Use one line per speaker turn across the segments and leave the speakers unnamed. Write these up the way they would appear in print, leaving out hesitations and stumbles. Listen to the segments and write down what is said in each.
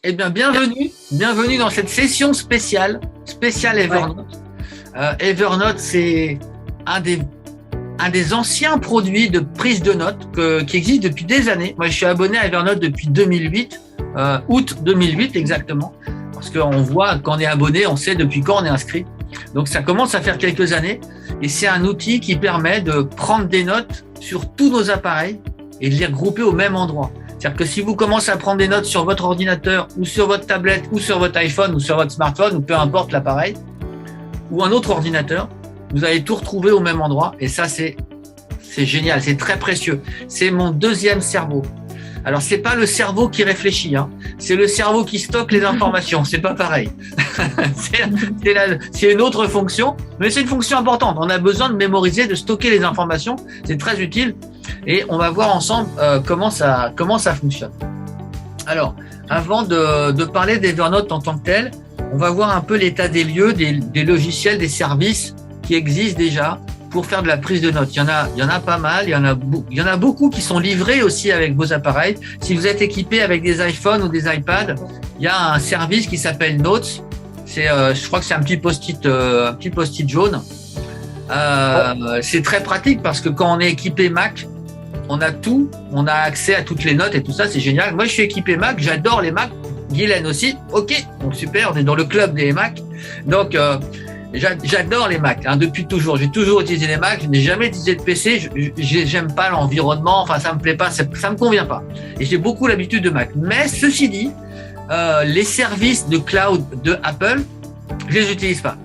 Eh bien, bienvenue dans cette session spéciale Evernote. Evernote, c'est un des anciens produits de prise de notes qui existe depuis des années. Moi, je suis abonné à Evernote depuis 2008, août 2008 exactement, parce qu'on voit quand on est abonné, on sait depuis quand on est inscrit. Donc, ça commence à faire quelques années et c'est un outil qui permet de prendre des notes sur tous nos appareils et de les regrouper au même endroit. C'est-à-dire que si vous commencez à prendre des notes sur votre ordinateur ou sur votre tablette ou sur votre iPhone ou sur votre smartphone ou peu importe l'appareil ou un autre ordinateur, vous allez tout retrouver au même endroit et ça, c'est génial, c'est très précieux. C'est mon deuxième cerveau. Alors, c'est pas le cerveau qui réfléchit, hein. C'est le cerveau qui stocke les informations. C'est pas pareil. c'est une autre fonction, mais c'est une fonction importante. On a besoin de mémoriser, de stocker les informations. C'est très utile et on va voir ensemble comment ça fonctionne. Alors, avant de parler d'Evernote en tant que tel, on va voir un peu l'état des lieux, des logiciels, des services qui existent déjà pour faire de la prise de notes. Il y en a pas mal, il y en a beaucoup qui sont livrés aussi avec vos appareils. Si vous êtes équipé avec des iPhones ou des iPads, il y a un service qui s'appelle Notes. Je crois que c'est un petit post-it jaune. C'est très pratique parce que quand on est équipé Mac, on a tout, on a accès à toutes les notes et tout ça, c'est génial. Moi, je suis équipé Mac, j'adore les Mac. Guylaine aussi, ok, donc super, on est dans le club des Mac. Donc, j'adore les Mac, hein, depuis toujours. J'ai toujours utilisé les Mac, je n'ai jamais utilisé de PC. J'aime pas l'environnement, enfin ça me plaît pas, ça me convient pas. Et j'ai beaucoup l'habitude de Mac. Mais ceci dit, les services de cloud de Apple, je les utilise pas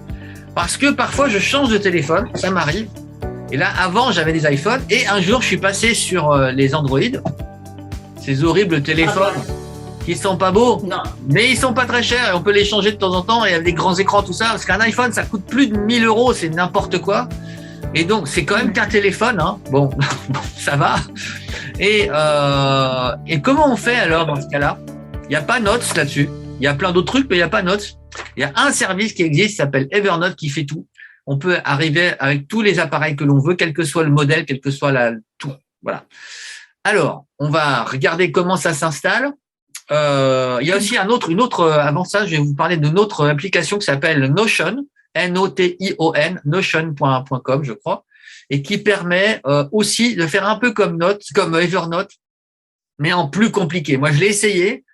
parce que parfois je change de téléphone, ça m'arrive. Et là, avant j'avais des iPhones et un jour je suis passé sur les Android, ces horribles téléphones. Qui sont pas beaux, non, mais ils sont pas très chers et on peut les changer de temps en temps et avec des grands écrans, tout ça, parce qu'un iPhone, ça coûte plus de 1000 €, c'est n'importe quoi. Et donc, c'est quand même qu'un téléphone, hein. Bon, ça va. Et comment on fait alors dans ce cas-là? Il n'y a pas Notes là-dessus. Il y a plein d'autres trucs, mais il n'y a pas Notes. Il y a un service qui existe, qui s'appelle Evernote, qui fait tout. On peut arriver avec tous les appareils que l'on veut, quel que soit le modèle, quel que soit tout. Voilà. Alors, on va regarder comment ça s'installe. Il y a aussi avant ça, je vais vous parler d'une autre application qui s'appelle Notion, Notion, notion.com, je crois, et qui permet aussi de faire un peu comme Evernote, mais en plus compliqué. Moi, je l'ai essayé,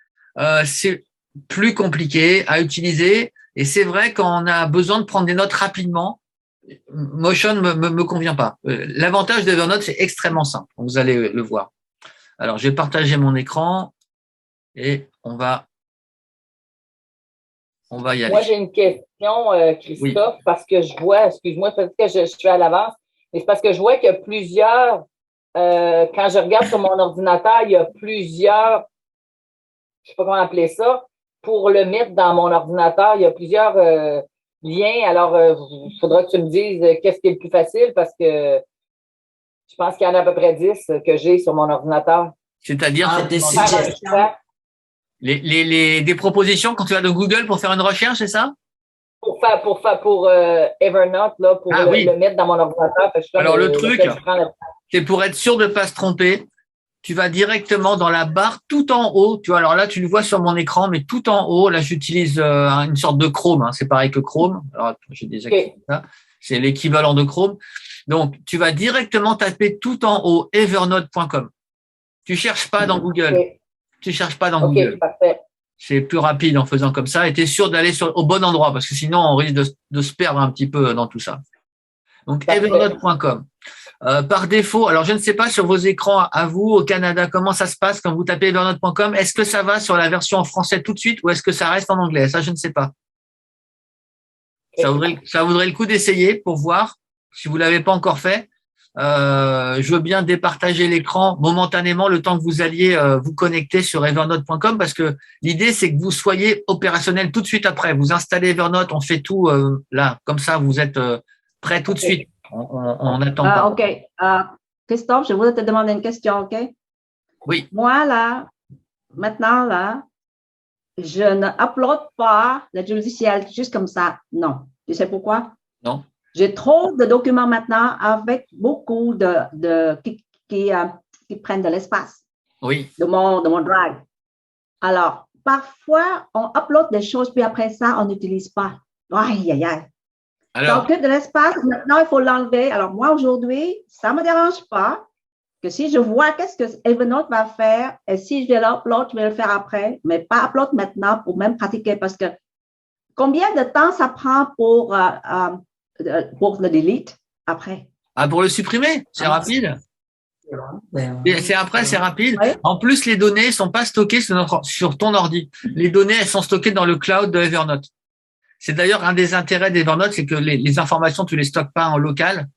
c'est plus compliqué à utiliser, et c'est vrai quand on a besoin de prendre des notes rapidement, Notion me convient pas. L'avantage d'Evernote, c'est extrêmement simple, vous allez le voir. Alors, je vais partager mon écran. Et on va y aller.
Moi, j'ai une question, Christophe, oui. Parce que je vois, excuse-moi, peut-être que je suis à l'avance, mais c'est parce que je vois qu'il y a plusieurs, quand je regarde sur mon ordinateur, il y a plusieurs, je sais pas comment appeler ça, pour le mettre dans mon ordinateur, il y a plusieurs liens. Alors, il faudra que tu me dises qu'est-ce qui est le plus facile parce que je pense qu'il y en a à peu près 10 que j'ai sur mon ordinateur.
C'est-à-dire des suggestions. Des propositions quand tu vas de Google pour faire une recherche, c'est ça?
Pour Evernote, là, pour le mettre dans mon ordinateur.
Alors, le truc, c'est pour être sûr de ne pas se tromper, tu vas directement dans la barre tout en haut. Tu vois, alors là, tu le vois sur mon écran, mais tout en haut, là, j'utilise une sorte de Chrome. Hein, c'est pareil que Chrome. Alors, j'ai désactivé ça. C'est l'équivalent de Chrome. Donc, tu vas directement taper tout en haut, evernote.com. Tu cherches pas dans Google. Tu cherches pas dans Google.
Parfait.
C'est plus rapide en faisant comme ça et tu es sûr d'aller au bon endroit parce que sinon, on risque de se perdre un petit peu dans tout ça. Donc, evernote.com. Par défaut, alors je ne sais pas sur vos écrans à vous, au Canada, comment ça se passe quand vous tapez evernote.com. Est-ce que ça va sur la version en français tout de suite ou est-ce que ça reste en anglais? Ça, je ne sais pas. Ça vaudrait le coup d'essayer pour voir si vous l'avez pas encore fait. Je veux bien départager l'écran momentanément le temps que vous alliez vous connecter sur evernote.com parce que l'idée, c'est que vous soyez opérationnel tout de suite après. Vous installez Evernote, on fait tout là. Comme ça, vous êtes prêt tout de suite. On n'attend pas.
OK. Christophe, je voudrais te demander une question, OK?
Oui.
Moi, là, maintenant, là, je ne upload pas le logiciel juste comme ça. Non. Tu sais pourquoi?
Non.
J'ai trop de documents maintenant avec beaucoup qui prennent de l'espace.
Oui.
De mon drive. Alors, parfois, on upload des choses, puis après ça, on n'utilise pas. Aïe, aïe, aïe.
Alors,
Donc, de l'espace, maintenant, il faut l'enlever. Alors, moi, aujourd'hui, ça ne me dérange pas que si je vois qu'est-ce que Evernote va faire, et si je vais l'upload, je vais le faire après, mais pas upload maintenant pour même pratiquer, parce que combien de temps ça prend pour le delete après?
pour le supprimer, c'est rapide. C'est rapide.
Oui.
En plus, les données sont pas stockées sur ton ordi. Les données, elles sont stockées dans le cloud de Evernote. C'est d'ailleurs un des intérêts d'Evernote, c'est que les informations, tu les stockes pas en local.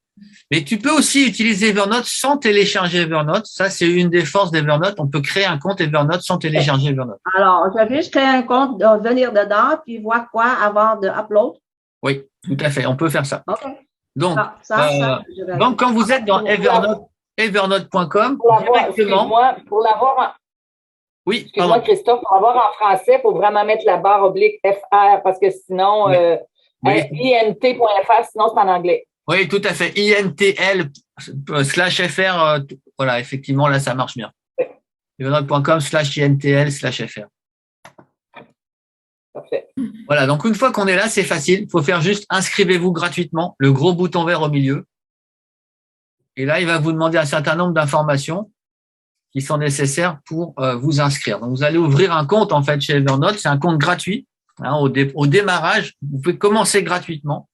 Mais tu peux aussi utiliser Evernote sans télécharger Evernote. Ça, c'est une des forces d'Evernote. On peut créer un compte Evernote sans télécharger Evernote.
Alors, je vais juste créer un compte, venir dedans, puis voir quoi avant de upload.
Oui, tout à fait. On peut faire ça.
OK.
Donc,
je vais
donc quand vous êtes dans evernote.com, directement.
Pour l'avoir
Oui,
excuse-moi, Christophe, pour l'avoir en français, il faut vraiment mettre la barre oblique FR parce que sinon,
oui.
INT.fr, sinon c'est en anglais.
Oui, tout à fait. INTL/FR, voilà, effectivement, là, ça marche bien. evernote.com/INTL/FR.
Parfait.
Voilà, donc une fois qu'on est là, c'est facile. Il faut faire juste inscrivez-vous gratuitement, le gros bouton vert au milieu. Et là, il va vous demander un certain nombre d'informations qui sont nécessaires pour vous inscrire. Donc, vous allez ouvrir un compte en fait chez Evernote. C'est un compte gratuit. Hein, au démarrage, vous pouvez commencer gratuitement.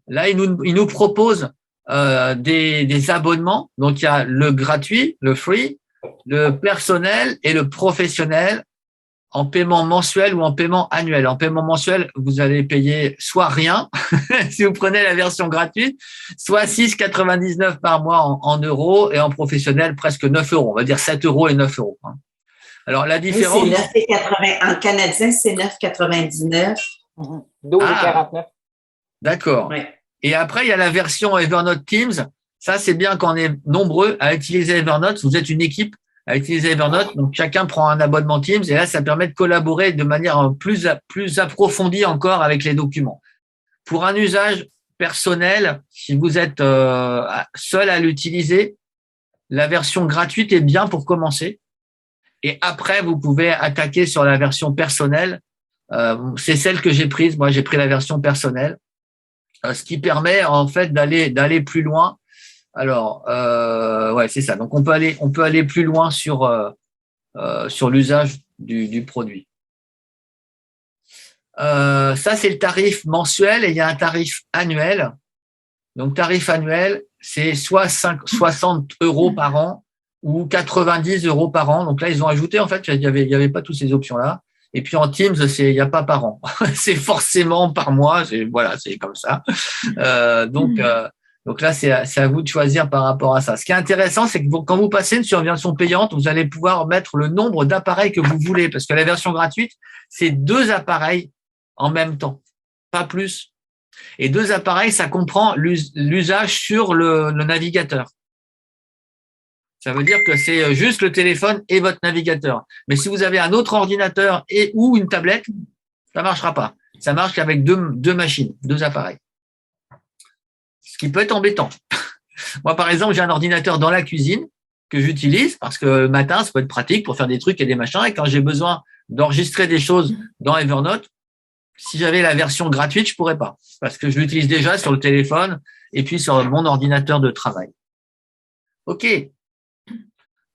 Là, il nous propose des abonnements. Donc, il y a le gratuit, le free, le personnel et le professionnel en paiement mensuel ou en paiement annuel. En paiement mensuel, vous allez payer soit rien, si vous prenez la version gratuite, soit 6,99 par mois en euros et en professionnel, presque 9 euros. On va dire 7 euros et 9 euros. Alors, la différence…
Oui, c'est 9,80. En canadien, c'est 9,99.
12,49.
D'accord.
Oui.
Et après, il y a la version Evernote Teams. Ça, c'est bien quand on est nombreux à utiliser Evernote. Vous êtes une équipe à utiliser Evernote. Donc, chacun prend un abonnement Teams et là, ça permet de collaborer de manière plus approfondie encore avec les documents. Pour un usage personnel, si vous êtes seul à l'utiliser, la version gratuite est bien pour commencer. Et après, vous pouvez attaquer sur la version personnelle. C'est celle que j'ai prise. Moi, j'ai pris la version personnelle, ce qui permet en fait d'aller plus loin. Alors, ouais, c'est ça. Donc, on peut aller plus loin sur l'usage du produit. Ça, c'est le tarif mensuel et il y a un tarif annuel. Donc, tarif annuel, c'est soit 60 euros par an ou 90 euros par an. Donc là, ils ont ajouté, en fait, il y avait pas toutes ces options-là. Et puis en Teams, il n'y a pas par an. C'est forcément par mois. Voilà, c'est comme ça. Donc là, c'est à vous de choisir par rapport à ça. Ce qui est intéressant, c'est que quand vous passez sur une version payante, vous allez pouvoir mettre le nombre d'appareils que vous voulez. Parce que la version gratuite, c'est 2 appareils en même temps, pas plus. Et 2 appareils, ça comprend l'usage sur le navigateur. Ça veut dire que c'est juste le téléphone et votre navigateur. Mais si vous avez un autre ordinateur ou une tablette, ça marchera pas. Ça marche qu'avec deux machines, 2 appareils. Ce qui peut être embêtant. Moi, par exemple, j'ai un ordinateur dans la cuisine que j'utilise parce que le matin, ça peut être pratique pour faire des trucs et des machins. Et quand j'ai besoin d'enregistrer des choses dans Evernote, si j'avais la version gratuite, je pourrais pas parce que je l'utilise déjà sur le téléphone et puis sur mon ordinateur de travail. OK.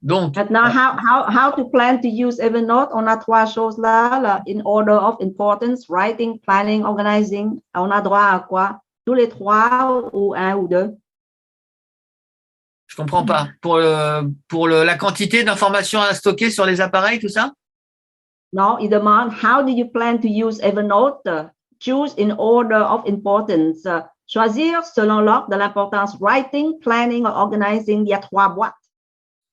Donc,
maintenant, how to plan to use Evernote? On a 3 choses là, in order of importance, writing, planning, organizing. On a droit à quoi? Tous les 3 ou 1 ou 2?
Je comprends pas. Pour la quantité d'informations à stocker sur les appareils, tout ça?
Non, il demande how do you plan to use Evernote? Choose in order of importance. Choisir selon l'ordre de l'importance. Writing, planning, organizing. Il y a 3 boîtes.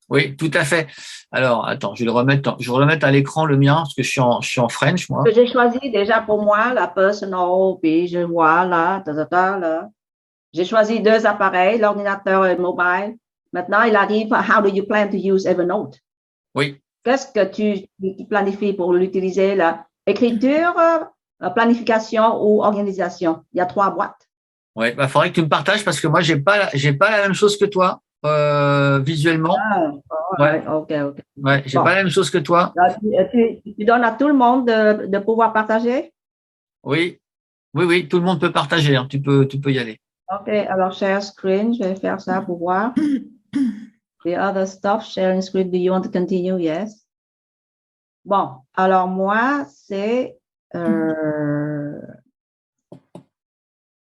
Oui, tout à fait. Alors, attends, je vais remettre à l'écran le mien parce que je suis en French, moi.
J'ai choisi déjà pour moi la personal, puis je vois là, là. J'ai choisi 2 appareils, l'ordinateur et le mobile. Maintenant, il arrive à how do you plan to use Evernote?
Oui.
Qu'est-ce que tu planifies pour l'utiliser là? Écriture, planification ou organisation? Il y a 3 boîtes.
Ouais, faudrait que tu me partages parce que moi, j'ai pas la même chose que toi. visuellement.
Ouais, ok.
Ouais, j'ai pas la même chose que toi.
Là, tu donnes à tout le monde de pouvoir partager?
Oui, tout le monde peut partager, hein. Tu peux y aller.
Ok, alors share screen, je vais faire ça pour voir. The other stuff, sharing screen, do you want to continue? Yes. Bon, alors moi, c'est...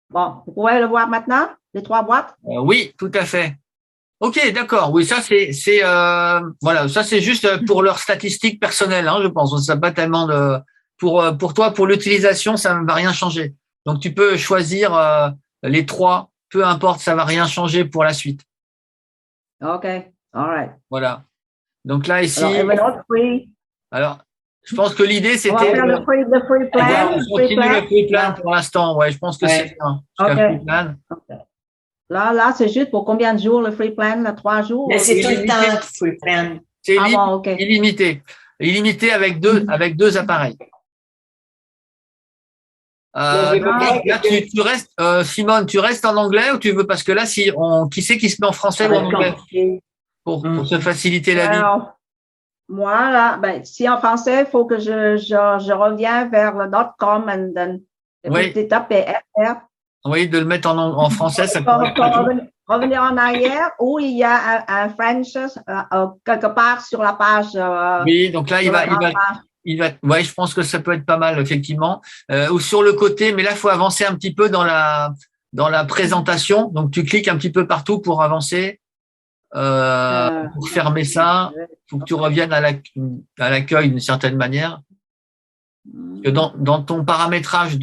Bon, vous pouvez le voir maintenant, les 3 boîtes?
Oui, tout à fait. Ok, d'accord. Oui, ça voilà, ça c'est juste pour leurs statistiques personnelles, hein, je pense. Ça pas tellement de pour toi, pour l'utilisation, ça ne va rien changer. Donc tu peux choisir les 3, peu importe, ça va rien changer pour la suite.
Ok, all right.
Voilà. Donc là ici. Alors, je pense que l'idée c'était.
On va faire le free plan.
On continue le free plan pour l'instant. Ouais, je pense que c'est bien.
Okay. Là, c'est juste pour combien de jours le free plan? Là, 3 jours?
Mais c'est tout le temps le free plan.
C'est illimité. Illimité avec deux appareils. Là, tu restes, Simone, tu restes en anglais ou tu veux, parce que là, qui c'est qui se met en français ou en anglais pour se faciliter la vie?
Moi, là, si en français, il faut que je revienne vers le .com and then taper FR.
Oui, de le mettre en français, ça pourrait
revenir en arrière, ou il y a un French quelque part sur la page.
Oui, donc là, ouais, je pense que ça peut être pas mal, effectivement. Ou sur le côté, mais là, il faut avancer un petit peu dans la présentation. Donc, tu cliques un petit peu partout pour avancer, pour fermer ça. Il faut que tu reviennes à l'accueil d'une certaine manière. Que dans ton paramétrage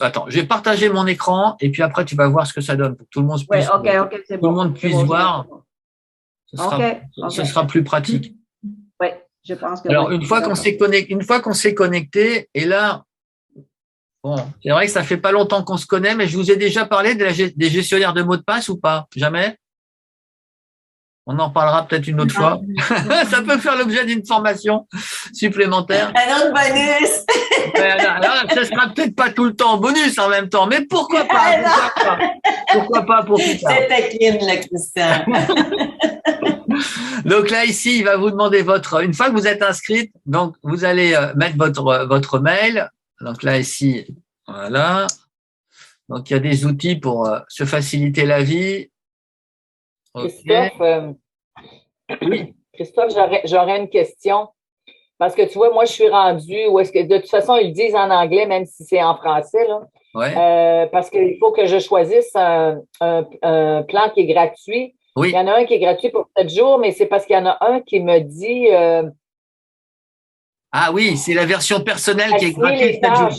Attends, je vais partager mon écran et puis après, tu vas voir ce que ça donne pour que tout le monde puisse, voir. Ce sera plus pratique.
Oui, je pense que
alors, une fois qu'on s'est connecté, et là, bon, c'est vrai que ça fait pas longtemps qu'on se connaît, mais je vous ai déjà parlé des gestionnaires de mots de passe ou pas? Jamais? On en parlera peut-être une autre fois. Ça peut faire l'objet d'une formation supplémentaire.
Un autre bonus.
Alors, ça sera peut-être pas tout le temps en bonus en même temps, mais pourquoi pas? Pourquoi pas pour plus tard?
C'est taquine, là, Christian.
Donc là, ici, il va vous demander une fois que vous êtes inscrite, donc vous allez mettre votre mail. Donc là, ici, voilà. Donc il y a des outils pour se faciliter la vie.
Okay. Christophe, j'aurais une question. Parce que tu vois, moi, je suis rendue où est-ce que, de toute façon, ils le disent en anglais, même si c'est en français, là.
Ouais.
Parce qu'il faut que je choisisse un plan qui est gratuit.
Oui.
Il y en a un qui est gratuit pour 7 jours, mais c'est parce qu'il y en a un qui me dit.
Ah oui, c'est la version personnelle qui est gratuite 7 jours.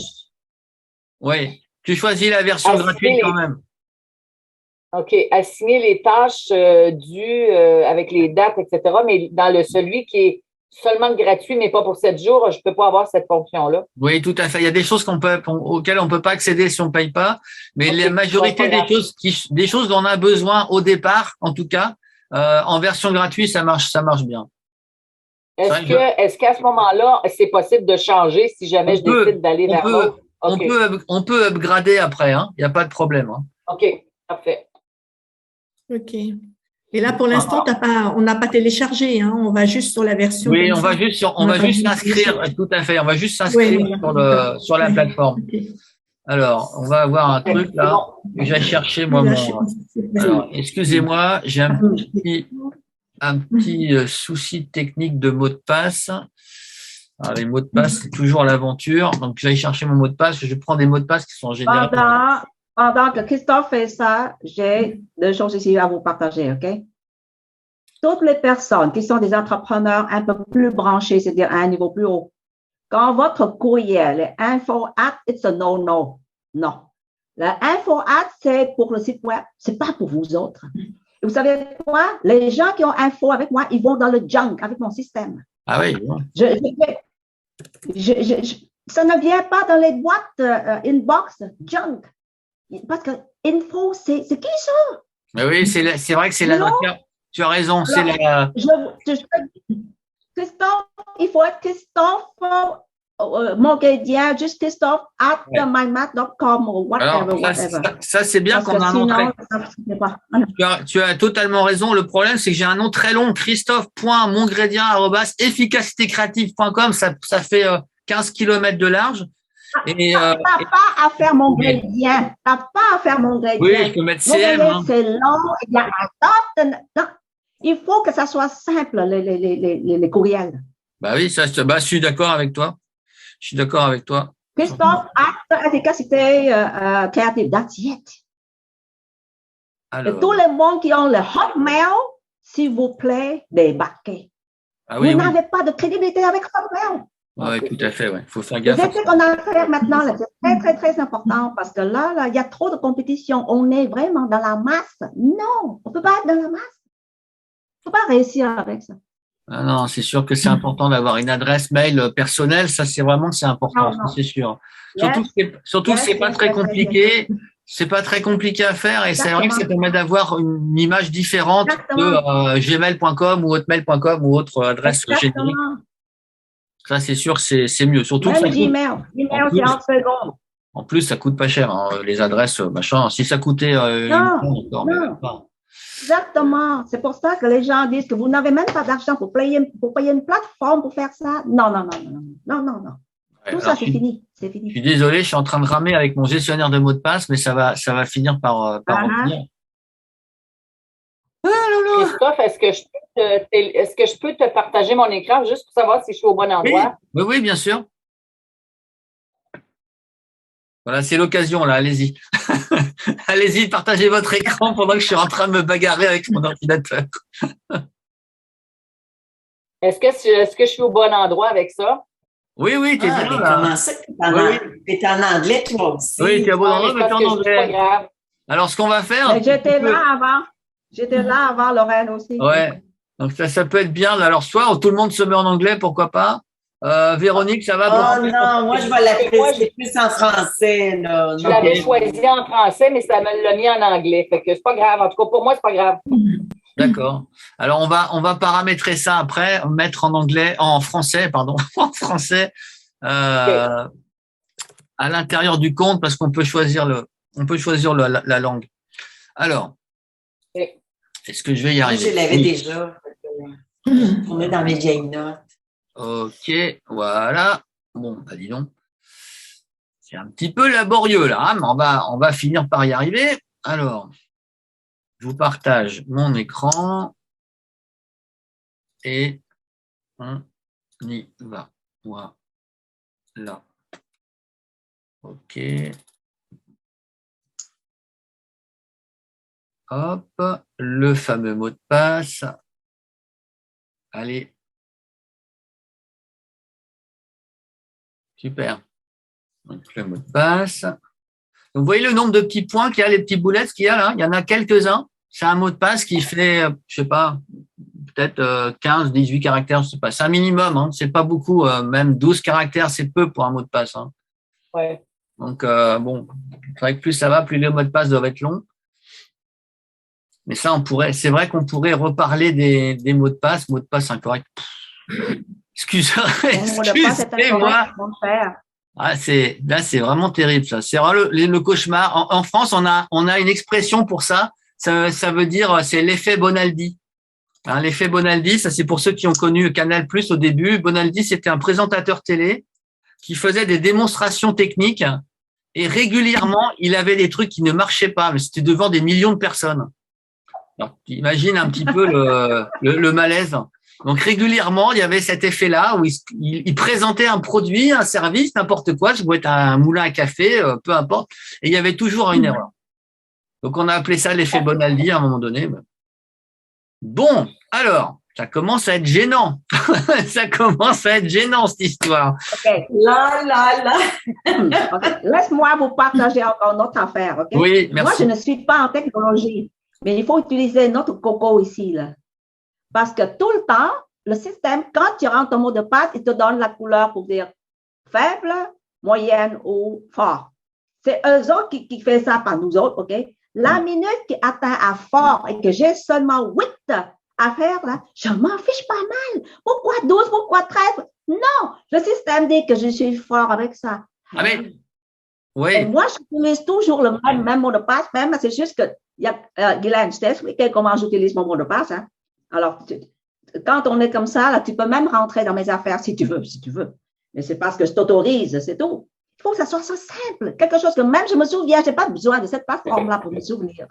Oui. Tu choisis la version gratuite quand même.
OK. Assigner les tâches dues avec les dates, etc. Mais dans celui qui est seulement gratuit, mais pas pour 7 jours, je peux pas avoir cette fonction-là.
Oui, tout à fait. Il y a des choses auxquelles on peut pas accéder si on paye pas, mais la majorité des choses dont on a besoin au départ, en tout cas, en version gratuite, ça marche bien.
Est-ce qu'à ce moment-là, c'est possible de changer si jamais je décide d'aller vers l'autre?
On peut upgrader après, hein. Il n'y a pas de problème. Hein.
OK, parfait.
OK. Et là, pour l'instant, on n'a pas téléchargé, hein. On va juste sur la version.
Oui, on va juste s'inscrire, tout à fait. On va juste s'inscrire sur la plateforme. Okay. Alors, on va avoir un truc là. Je vais chercher moi Alors, excusez-moi, j'ai un petit souci technique de mot de passe. Alors, les mots de passe, c'est toujours l'aventure. Donc, je vais chercher mon mot de passe. Je prends des mots de passe qui sont générés.
Pendant que Christophe fait ça, j'ai 2 choses ici à vous partager, OK? Toutes les personnes qui sont des entrepreneurs un peu plus branchés, c'est-à-dire à un niveau plus haut, quand votre courriel est info@ it's a no. Non. Le info@, c'est pour le site web, c'est pas pour vous autres. Et vous savez quoi? Les gens qui ont info avec moi, ils vont dans le junk avec mon système.
Ah oui.
Ça ne vient pas dans les boîtes inbox junk. Parce que info, c'est qui ça?
Mais oui, c'est vrai que c'est la notion. Tu as raison, c'est la.
Christophe, il faut être Christophe Montgrédien, juste Christophe, @mymat.com ou whatever.
Ça c'est bien qu'on a un nom très… Tu as totalement raison. Le problème, c'est que j'ai un nom très long, christophe.montgrédien@efficacitécreative.com. Ça fait 15 km de large.
Et, t'as pas à faire Montgrédien. T'as pas à faire Montgrédien.
Oui, je peux mettre CM.
C'est long. Il y a non. Il faut que ça soit simple, les courriels.
Bah oui, je suis d'accord avec toi. Je suis d'accord avec toi.
Christophe, efficacité créative, that's it. Et tous les monde qui ont le Hotmail, s'il vous plaît, débarquez. Vous n'avez pas de crédibilité avec Hotmail.
Oui, tout à fait, ouais. Faut faire gaffe.
C'est ce qu'on a à faire maintenant, c'est très, très, très important parce que là, il y a trop de compétition. On est vraiment dans la masse. Non, on ne peut pas être dans la masse. On ne peut pas réussir avec ça.
Ah non, c'est sûr que c'est important d'avoir une adresse mail personnelle. Ça, c'est important, c'est sûr. Surtout que c'est pas très compliqué. C'est pas très compliqué à faire et c'est vrai que ça permet d'avoir une image différente de gmail.com ou hotmail.com ou autre adresse générique. Ça, c'est sûr, c'est mieux. Surtout
même Gmail, c'est en seconde.
En plus, ça coûte pas cher, hein, les adresses, machin. Si ça coûtait
non. Exactement. C'est pour ça que les gens disent que vous n'avez même pas d'argent pour payer une plateforme pour faire ça. Non. Tout ça, c'est fini. C'est fini.
Je suis désolé, je suis en train de ramer avec mon gestionnaire de mots de passe, mais ça va finir par revenir.
Christophe, est-ce que je peux te partager mon écran juste pour savoir si je suis au bon endroit?
Oui, bien sûr. Voilà, c'est l'occasion, là, allez-y. Allez-y, partagez votre écran pendant que je suis en train de me bagarrer avec mon ordinateur.
Est-ce que je suis au bon endroit avec ça?
Oui, tu es bien là.
Comment ça que tu es en anglais, toi aussi?
Oui, tu es au bon endroit, mais tu es en anglais. Alors, ce qu'on va faire…
J'étais là avant, Lorraine aussi.
Ouais, donc ça peut être bien. Alors, soit tout le monde se met en anglais, pourquoi pas. Véronique, ça va?
Non, moi, je vais l'appeler plus en français. Là.
Je l'avais choisi en français, mais ça me l'a mis en anglais. Fait que c'est pas grave. En tout cas, pour moi, c'est pas grave.
D'accord. Alors, on va paramétrer ça après, mettre en français à l'intérieur du compte parce qu'on peut choisir la langue. Alors, est-ce que je vais y arriver?
Moi, je l'avais déjà. On est dans mes vieilles notes.
Ok, voilà. Bon, dis donc. C'est un petit peu laborieux là, hein, mais on va finir par y arriver. Alors, je vous partage mon écran et on y va. Voilà. Ok. Hop, le fameux mot de passe. Allez. Super. Donc, le mot de passe. Donc, vous voyez le nombre de petits points qu'il y a, les petits boulettes qu'il y a là? Il y en a quelques-uns. C'est un mot de passe qui fait, je sais pas, peut-être 15, 18 caractères, je sais pas. C'est un minimum, hein. C'est pas beaucoup. Même 12 caractères, c'est peu pour un mot de passe. Hein.
Ouais.
Donc, bon, c'est vrai que plus ça va, plus les mots de passe doivent être longs. Mais ça, c'est vrai qu'on pourrait reparler des mots de passe incorrects. Excusez-moi. Là, c'est vraiment terrible, ça. C'est vraiment le cauchemar. En France, on a une expression pour ça. Ça veut dire, c'est l'effet Bonaldi. Hein, l'effet Bonaldi, ça, c'est pour ceux qui ont connu Canal+ au début. Bonaldi, c'était un présentateur télé qui faisait des démonstrations techniques et régulièrement, il avait des trucs qui ne marchaient pas, mais c'était devant des millions de personnes. Alors, imagine un petit peu le malaise. Donc, régulièrement, il y avait cet effet-là où il présentait un produit, un service, n'importe quoi. Ça pouvait être un moulin à café, peu importe. Et il y avait toujours une erreur. Donc, on a appelé ça l'effet Bonaldi à un moment donné. Bon, alors, ça commence à être gênant. Ça commence à être gênant, cette histoire.
Okay. Là. Okay. Laisse-moi vous partager encore notre affaire. Okay?
Oui, merci.
Moi, je ne suis pas en technologie, mais il faut utiliser notre coco ici, là. Parce que tout le temps, le système, quand tu rentres ton mot de passe, il te donne la couleur pour dire faible, moyenne ou fort. C'est eux autres qui font ça par nous autres, OK? La minute qui atteint à fort et que j'ai seulement 8 affaires là, je m'en fiche pas mal. Pourquoi 12, pourquoi 13? Non, le système dit que je suis fort avec ça.
Ah mais,
Et
oui,
moi, j'utilise toujours le même mot de passe, même, c'est juste que, Guylaine, je t'ai expliqué comment j'utilise mon mot de passe. Hein. Alors, quand on est comme ça, là, tu peux même rentrer dans mes affaires si tu veux. Mais c'est parce que je t'autorise, c'est tout. Il faut que ça soit ça simple. Quelque chose que même je me souviens, je n'ai pas besoin de cette plateforme-là pour me souvenir.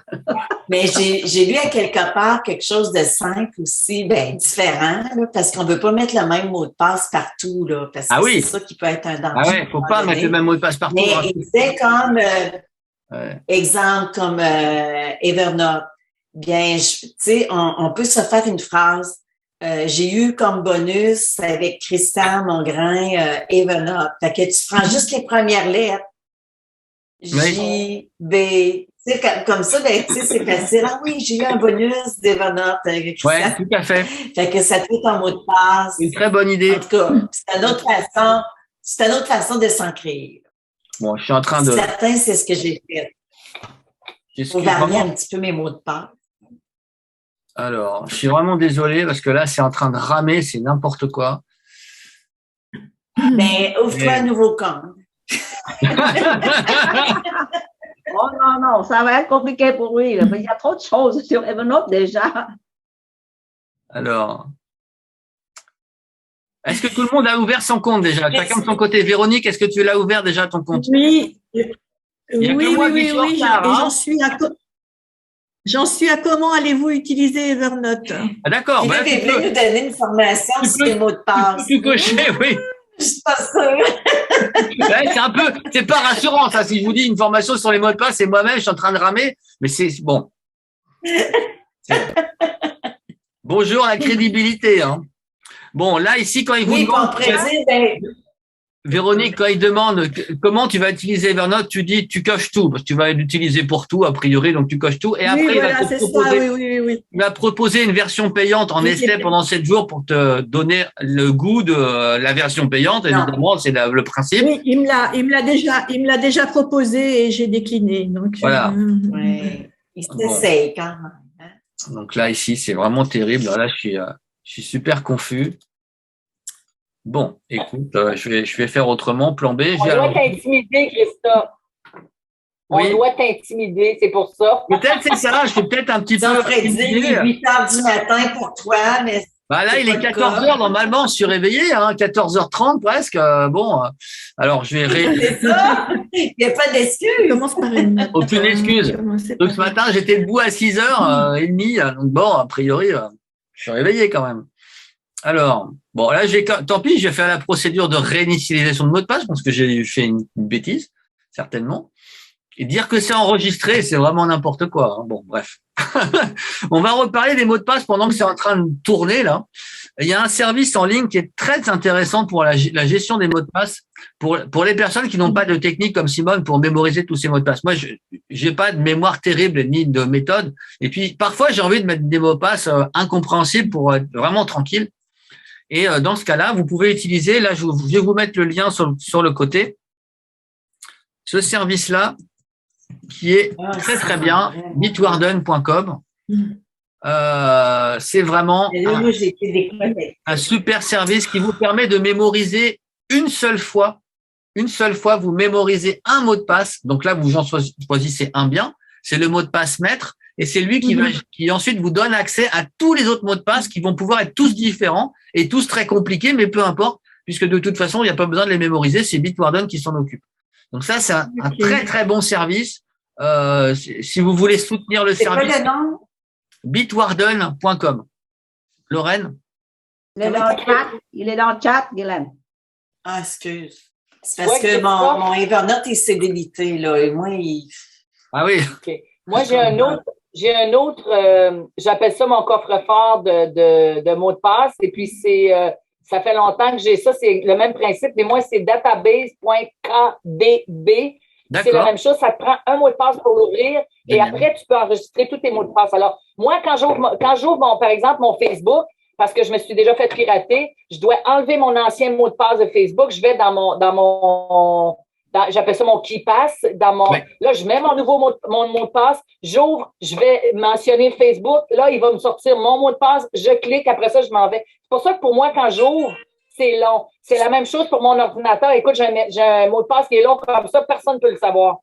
Mais j'ai lu à quelque part quelque chose de simple aussi, ben différent, là, parce qu'on ne veut pas mettre le même mot de passe partout, là, parce que c'est ça qui peut être un danger.
Ah oui, il ne faut pas mettre le même mot de passe partout.
Mais il disait comme, exemple, comme Evernote, bien, tu sais, on peut se faire une phrase. J'ai eu comme bonus avec Christian Mongrain Evernote. Fait que tu prends juste les premières lettres. J, B. Tu sais, comme ça, ben, tu sais, c'est facile. Ah oui, j'ai eu un bonus d'Evernote avec Christian.
Oui, tout à fait.
Fait que ça te fait ton mot de passe.
C'est une très bonne idée.
En tout cas, c'est une autre façon de s'en créer.
Bon, je suis en train de.
Certains, c'est ce que j'ai fait. Pour varier un petit peu mes mots de passe.
Alors, je suis vraiment désolé parce que là, c'est en train de ramer, c'est n'importe quoi.
Mais ouvre-toi un nouveau compte.
Oh non, ça va être compliqué pour lui. Là. Il y a trop de choses sur Evernote déjà.
Alors, est-ce que tout le monde a ouvert son compte déjà? Chacun de son côté. Véronique, est-ce que tu l'as ouvert déjà ton compte?
Oui.
Oui.
J'en suis à comment allez-vous utiliser Evernote?
Ah, d'accord.
Il avait voulu nous donner une formation sur les mots de passe.
Tu peux cocher, oui.
Je suis pas sûre.
Ouais, c'est pas rassurant, ça. Si je vous dis une formation sur les mots de passe, c'est moi-même, je suis en train de ramer, mais c'est bon. Bonjour la crédibilité, hein. Bon, là, ici, quand il vous demande, Véronique, quand il demande comment tu vas utiliser Evernote, tu dis, tu coches tout, parce que tu vas l'utiliser pour tout, a priori, donc tu coches tout. Et après, il va proposer une version payante en essai pendant 7 jours pour te donner le goût de la version payante. Évidemment, c'est le principe.
Oui, il me l'a déjà proposé et j'ai décliné. Donc,
voilà.
Il s'essaye quand même. Hein?
Donc là, ici, c'est vraiment terrible. Là, je suis super confus. Bon, écoute, je vais faire autrement. Plan B.
On doit t'intimider, Christophe. On doit t'intimider, c'est pour ça.
Peut-être c'est ça, je suis peut-être un petit peu.
Ça ferait dire 8 heures du matin pour toi, mais.
Bah là, il est 14h, normalement, je suis réveillé, hein, 14h30 presque. Bon, alors je vais.
C'est ça! Il n'y a pas d'excuse.
Commence par une.
Aucune excuse. Donc ce matin, j'étais debout à 6h30. Donc bon, a priori, je suis réveillé quand même. Alors, bon, là, tant pis, je vais faire la procédure de réinitialisation de mot de passe parce que j'ai fait une bêtise, certainement. Et dire que c'est enregistré, c'est vraiment n'importe quoi. Hein. Bon, bref. On va reparler des mots de passe pendant que c'est en train de tourner, là. Il y a un service en ligne qui est très intéressant pour la gestion des mots de passe pour les personnes qui n'ont pas de technique comme Simone pour mémoriser tous ces mots de passe. Moi, j'ai pas de mémoire terrible ni de méthode. Et puis, parfois, j'ai envie de mettre des mots de passe incompréhensibles pour être vraiment tranquille. Et dans ce cas-là, vous pouvez utiliser, là, je vais vous mettre le lien sur le côté, ce service-là, qui est très, très bien, bitwarden.com. C'est vraiment un super service qui vous permet de mémoriser une seule fois, vous mémorisez un mot de passe. Donc là, vous en choisissez un bien. C'est le mot de passe maître. Et c'est lui qui ensuite vous donne accès à tous les autres mots de passe qui vont pouvoir être tous différents et tous très compliqués, mais peu importe, puisque de toute façon, il n'y a pas besoin de les mémoriser, c'est Bitwarden qui s'en occupe. Donc ça, c'est un très, très bon service. Si vous voulez soutenir le service.
C'est quoi le nom?
Bitwarden.com. Lorraine?
Il est dans le chat, Guylaine.
Ah, excuse. C'est parce que mon Evernote est sédélité, là, et moi,
Ah oui.
Okay. Moi, j'ai un autre, j'appelle ça mon coffre-fort de mots de passe. Et puis, ça fait longtemps que j'ai ça. C'est le même principe, mais moi, c'est database.kdb. C'est la même chose. Ça te prend un mot de passe pour l'ouvrir. Et après, tu peux enregistrer tous tes mots de passe. Alors, moi, quand j'ouvre par exemple, mon Facebook, parce que je me suis déjà fait pirater, je dois enlever mon ancien mot de passe de Facebook. Je vais dans j'appelle ça mon KeyPass, là, je mets mon nouveau mot de passe, j'ouvre, je vais mentionner Facebook, là, il va me sortir mon mot de passe, je clique, après ça, je m'en vais. C'est pour ça que pour moi, quand j'ouvre, c'est long. C'est la même chose pour mon ordinateur. Écoute, j'ai un mot de passe qui est long comme ça, personne ne peut le savoir.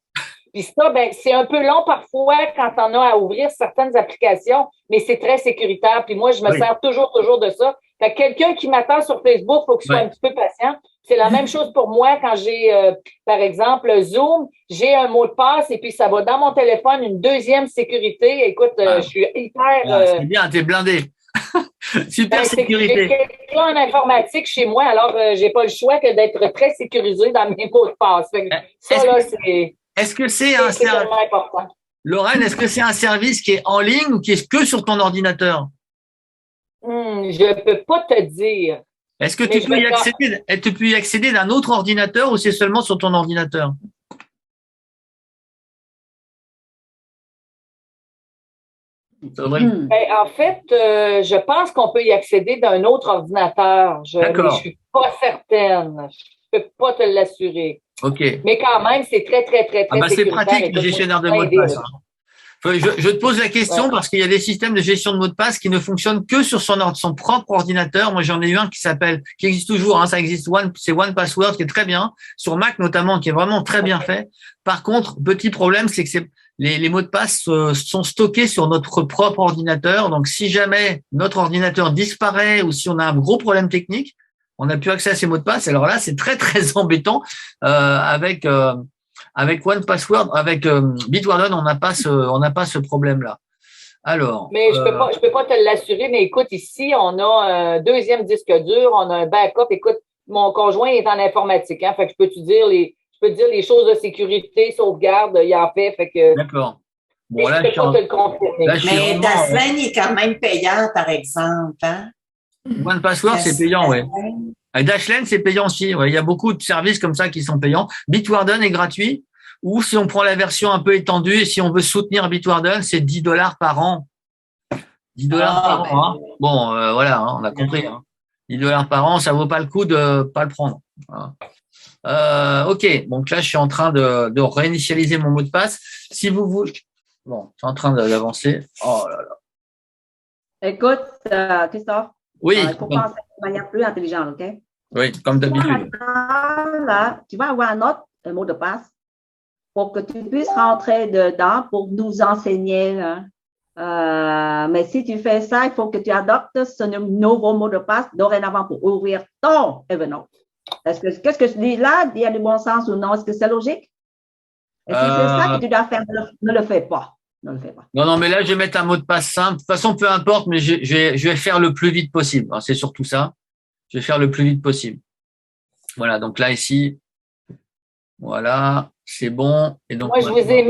Puis ça, ben, c'est un peu long parfois quand on a à ouvrir certaines applications, mais c'est très sécuritaire. Puis moi, je me sers toujours de ça. Fait que quelqu'un qui m'attend sur Facebook, il faut qu'il soit un petit peu patient. C'est la même chose pour moi quand j'ai, par exemple, Zoom, j'ai un mot de passe et puis ça va dans mon téléphone, une deuxième sécurité. Écoute, je suis hyper…
c'est bien, t'es blindé. Super sécurité.
J'ai quelqu'un en informatique chez moi, alors j'ai pas le choix que d'être très sécurisé dans mes mots de passe. Fait que ça, là, c'est…
Est-ce que c'est un service, Lorraine, est-ce que c'est un service qui est en ligne ou qui est que sur ton ordinateur?
Je peux pas te dire.
Est-ce que tu peux y accéder d'un autre ordinateur ou c'est seulement sur ton ordinateur?
Ben, en fait, je pense qu'on peut y accéder d'un autre ordinateur. Mais je suis pas certaine. Je peux pas te l'assurer.
OK.
Mais quand même, c'est très sécuritaire.
C'est pratique, le gestionnaire de mots de passe. Je te pose la question parce qu'il y a des systèmes de gestion de mots de passe qui ne fonctionnent que sur son propre ordinateur. Moi, j'en ai eu un qui existe toujours, ça existe, c'est One Password, qui est très bien, sur Mac notamment, qui est vraiment très bien fait. Par contre, petit problème, c'est que les mots de passe sont stockés sur notre propre ordinateur. Donc, si jamais notre ordinateur disparaît ou si on a un gros problème technique, on n'a plus accès à ces mots de passe. Alors là, c'est très embêtant. Avec One Password, avec Bitwarden, on n'a pas ce problème-là. Alors.
Mais je peux pas te l'assurer. Mais écoute, ici, on a un deuxième disque dur, on a un backup. Écoute, mon conjoint est en informatique, fait que je peux te dire les choses de sécurité, sauvegarde, il en fait que.
D'accord.
Bon, là, je peux pas te le confirmer.
Mais Dashlane est quand même payant, par exemple, hein?
One Password, c'est payant, oui. Dashlane, c'est payant aussi. Ouais. Il y a beaucoup de services comme ça qui sont payants. Bitwarden est gratuit. Ou si on prend la version un peu étendue et si on veut soutenir Bitwarden, c'est $10 par an. $10 par an. Hein. Bon, voilà, on a compris. $10 par an, ça vaut pas le coup de pas le prendre. Voilà. OK. Donc là, je suis en train de réinitialiser mon mot de passe. Si vous voulez. Bon, je suis en train d'avancer. Oh là là.
Écoute, Christophe.
Oui.
Il faut penser de manière plus intelligente, OK?
Oui, comme d'habitude.
Là, tu vas avoir un autre mot de passe pour que tu puisses rentrer dedans pour nous enseigner. Mais si tu fais ça, il faut que tu adoptes ce nouveau mot de passe dorénavant pour ouvrir ton Evernote. Qu'est-ce que je dis là? Il y a du bon sens ou non? Est-ce que c'est logique? Et si c'est ça que tu dois faire, ne le fais pas.
Non, mais là, je vais mettre un mot de passe simple. De toute façon, peu importe, mais je vais faire le plus vite possible. C'est surtout ça. Je vais faire le plus vite possible. Voilà, donc là, ici, voilà, c'est bon. Et donc,
moi, je vous ai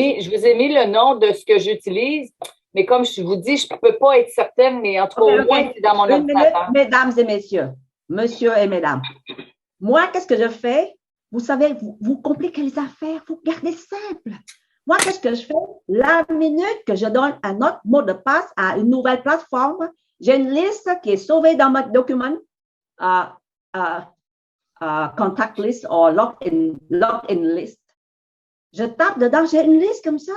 mis le nom de ce que j'utilise, mais comme je vous dis, je ne peux pas être certaine, mais en tout cas, au moins, c'est dans mon ordinateur.
Mesdames et messieurs, monsieur et mesdames, moi, qu'est-ce que je fais? Vous savez, vous compliquez les affaires, vous gardez simple. Moi, qu'est-ce que je fais? La minute que je donne un autre mot de passe à une nouvelle plateforme, j'ai une liste qui est sauvée dans mon document, contact list ou login list. Je tape dedans, j'ai une liste comme ça.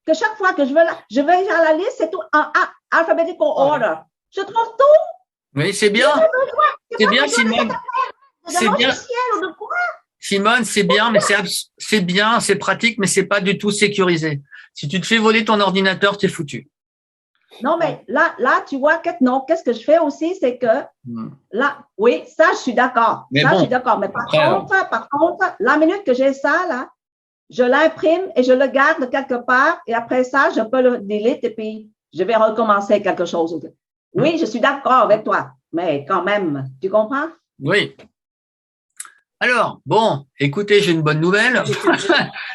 Que chaque fois que je vais à la liste, c'est tout en alphabetical order. Je trouve tout.
Oui, c'est bien. C'est bien, Simone. C'est bien. Simone, c'est bien, mais c'est bien, c'est pratique, mais c'est pas du tout sécurisé. Si tu te fais voler ton ordinateur, t'es foutu.
Non, mais là, tu vois qu'est-ce que je fais aussi, c'est que là, oui, ça, je suis d'accord. Je suis d'accord. Mais par contre, la minute que j'ai ça, là, je l'imprime et je le garde quelque part et après ça, je peux le delete et puis je vais recommencer quelque chose. Oui, je suis d'accord avec toi, mais quand même, tu comprends?
Oui. Alors, bon, écoutez, j'ai une bonne nouvelle.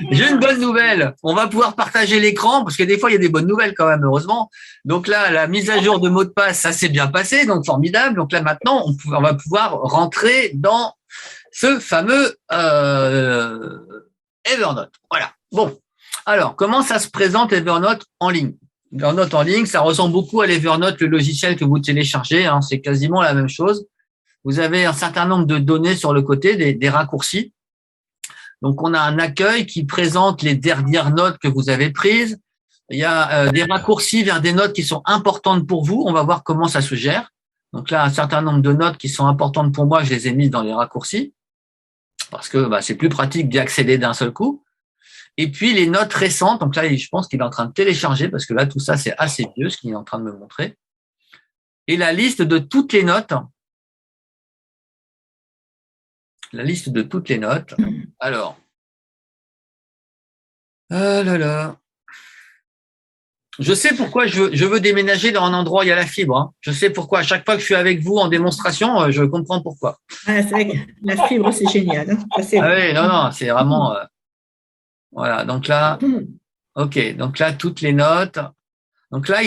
J'ai une bonne nouvelle. On va pouvoir partager l'écran parce que des fois, il y a des bonnes nouvelles quand même, heureusement. Donc là, la mise à jour de mot de passe, ça s'est bien passé, donc formidable. Donc là, maintenant, on va pouvoir rentrer dans ce fameux Evernote. Voilà. Bon. Alors, comment ça se présente Evernote en ligne? Evernote en ligne, ça ressemble beaucoup à l'Evernote, le logiciel que vous téléchargez. C'est quasiment la même chose. Vous avez un certain nombre de données sur le côté, des raccourcis. Donc, on a un accueil qui présente les dernières notes que vous avez prises. Il y a des raccourcis vers des notes qui sont importantes pour vous. On va voir comment ça se gère. Donc là, un certain nombre de notes qui sont importantes pour moi, je les ai mises dans les raccourcis parce que c'est plus pratique d'y accéder d'un seul coup. Et puis, les notes récentes. Donc là, je pense qu'il est en train de télécharger parce que là, tout ça, c'est assez vieux, ce qu'il est en train de me montrer. Et la liste de toutes les notes. La liste de toutes les notes. Alors. Ah là là. Je sais pourquoi je veux déménager dans un endroit où il y a la fibre. Hein. Je sais pourquoi. À chaque fois que je suis avec vous en démonstration, je comprends pourquoi.
Ah, c'est vrai que la fibre, c'est génial. Hein. Ça,
oui, non, c'est vraiment… voilà, donc là, OK. Donc là, toutes les notes. Donc là,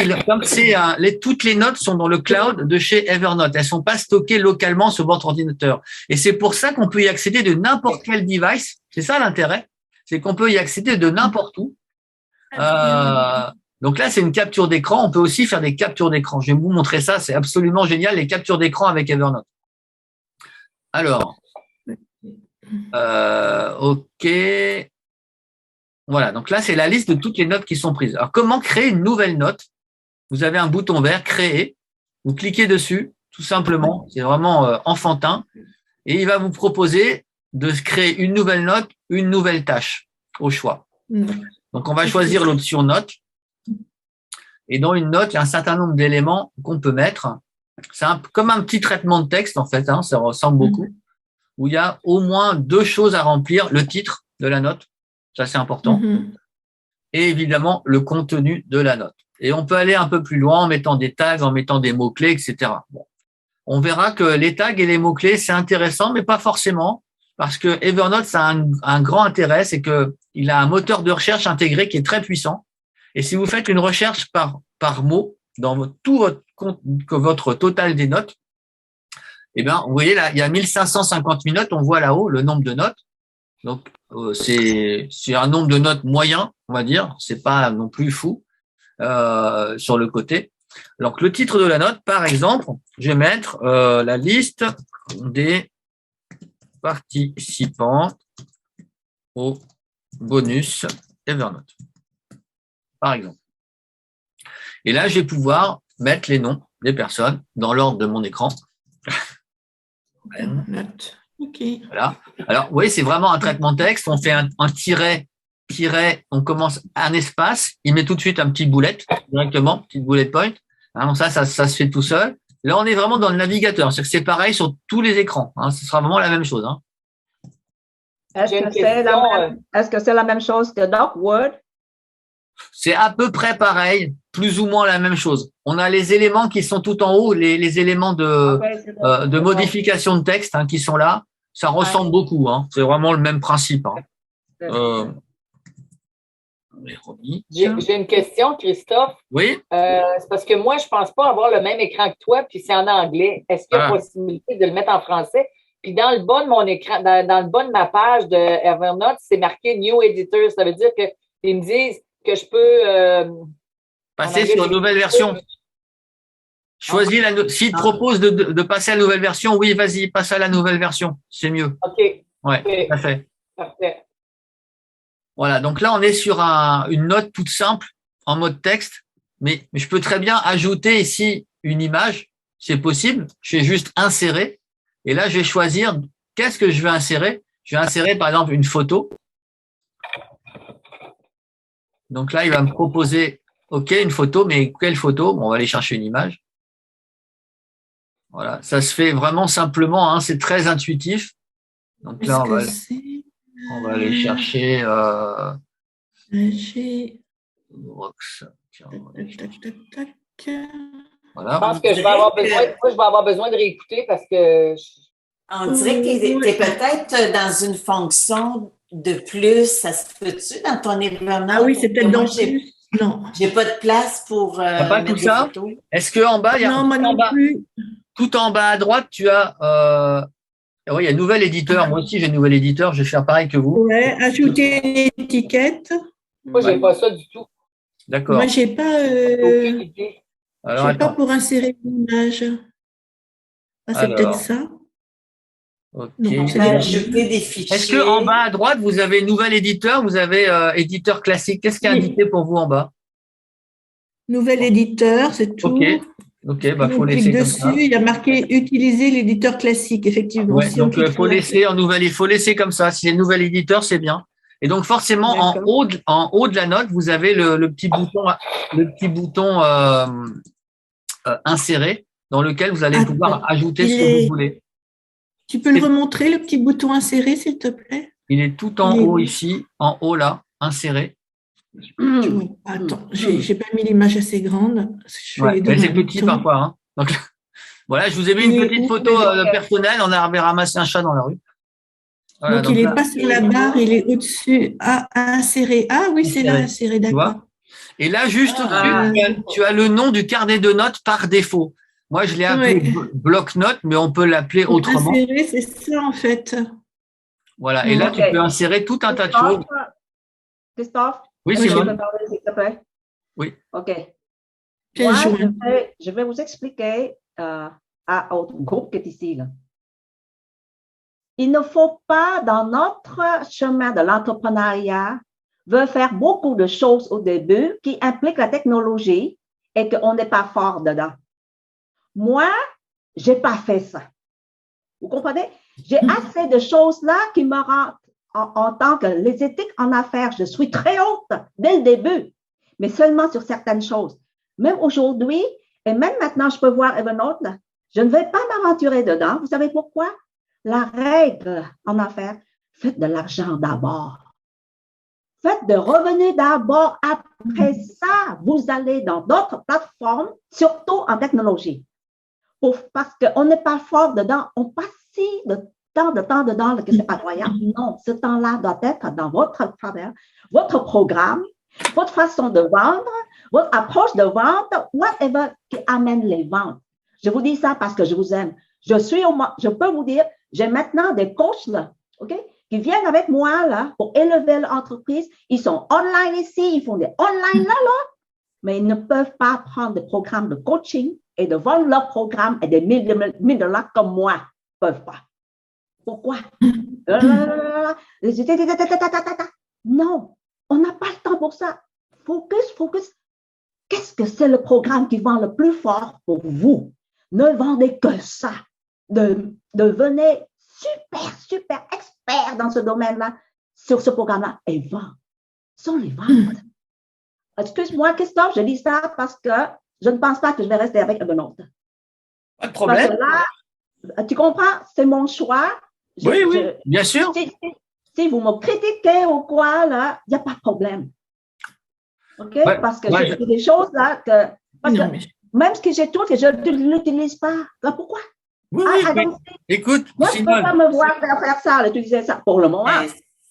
toutes les notes sont dans le cloud de chez Evernote. Elles sont pas stockées localement sur votre ordinateur. Et c'est pour ça qu'on peut y accéder de n'importe quel device. C'est ça l'intérêt. C'est qu'on peut y accéder de n'importe où. Donc là, c'est une capture d'écran. On peut aussi faire des captures d'écran. Je vais vous montrer ça. C'est absolument génial, les captures d'écran avec Evernote. Alors, OK. Voilà. Donc là, c'est la liste de toutes les notes qui sont prises. Alors, comment créer une nouvelle note? Vous avez un bouton vert, créer. Vous cliquez dessus, tout simplement. C'est vraiment enfantin. Et il va vous proposer de créer une nouvelle note, une nouvelle tâche au choix. Donc, on va choisir l'option note. Et dans une note, il y a un certain nombre d'éléments qu'on peut mettre. C'est comme un petit traitement de texte, en fait, hein, ça ressemble beaucoup, où il y a au moins 2 choses à remplir. Le titre de la note, ça c'est important, et évidemment le contenu de la note. Et on peut aller un peu plus loin en mettant des tags, en mettant des mots-clés, etc. Bon. On verra que les tags et les mots-clés, c'est intéressant, mais pas forcément, parce que Evernote, ça a un grand intérêt, c'est qu'il a un moteur de recherche intégré qui est très puissant. Et si vous faites une recherche par mot dans tout votre total des notes, eh bien, vous voyez là, il y a 1558 notes. On voit là-haut le nombre de notes. Donc, c'est un nombre de notes moyen, on va dire. C'est pas non plus fou sur le côté. Donc, le titre de la note, par exemple, je vais mettre la liste des participants au bonus Evernote. Par exemple. Et là, je vais pouvoir mettre les noms des personnes dans l'ordre de mon écran.
OK.
Voilà. Alors, vous voyez, c'est vraiment un traitement de texte. On fait un tiret, on commence un espace. Il met tout de suite un petit bullet directement, petite bullet point. Alors ça se fait tout seul. Là, on est vraiment dans le navigateur. C'est-à-dire que c'est pareil sur tous les écrans. Hein. Ce sera vraiment la même chose. Hein.
Est-ce que c'est la même chose que Doc Word?
C'est à peu près pareil, plus ou moins la même chose. On a les éléments qui sont tout en haut, les éléments de modification de texte qui sont là. Ça ressemble beaucoup. Hein. C'est vraiment le même principe. Hein.
J'ai une question, Christophe.
Oui.
C'est parce que moi, je pense pas avoir le même écran que toi, puis c'est en anglais. Est-ce qu'il y a possibilité de le mettre en français? Puis dans le bas de mon écran, dans le bas de ma page de Evernote, c'est marqué New Editor. Ça veut dire qu'ils me disent que je peux
passer sur une nouvelle version. Choisis s'il te propose de passer à la nouvelle version, oui, vas-y, passe à la nouvelle version. C'est mieux.
OK.
Ouais,
okay.
tout à fait.
Parfait.
Voilà, donc là, on est sur une note toute simple en mode texte, mais je peux très bien ajouter ici une image, c'est possible. Je vais juste insérer, et là, je vais choisir qu'est-ce que je vais insérer. Je vais insérer, par exemple, une photo. Donc là, il va me proposer, OK, une photo, mais quelle photo? Bon, on va aller chercher une image. Voilà, ça se fait vraiment simplement, hein, c'est très intuitif. Donc là, on va aller chercher Rox. Voilà.
Je pense que je vais avoir besoin de réécouter parce que…
On dirait que tu es peut-être dans une fonction de plus. Ça se peut-tu dans ton Evernote?
Ah oui, c'est peut-être dans plus. Non.
J'ai pas de place pour
pas tout ça. Est-ce qu'en bas, il y a
non, moi non plus.
Tout en bas à droite, tu as oui, il y a nouvel éditeur. Moi aussi, j'ai nouvel éditeur. Je vais faire pareil que vous.
Ouais, ajouter une étiquette.
Moi, j'ai pas ça du tout.
D'accord.
Moi, j'ai pas.
Aucune idée.
Alors,
j'ai pas pour insérer une image. Ah, c'est peut-être ça.
Ok.
Ajouter des fichiers.
Est-ce qu'en bas à droite, vous avez nouvel éditeur, vous avez éditeur classique? Qu'est-ce qui est indiqué pour vous en bas?
Nouvel éditeur, c'est tout.
Ok, bah, faut
On
laisser
clique
comme
dessus,
ça.
il y a marqué utiliser l'éditeur classique, effectivement.
Ouais,
Si on
donc,
clique
faut laisser il faut laisser comme ça. Si c'est le nouvel éditeur, c'est bien. Et donc, forcément, en haut de la note, vous avez le petit bouton insérer dans lequel vous allez pouvoir ajouter ce que vous voulez.
Tu peux le remontrer, le petit bouton insérer, s'il te plaît?
Il est tout en haut ici, en haut là, inséré.
Attends, j'ai pas mis l'image assez grande.
Ouais, mais c'est petit parfois. Hein. Donc, voilà, je vous ai mis une petite photo personnelle. On avait ramassé un chat dans la rue.
Voilà, donc il n'est pas sur la barre, il est au-dessus. Ah, insérer. Ah oui, c'est là, insérer, d'accord.
Et là, juste au-dessus, tu as le nom du carnet de notes par défaut. Moi, je l'ai appelé bloc-notes, mais on peut l'appeler autrement.
Insérer, c'est ça en fait.
Voilà, et là, tu peux insérer tout un tas de choses.
Christophe?
Oui,
je
Simone.
peux parler, s'il te plaît?
Oui.
OK. Moi, je vais vous expliquer au groupe qui est ici. Là. Il ne faut pas, dans notre chemin de l'entrepreneuriat, faire beaucoup de choses au début qui impliquent la technologie et qu'on n'est pas fort dedans. Moi, je n'ai pas fait ça. Vous comprenez? J'ai assez de choses là qui me rendent en tant que les éthiques en affaires, je suis très haute dès le début, mais seulement sur certaines choses. Même aujourd'hui, et même maintenant, je peux voir Evernote, là, je ne vais pas m'aventurer dedans. Vous savez pourquoi? La règle en affaires, faites de l'argent d'abord. Faites de revenus d'abord. Après ça, vous allez dans d'autres plateformes, surtout en technologie. Parce qu'on n'est pas fort dedans, on passe si de temps dedans que ce n'est pas croyable. Non, ce temps-là doit être dans votre travers, votre programme, votre façon de vendre, votre approche de vente, whatever qui amène les ventes. Je vous dis ça parce que je vous aime. Je peux vous dire, j'ai maintenant des coachs là, OK, qui viennent avec moi là pour élever l'entreprise. Ils sont online ici, ils font des online là, mais ils ne peuvent pas prendre des programmes de coaching et de vendre leurs programmes et des $1000 comme moi ne peuvent pas. Pourquoi? Non, on n'a pas le temps pour ça. Focus. Qu'est-ce que c'est le programme qui vend le plus fort pour vous? Ne vendez que ça. Devenez super expert dans ce domaine-là, sur ce programme-là, et vend. Sont les ventes. Excuse-moi, Christophe, je dis ça parce que je ne pense pas que je vais rester avec Evernote.
Pas de problème.
Parce que là, tu comprends, c'est mon choix.
Oui, bien sûr.
Si vous me critiquez ou quoi, là, il n'y a pas de problème. OK? Parce que j'ai des choses là même ce que j'ai tout, que je ne l'utilise pas. Là, pourquoi?
Oui, écoute,
moi, je ne peux pas me voir faire ça, utiliser ça pour le moment.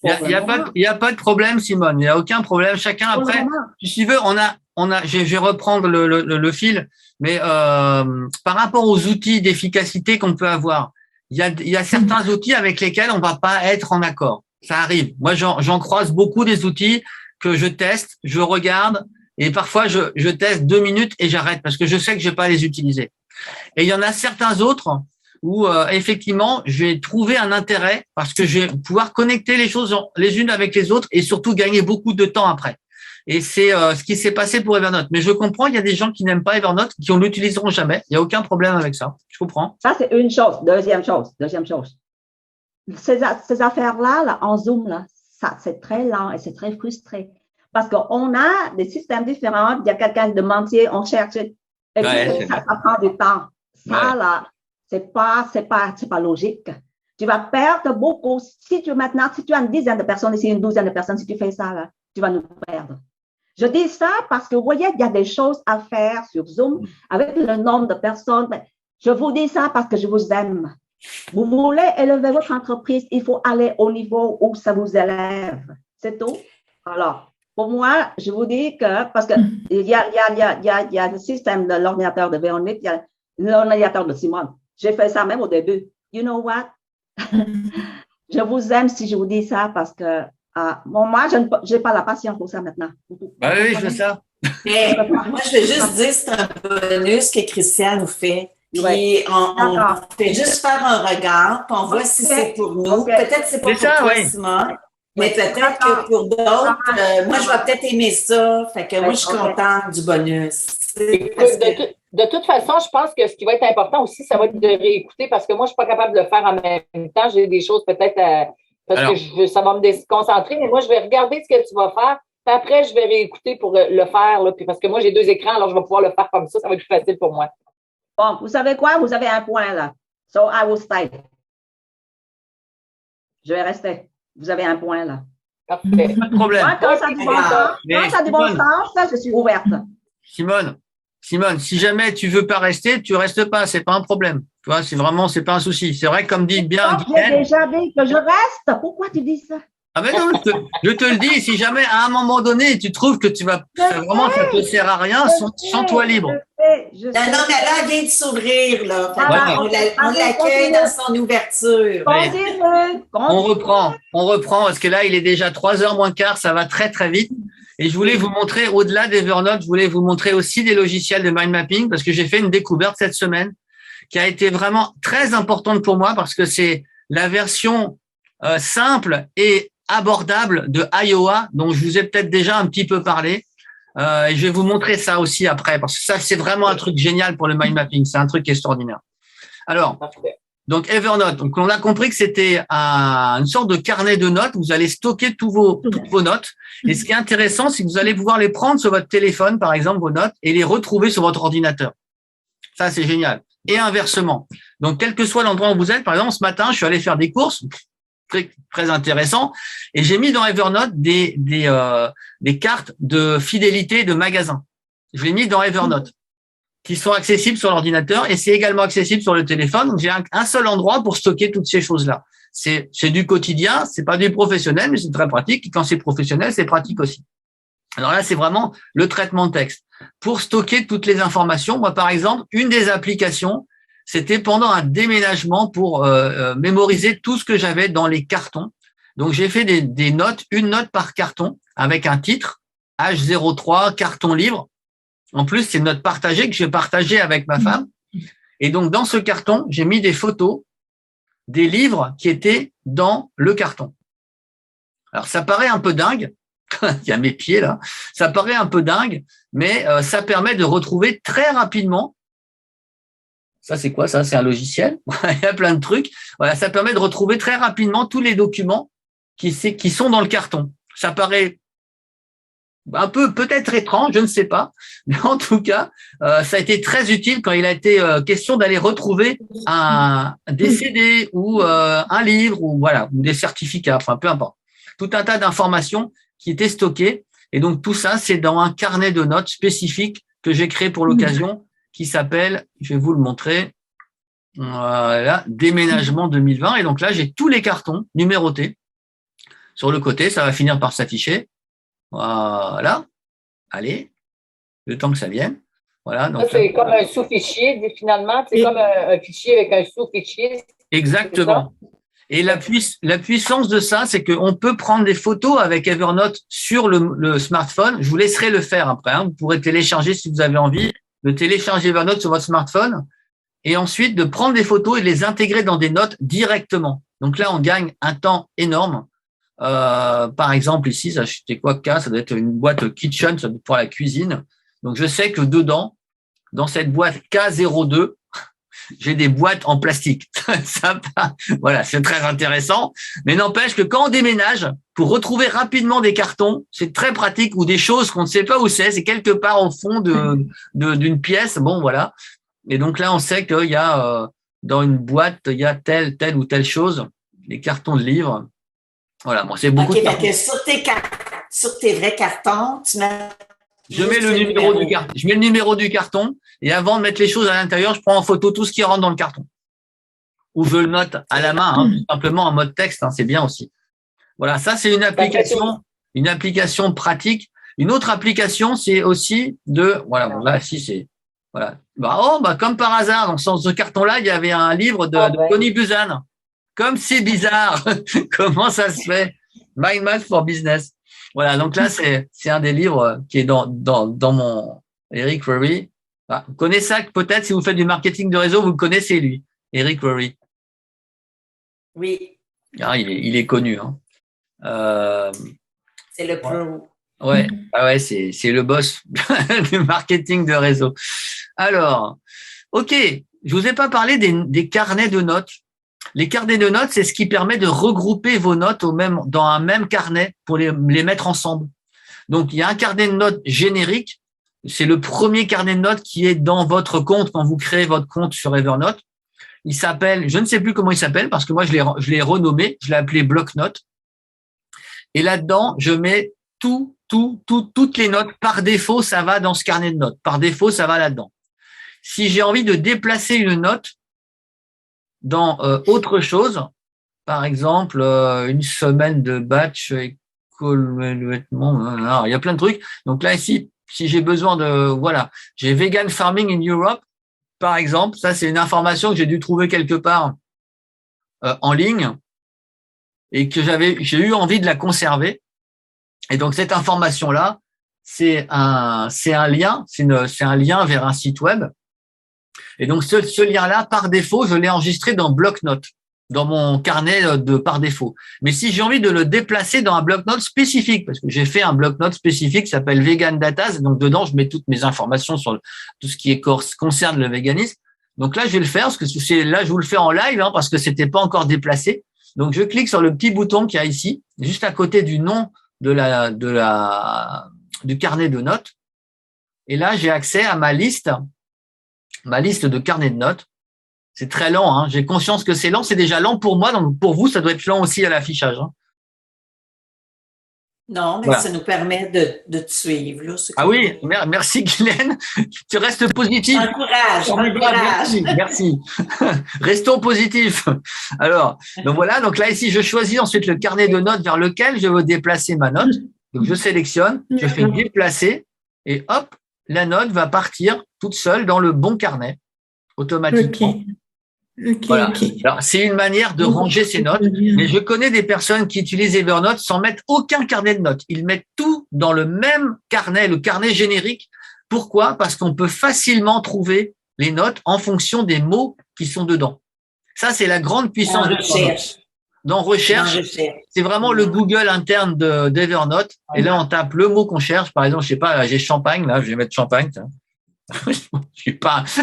Il n'y a pas de problème, Simone. Il n'y a aucun problème. Chacun après, si tu veux, je vais reprendre le fil, mais par rapport aux outils d'efficacité qu'on peut avoir, il y a certains outils avec lesquels on va pas être en accord. Ça arrive. Moi, j'en croise beaucoup des outils que je teste, je regarde, et parfois je teste 2 minutes et j'arrête parce que je sais que je vais pas les utiliser. Et il y en a certains autres où effectivement, je vais trouver un intérêt parce que je vais pouvoir connecter les choses les unes avec les autres et surtout gagner beaucoup de temps après. Et c'est ce qui s'est passé pour Evernote. Mais je comprends, il y a des gens qui n'aiment pas Evernote, qui ne l'utiliseront jamais. Il n'y a aucun problème avec ça. Je comprends.
Ça, c'est une chose. Deuxième chose. Ces affaires-là, là, en Zoom, là, ça, c'est très lent et c'est très frustré. Parce qu'on a des systèmes différents. Il y a quelqu'un de mentier, on cherche. Et puis, ça prend du temps. Ça, là, c'est pas logique. Tu vas perdre beaucoup. Si tu as une dizaine de personnes ici, une douzaine de personnes, si tu fais ça, là, tu vas nous perdre. Je dis ça parce que vous voyez, il y a des choses à faire sur Zoom avec le nombre de personnes. Je vous dis ça parce que je vous aime. Vous voulez élever votre entreprise, il faut aller au niveau où ça vous élève. C'est tout. Alors, pour moi, je vous dis que, parce que il y a le système de l'ordinateur de Véronique, il y a l'ordinateur de Simone. J'ai fait ça même au début. You know what? Je vous aime si je vous dis ça parce que moi, je n'ai pas la patience pour ça maintenant.
Ben oui, je fais ça.
Moi, je vais juste dire, c'est un bonus que Christian nous fait. Puis on fait juste faire un regard, puis on voit si c'est pour nous. Peut-être c'est pas pour toi, Simone, mais peut-être que pour d'autres, moi, je vais peut-être aimer ça. Fait que moi, je suis contente du bonus.
Écoute, de toute façon, je pense que ce qui va être important aussi, ça va être de réécouter parce que moi, je suis pas capable de le faire en même temps. J'ai des choses peut-être parce que ça va me déconcentrer, mais moi, je vais regarder ce que tu vas faire. Puis après, je vais réécouter pour le faire. Là, puis parce que moi, j'ai 2 écrans, alors je vais pouvoir le faire comme ça. Ça va être plus facile pour moi.
Bon, vous savez quoi? Vous avez un point là. So, I will stay. Je vais rester. Vous avez un point là.
Parfait.
Pas de problème.
Moi, quand ça a du bon sens, je suis ouverte.
Simone, si jamais tu veux pas rester, tu restes pas, c'est pas un problème. Tu vois, c'est pas un souci. C'est vrai, comme dit bien.
J'ai déjà dit que je reste. Pourquoi tu dis ça?
Ah mais non, je te le dis, si jamais à un moment donné, tu trouves que ça te sert à rien, sens-toi libre.
Non, mais là, elle vient de s'ouvrir, là. On l'accueille dans son ouverture.
On reprend, parce que là, il est déjà 3h moins quart, ça va très, très vite. Et je voulais vous montrer, au-delà d'Evernote, je voulais vous montrer aussi des logiciels de mind mapping, parce que j'ai fait une découverte cette semaine qui a été vraiment très importante pour moi, parce que c'est la version simple et abordable de Iowa, dont je vous ai peut-être déjà un petit peu parlé. Et je vais vous montrer ça aussi après, parce que ça, c'est vraiment un truc génial pour le mind mapping. C'est un truc extraordinaire. Alors, donc Evernote. Donc, on a compris que c'était une sorte de carnet de notes. Vous allez stocker toutes vos notes. Et ce qui est intéressant, c'est que vous allez pouvoir les prendre sur votre téléphone, par exemple, vos notes, et les retrouver sur votre ordinateur. Ça, c'est génial. Et inversement. Donc, quel que soit l'endroit où vous êtes, par exemple, ce matin, je suis allé faire des courses. Très, très intéressant. Et j'ai mis dans Evernote des cartes de fidélité de magasins. Je l'ai mis dans Evernote, qui sont accessibles sur l'ordinateur et c'est également accessible sur le téléphone. Donc, j'ai un seul endroit pour stocker toutes ces choses-là. C'est du quotidien, c'est pas du professionnel, mais c'est très pratique. Et quand c'est professionnel, c'est pratique aussi. Alors là, c'est vraiment le traitement de texte. Pour stocker toutes les informations, moi, par exemple, une des applications, c'était pendant un déménagement pour mémoriser tout ce que j'avais dans les cartons. Donc, j'ai fait des notes, une note par carton avec un titre, H03, carton libre. En plus, c'est une note partagée que j'ai partagée avec ma femme. Et donc, dans ce carton, j'ai mis des photos des livres qui étaient dans le carton. Alors, ça paraît un peu dingue. Il y a mes pieds là. Ça paraît un peu dingue, mais ça permet de retrouver très rapidement. Ça, c'est quoi ça? C'est un logiciel. Il y a plein de trucs. Voilà, ça permet de retrouver très rapidement tous les documents qui sont dans le carton. Ça paraît un peu peut-être étrange, je ne sais pas, mais en tout cas, ça a été très utile quand il a été question d'aller retrouver des CD ou un livre ou voilà, ou des certificats, enfin peu importe. Tout un tas d'informations qui étaient stockées et donc tout ça, c'est dans un carnet de notes spécifique que j'ai créé pour l'occasion, qui s'appelle, je vais vous le montrer, voilà, Déménagement 2020. Et donc là, j'ai tous les cartons numérotés sur le côté. Ça va finir par s'afficher. Voilà. Allez, le temps que ça vienne. Voilà. Donc,
c'est comme un sous-fichier, finalement. C'est comme un fichier avec un sous-fichier.
Exactement. Et la puissance de ça, c'est qu'on peut prendre des photos avec Evernote sur le smartphone. Je vous laisserai le faire après. Hein. Vous pourrez télécharger si vous avez envie de télécharger Evernote sur votre smartphone et ensuite de prendre des photos et de les intégrer dans des notes directement. Donc là, on gagne un temps énorme. Par exemple, ici, c'était quoi K? Ça doit être une boîte Kitchen, ça doit être pour la cuisine. Donc, je sais que dedans, dans cette boîte K02, j'ai des boîtes en plastique. Ça, voilà, c'est très intéressant. Mais n'empêche que quand on déménage, pour retrouver rapidement des cartons, c'est très pratique ou des choses qu'on ne sait pas où c'est quelque part au fond d'une pièce. Bon, voilà. Et donc là, on sait qu'il y a dans une boîte, il y a telle ou telle chose, des cartons de livres. Voilà, moi, c'est beaucoup.
OK, fait que sur tes vrais cartons, tu mets.
Je mets le numéro du carton et avant de mettre les choses à l'intérieur, je prends en photo tout ce qui rentre dans le carton. Ou je le note à la main, hein, tout simplement en mode texte, hein, c'est bien aussi. Voilà, ça c'est une application pratique. Une autre application, c'est aussi voilà, bon, là si c'est voilà. Comme par hasard, dans ce carton-là, il y avait un livre de Tony Buzan. Comme c'est bizarre, comment ça se fait? Mind Map for Business. Voilà, donc là, c'est un des livres qui est dans mon Eric Worre. Ah, vous connaissez ça peut-être si vous faites du marketing de réseau, vous le connaissez lui, Eric Worre.
Oui.
Ah, il est connu. Hein.
C'est le pro.
Ouais, ah ouais, c'est le boss du marketing de réseau. Alors, ok, je vous ai pas parlé des carnets de notes. Les carnets de notes, c'est ce qui permet de regrouper vos notes dans un même carnet pour les mettre ensemble. Donc, il y a un carnet de notes générique. C'est le premier carnet de notes qui est dans votre compte quand vous créez votre compte sur Evernote. Il s'appelle, je ne sais plus comment il s'appelle parce que moi, je l'ai renommé. Je l'ai appelé bloc-notes. Et là-dedans, je mets toutes les notes. Par défaut, ça va dans ce carnet de notes. Par défaut, ça va là-dedans. Si j'ai envie de déplacer une note dans autre chose, par exemple, une semaine de batch, il y a plein de trucs. Donc là, ici, si j'ai besoin j'ai vegan farming in Europe, par exemple, ça, c'est une information que j'ai dû trouver quelque part en ligne et que j'ai eu envie de la conserver. Et donc, cette information-là, c'est un lien, c'est un lien vers un site web. Et donc, ce lien-là, par défaut, je l'ai enregistré dans bloc-notes, dans mon carnet par défaut. Mais si j'ai envie de le déplacer dans un bloc-notes spécifique, parce que j'ai fait un bloc-notes spécifique qui s'appelle Vegan Datas, donc dedans, je mets toutes mes informations sur tout ce qui concerne le véganisme. Donc là, je vais le faire, parce que là, je vous le fais en live, hein, parce que c'était pas encore déplacé. Donc, je clique sur le petit bouton qu'il y a ici, juste à côté du nom du carnet de notes. Et là, j'ai accès à ma liste de carnet de notes. C'est très lent, hein. J'ai conscience que c'est lent. C'est déjà lent pour moi, donc pour vous, ça doit être lent aussi à l'affichage. Hein.
Non, mais voilà. Ça nous permet de te suivre. Là,
ah oui, merci Guylaine. Tu restes positif.
Encourage.
Merci. Restons positifs. Alors, donc voilà. Donc là, ici, je choisis ensuite le carnet de notes vers lequel je veux déplacer ma note. Donc, je sélectionne, je fais déplacer et hop, la note va partir toute seule dans le bon carnet automatiquement. Voilà. Alors, c'est une manière de ranger ces notes, mais je connais des personnes qui utilisent Evernote sans mettre aucun carnet de notes. Ils mettent tout dans le même carnet, le carnet générique. Pourquoi? Parce qu'on peut facilement trouver les notes en fonction des mots qui sont dedans. Ça, c'est la grande puissance de recherche. Dans recherche, c'est vraiment le Google interne d'Evernote. Et là, on tape le mot qu'on cherche. Par exemple, je sais pas, j'ai champagne, là, je vais mettre champagne. Je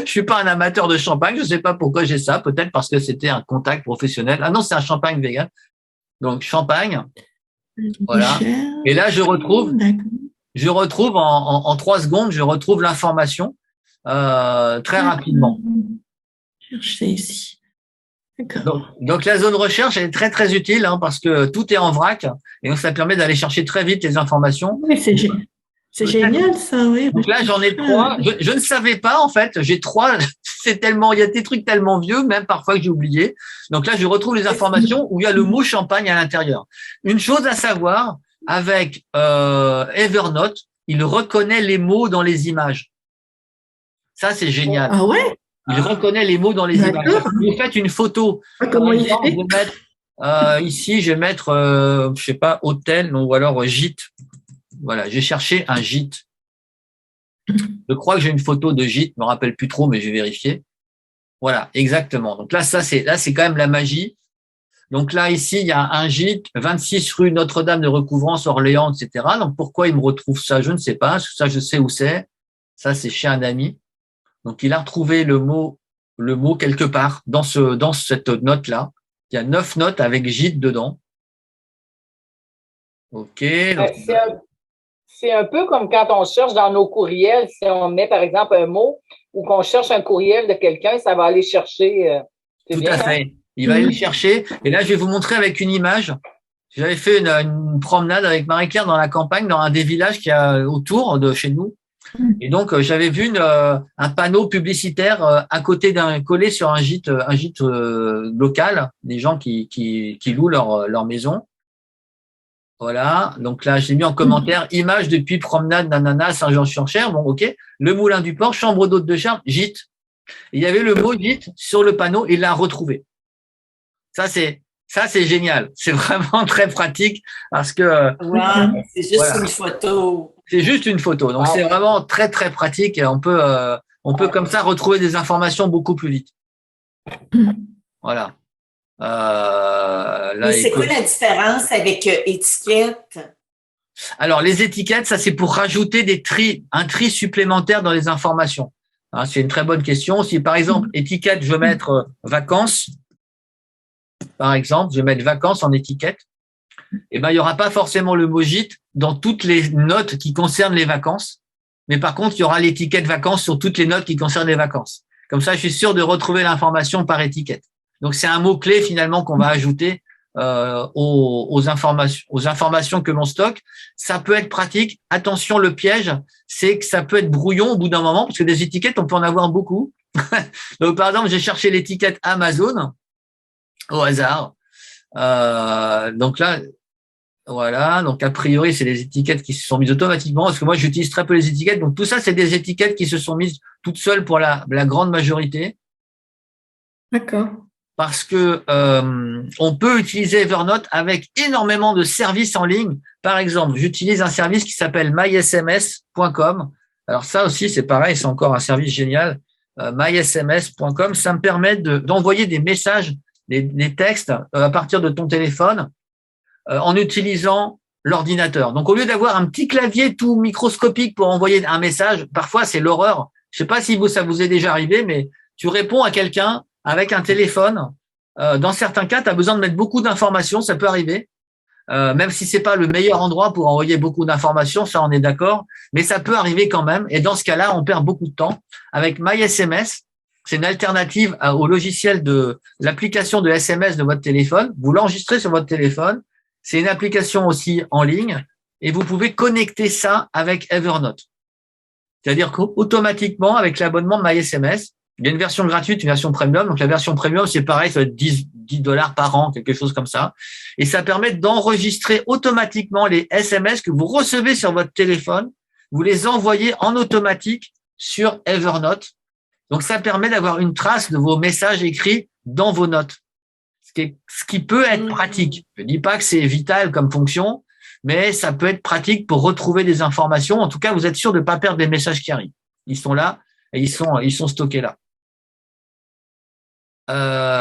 suis pas un amateur de champagne. Je sais pas pourquoi j'ai ça. Peut-être parce que c'était un contact professionnel. Ah non, c'est un champagne vegan. Donc, champagne. Voilà. Et là, je retrouve en 3 secondes, je retrouve l'information, très rapidement.
Chercher ici.
Donc, la zone recherche, elle est très, très utile, hein, parce que tout est en vrac. Et donc, ça permet d'aller chercher très vite les informations.
Oui, c'est génial, ça, oui.
Donc là, j'en ai 3. Je ne savais pas, en fait. J'ai 3. Il y a des trucs tellement vieux, même parfois que j'ai oublié. Donc là, je retrouve les informations où il y a le mot champagne à l'intérieur. Une chose à savoir, avec Evernote, il reconnaît les mots dans les images. Ça, c'est génial.
Ah ouais?
Il reconnaît les mots dans les images. Vous faites une photo.
Comment il fait?
Ici, je vais mettre, je sais pas, hôtel, ou alors gîte. Voilà, j'ai cherché un gîte. Je crois que j'ai une photo de gîte, je me rappelle plus trop, mais je vais vérifier. Voilà, exactement. Donc là, c'est quand même la magie. Donc là, ici, il y a un gîte, 26 rue Notre-Dame de Recouvrance, Orléans, etc. Donc pourquoi il me retrouve ça? Je ne sais pas. Ça, je sais où c'est. Ça, c'est chez un ami. Donc il a retrouvé le mot quelque part dans cette note-là. Il y a 9 notes avec gîte dedans. OK. Donc,
c'est un peu comme quand on cherche dans nos courriels, si on met par exemple un mot ou qu'on cherche un courriel de quelqu'un, ça va aller chercher.
Tout à fait. Hein? Il va aller le chercher. Et là, je vais vous montrer avec une image. J'avais fait une promenade avec Marie-Claire dans la campagne, dans un des villages qu'il y a autour de chez nous. Et donc, j'avais vu un panneau publicitaire à côté collé sur un gîte local, des gens qui louent leur maison. Voilà. Donc là, j'ai mis en commentaire image depuis promenade nanana Saint-Jean-sur-Cher. Bon, ok. Le Moulin du Port, chambre d'hôte de charme, gîte. Et il y avait le mot gîte sur le panneau. Il l'a retrouvé. Ça, c'est génial. C'est vraiment très pratique parce que.
C'est juste une photo.
C'est juste une photo. Donc, c'est vraiment très, très pratique. Et on peut On peut comme ça retrouver des informations beaucoup plus vite. Voilà.
Mais c'est quoi la différence avec étiquette?
Alors, les étiquettes, ça c'est pour rajouter un tri supplémentaire dans les informations. Hein, c'est une très bonne question. Si par exemple, étiquette, je veux mettre vacances, par exemple, je vais mettre vacances en étiquette, eh ben, il n'y aura pas forcément le mot gîte dans toutes les notes qui concernent les vacances. Mais par contre, il y aura l'étiquette vacances sur toutes les notes qui concernent les vacances. Comme ça, je suis sûr de retrouver l'information par étiquette. Donc, c'est un mot-clé finalement qu'on va ajouter aux informations que l'on stocke. Ça peut être pratique. Attention, le piège, c'est que ça peut être brouillon au bout d'un moment, parce que des étiquettes, on peut en avoir beaucoup. Donc, par exemple, j'ai cherché l'étiquette Amazon au hasard. Donc là, voilà. Donc, a priori, c'est des étiquettes qui se sont mises automatiquement, parce que moi, j'utilise très peu les étiquettes. Donc, tout ça, c'est des étiquettes qui se sont mises toutes seules pour la grande majorité.
D'accord.
Parce que on peut utiliser Evernote avec énormément de services en ligne. Par exemple, j'utilise un service qui s'appelle mysms.com. Alors ça aussi, c'est pareil, c'est encore un service génial. mysms.com, ça me permet d'envoyer des messages, des textes à partir de ton téléphone en utilisant l'ordinateur. Donc, au lieu d'avoir un petit clavier tout microscopique pour envoyer un message, parfois c'est l'horreur. Je sais pas si ça vous est déjà arrivé, mais tu réponds à quelqu'un avec un téléphone. Dans certains cas, tu as besoin de mettre beaucoup d'informations, ça peut arriver. Même si c'est pas le meilleur endroit pour envoyer beaucoup d'informations, ça on est d'accord, mais ça peut arriver quand même. Et dans ce cas-là, on perd beaucoup de temps. Avec MySMS, c'est une alternative au logiciel de l'application de SMS de votre téléphone. Vous l'enregistrez sur votre téléphone. C'est une application aussi en ligne et vous pouvez connecter ça avec Evernote. C'est-à-dire qu'automatiquement, avec l'abonnement de MySMS, il y a une version gratuite, une version premium. Donc, la version premium, c'est pareil, ça va être $10 par an, quelque chose comme ça. Et ça permet d'enregistrer automatiquement les SMS que vous recevez sur votre téléphone. Vous les envoyez en automatique sur Evernote. Donc, ça permet d'avoir une trace de vos messages écrits dans vos notes. Ce qui peut être pratique. Je ne dis pas que c'est vital comme fonction, mais ça peut être pratique pour retrouver des informations. En tout cas, vous êtes sûr de ne pas perdre les messages qui arrivent. Ils sont là et ils sont stockés là.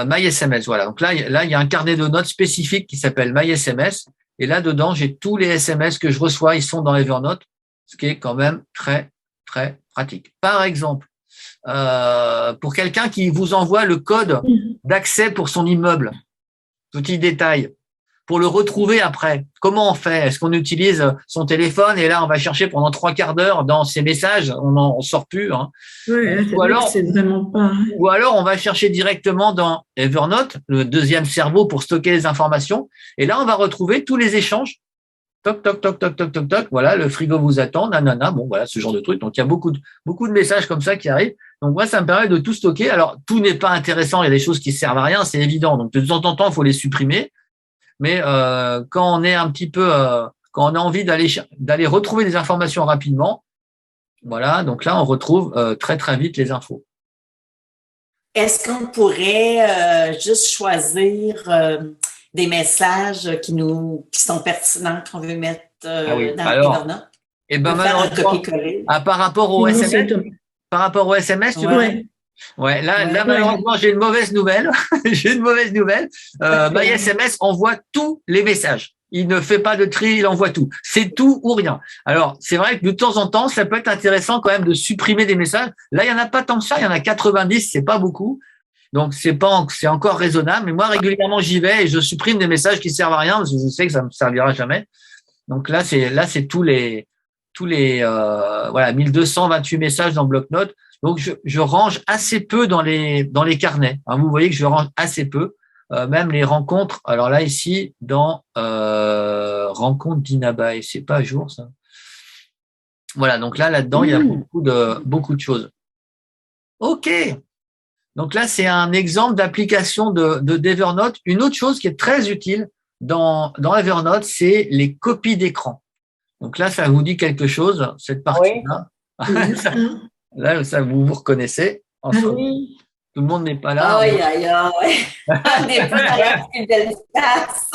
MySMS, voilà. Donc là, il y a un carnet de notes spécifique qui s'appelle MySMS. Et là, dedans, j'ai tous les SMS que je reçois. Ils sont dans Evernote, ce qui est quand même très, très pratique. Par exemple, pour quelqu'un qui vous envoie le code d'accès pour son immeuble, petit détail, pour le retrouver après, comment on fait? Est-ce qu'on utilise son téléphone et là, on va chercher pendant 3 quarts d'heure dans ses messages, on sort plus. Hein.
Ouais, c'est vraiment pas.
Ou alors, on va chercher directement dans Evernote, le deuxième cerveau pour stocker les informations. Et là, on va retrouver tous les échanges. Toc, toc, toc, toc, toc, toc, toc. Voilà, le frigo vous attend, nanana. Bon, voilà, ce genre de truc. Donc, il y a beaucoup de messages comme ça qui arrivent. Donc, moi, ça me permet de tout stocker. Alors, tout n'est pas intéressant. Il y a des choses qui servent à rien, c'est évident. Donc, de temps en temps, il faut les supprimer. Mais quand on est un petit peu, quand on a envie d'aller retrouver des informations rapidement, voilà. Donc là, on retrouve très très vite les infos.
Est-ce qu'on pourrait juste choisir des messages qui sont pertinents qu'on veut mettre dans Evernote?
Eh ben malheureusement, par rapport au SMS, tu veux? Ouais, là malheureusement, j'ai une mauvaise nouvelle. MySMS envoie tous les messages. Il ne fait pas de tri, il envoie tout. C'est tout ou rien. Alors, c'est vrai que de temps en temps, ça peut être intéressant quand même de supprimer des messages. Là, il y en a pas tant que ça, il y en a 90, c'est pas beaucoup. Donc, c'est encore raisonnable. Mais moi, régulièrement, j'y vais et je supprime des messages qui servent à rien parce que je sais que ça me servira jamais. Donc là, c'est tous les 1228 messages dans bloc-notes. Donc, je range assez peu dans les carnets. Hein, vous voyez que je range assez peu. Même les rencontres. Alors là, ici, dans rencontre d'Inabai, c'est pas à jour, ça. Voilà. Donc là-dedans, il y a beaucoup de choses. OK. Donc là, c'est un exemple d'application d'Evernote. Une autre chose qui est très utile dans Evernote, c'est les copies d'écran. Donc là, ça vous dit quelque chose, cette partie-là. Oui. Là, ça vous reconnaissez.
Oui.
Tout le monde n'est pas là.
Aïe, aïe, aïe. On n'est pas dans la plus belle place.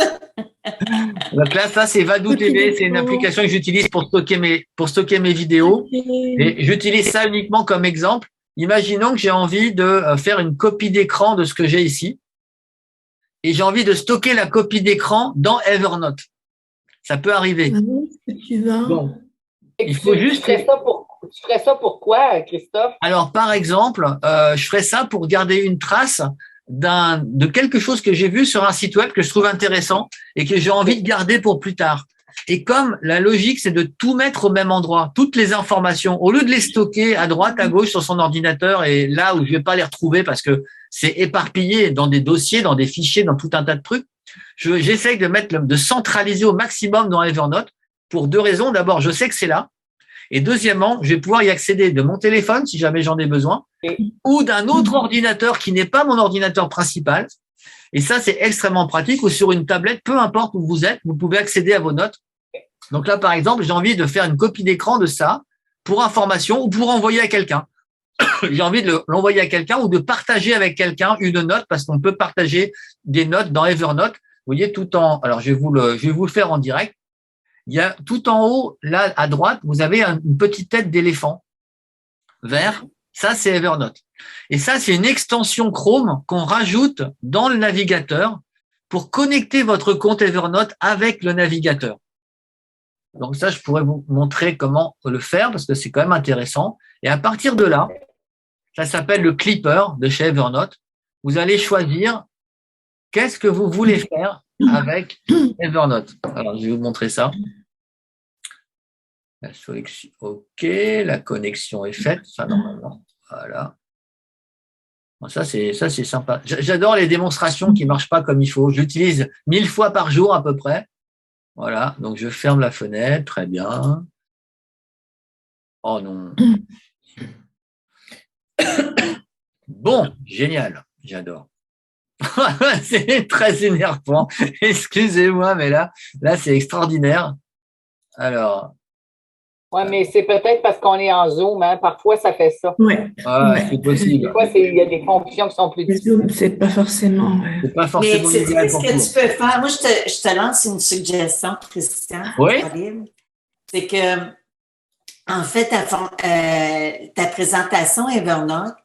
Donc là, ça, c'est Vadou TV. C'est une application que j'utilise pour stocker mes vidéos. Et j'utilise ça uniquement comme exemple. imaginons que j'ai envie de faire une copie d'écran de ce que j'ai ici et j'ai envie de stocker la copie d'écran dans Evernote. Ça peut arriver.
Bon, il faut juste… Tu ferais ça pourquoi, Christophe?
Alors, par exemple, je ferais ça pour garder une trace de quelque chose que j'ai vu sur un site web que je trouve intéressant et que j'ai envie de garder pour plus tard. Et comme la logique, c'est de tout mettre au même endroit, toutes les informations, au lieu de les stocker à droite, à gauche sur son ordinateur et là où je vais pas les retrouver parce que c'est éparpillé dans des dossiers, dans des fichiers, dans tout un tas de trucs, j'essaye de centraliser au maximum dans Evernote pour deux raisons. D'abord, je sais que c'est là. Et deuxièmement, je vais pouvoir y accéder de mon téléphone si jamais j'en ai besoin ou d'un autre ordinateur qui n'est pas mon ordinateur principal. Et ça, c'est extrêmement pratique. Ou sur une tablette, peu importe où vous êtes, vous pouvez accéder à vos notes. Donc là, par exemple, j'ai envie de faire une copie d'écran de ça pour information ou pour envoyer à quelqu'un. J'ai envie de l'envoyer à quelqu'un ou de partager avec quelqu'un une note parce qu'on peut partager des notes dans Evernote. Vous voyez, alors je vais vous le faire en direct. Il y a tout en haut, là, à droite, vous avez une petite tête d'éléphant vert. Ça, c'est Evernote. Et ça, c'est une extension Chrome qu'on rajoute dans le navigateur pour connecter votre compte Evernote avec le navigateur. Donc ça, je pourrais vous montrer comment le faire parce que c'est quand même intéressant. Et à partir de là, ça s'appelle le Clipper de chez Evernote. Vous allez choisir qu'est-ce que vous voulez faire avec Evernote. Alors, je vais vous montrer ça. La sélection, OK, la connexion est faite, ça normalement. Voilà. Bon, ça c'est sympa. J'adore les démonstrations qui marchent pas comme il faut. J'utilise 1000 fois par jour à peu près. Voilà, donc je ferme la fenêtre, très bien. Oh non. Bon, génial, j'adore. C'est très énervant. Excusez-moi, mais là c'est extraordinaire. Alors.
Oui, mais c'est peut-être parce qu'on est en Zoom, hein. Parfois, ça fait ça.
Oui.
C'est possible.
Des fois, il y a des fonctions qui sont plus
difficiles. C'est pas forcément.
C'est pas forcément. Mais tu sais ce que tu peux faire? Moi, je te lance une suggestion, Christian.
Oui.
C'est que, en fait, ta présentation Evernote,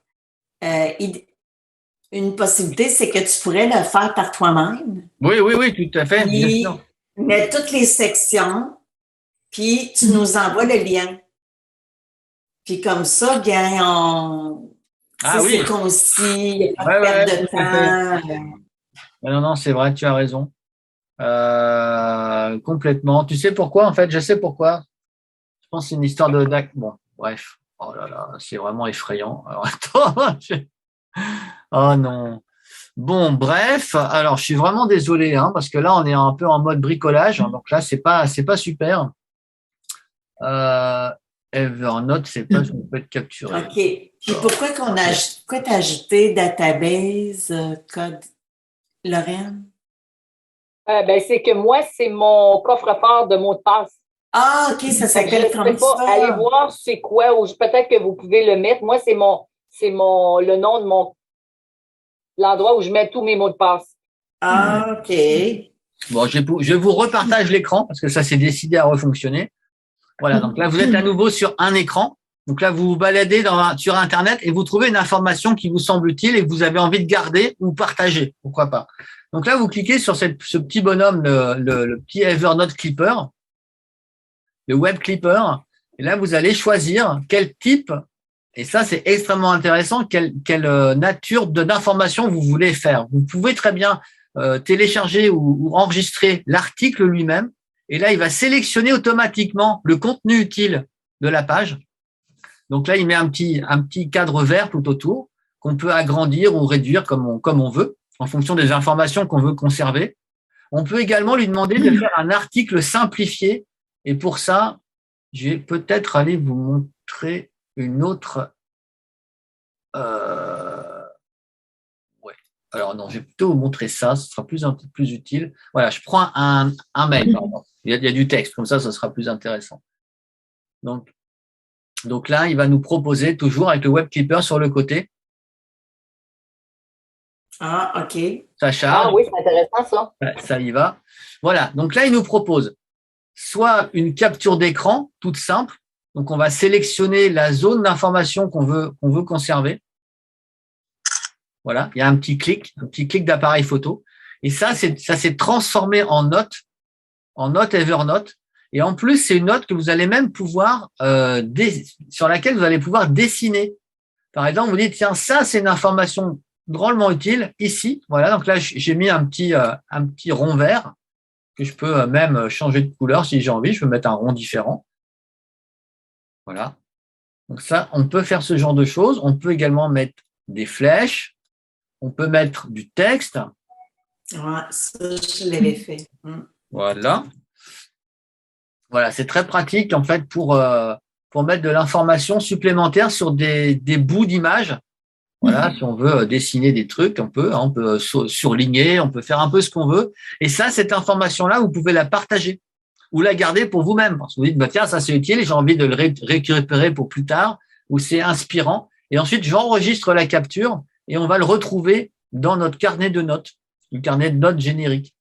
une possibilité, c'est que tu pourrais le faire par toi-même.
Oui, tout à fait.
Bien sûr. Mettre toutes les sections. Puis, tu nous envoies le lien. Puis, comme ça, bien, c'est concis, il n'y a pas de perte de temps.
Non, c'est vrai, tu as raison. Complètement. Tu sais pourquoi, en fait? Je sais pourquoi. Je pense que c'est une histoire de… Bon, bref. Oh là là, c'est vraiment effrayant. Alors, attends. Oh non. Bon, bref. Alors, je suis vraiment désolé, hein, parce que là, on est un peu en mode bricolage. Hein, donc là, c'est pas super. Evernote, c'est pas ce qu'on peut être capturé.
OK. Puis pourquoi t'as ajouté database code, Lorraine?
C'est que moi, c'est mon coffre-fort de mots de passe.
Ah, OK, ça s'appelle comme ça.
Allez voir c'est quoi, ou peut-être que vous pouvez le mettre. Moi, c'est le nom de l'endroit où je mets tous mes mots de passe.
Ah, OK.
Bon, je vous repartage l'écran parce que ça s'est décidé à refonctionner. Voilà, donc là, vous êtes à nouveau sur un écran. Donc là, vous vous baladez sur Internet et vous trouvez une information qui vous semble utile et que vous avez envie de garder ou partager. Pourquoi pas? Donc là, vous cliquez sur ce petit bonhomme, le petit Evernote Clipper, le Web Clipper. Et là, vous allez choisir quel type, et ça, c'est extrêmement intéressant, quelle nature d'information vous voulez faire. Vous pouvez très bien télécharger ou enregistrer l'article lui-même. Et là, il va sélectionner automatiquement le contenu utile de la page. Donc là, il met un petit cadre vert tout autour qu'on peut agrandir ou réduire comme on veut en fonction des informations qu'on veut conserver. On peut également lui demander de faire un article simplifié. Et pour ça, je vais peut-être aller vous montrer une autre… Alors non, je vais plutôt vous montrer ça, ce sera plus utile. Voilà, je prends un mail, pardon. Il y a du texte, comme ça sera plus intéressant. Donc là, il va nous proposer toujours avec le Web Clipper sur le côté.
Ah, OK.
Ça charge.
Ah oui, c'est intéressant ça.
Ça y va. Voilà, donc là, il nous propose soit une capture d'écran toute simple, Donc, on va sélectionner la zone d'information qu'on veut conserver. Voilà, il y a un petit clic d'appareil photo. Et ça s'est transformé en note Evernote. Et en plus, c'est une note que vous allez même pouvoir sur laquelle vous allez pouvoir dessiner. Par exemple, vous dites tiens, ça c'est une information drôlement utile ici. Voilà, donc là j'ai mis un petit rond vert que je peux même changer de couleur si j'ai envie. Je peux mettre un rond différent. Voilà. Donc ça, on peut faire ce genre de choses. On peut également mettre des flèches. On peut mettre du texte.
Ouais, ça je l'avais fait.
Voilà. Voilà, c'est très pratique en fait pour mettre de l'information supplémentaire sur des bouts d'images. Voilà, si on veut dessiner des trucs, on peut surligner, on peut faire un peu ce qu'on veut. Et ça, cette information-là, vous pouvez la partager ou la garder pour vous-même. Parce que vous dites, bah tiens, ça c'est utile, j'ai envie de le récupérer pour plus tard, ou c'est inspirant. Et ensuite, j'enregistre la capture et on va le retrouver dans notre carnet de notes, le carnet de notes générique.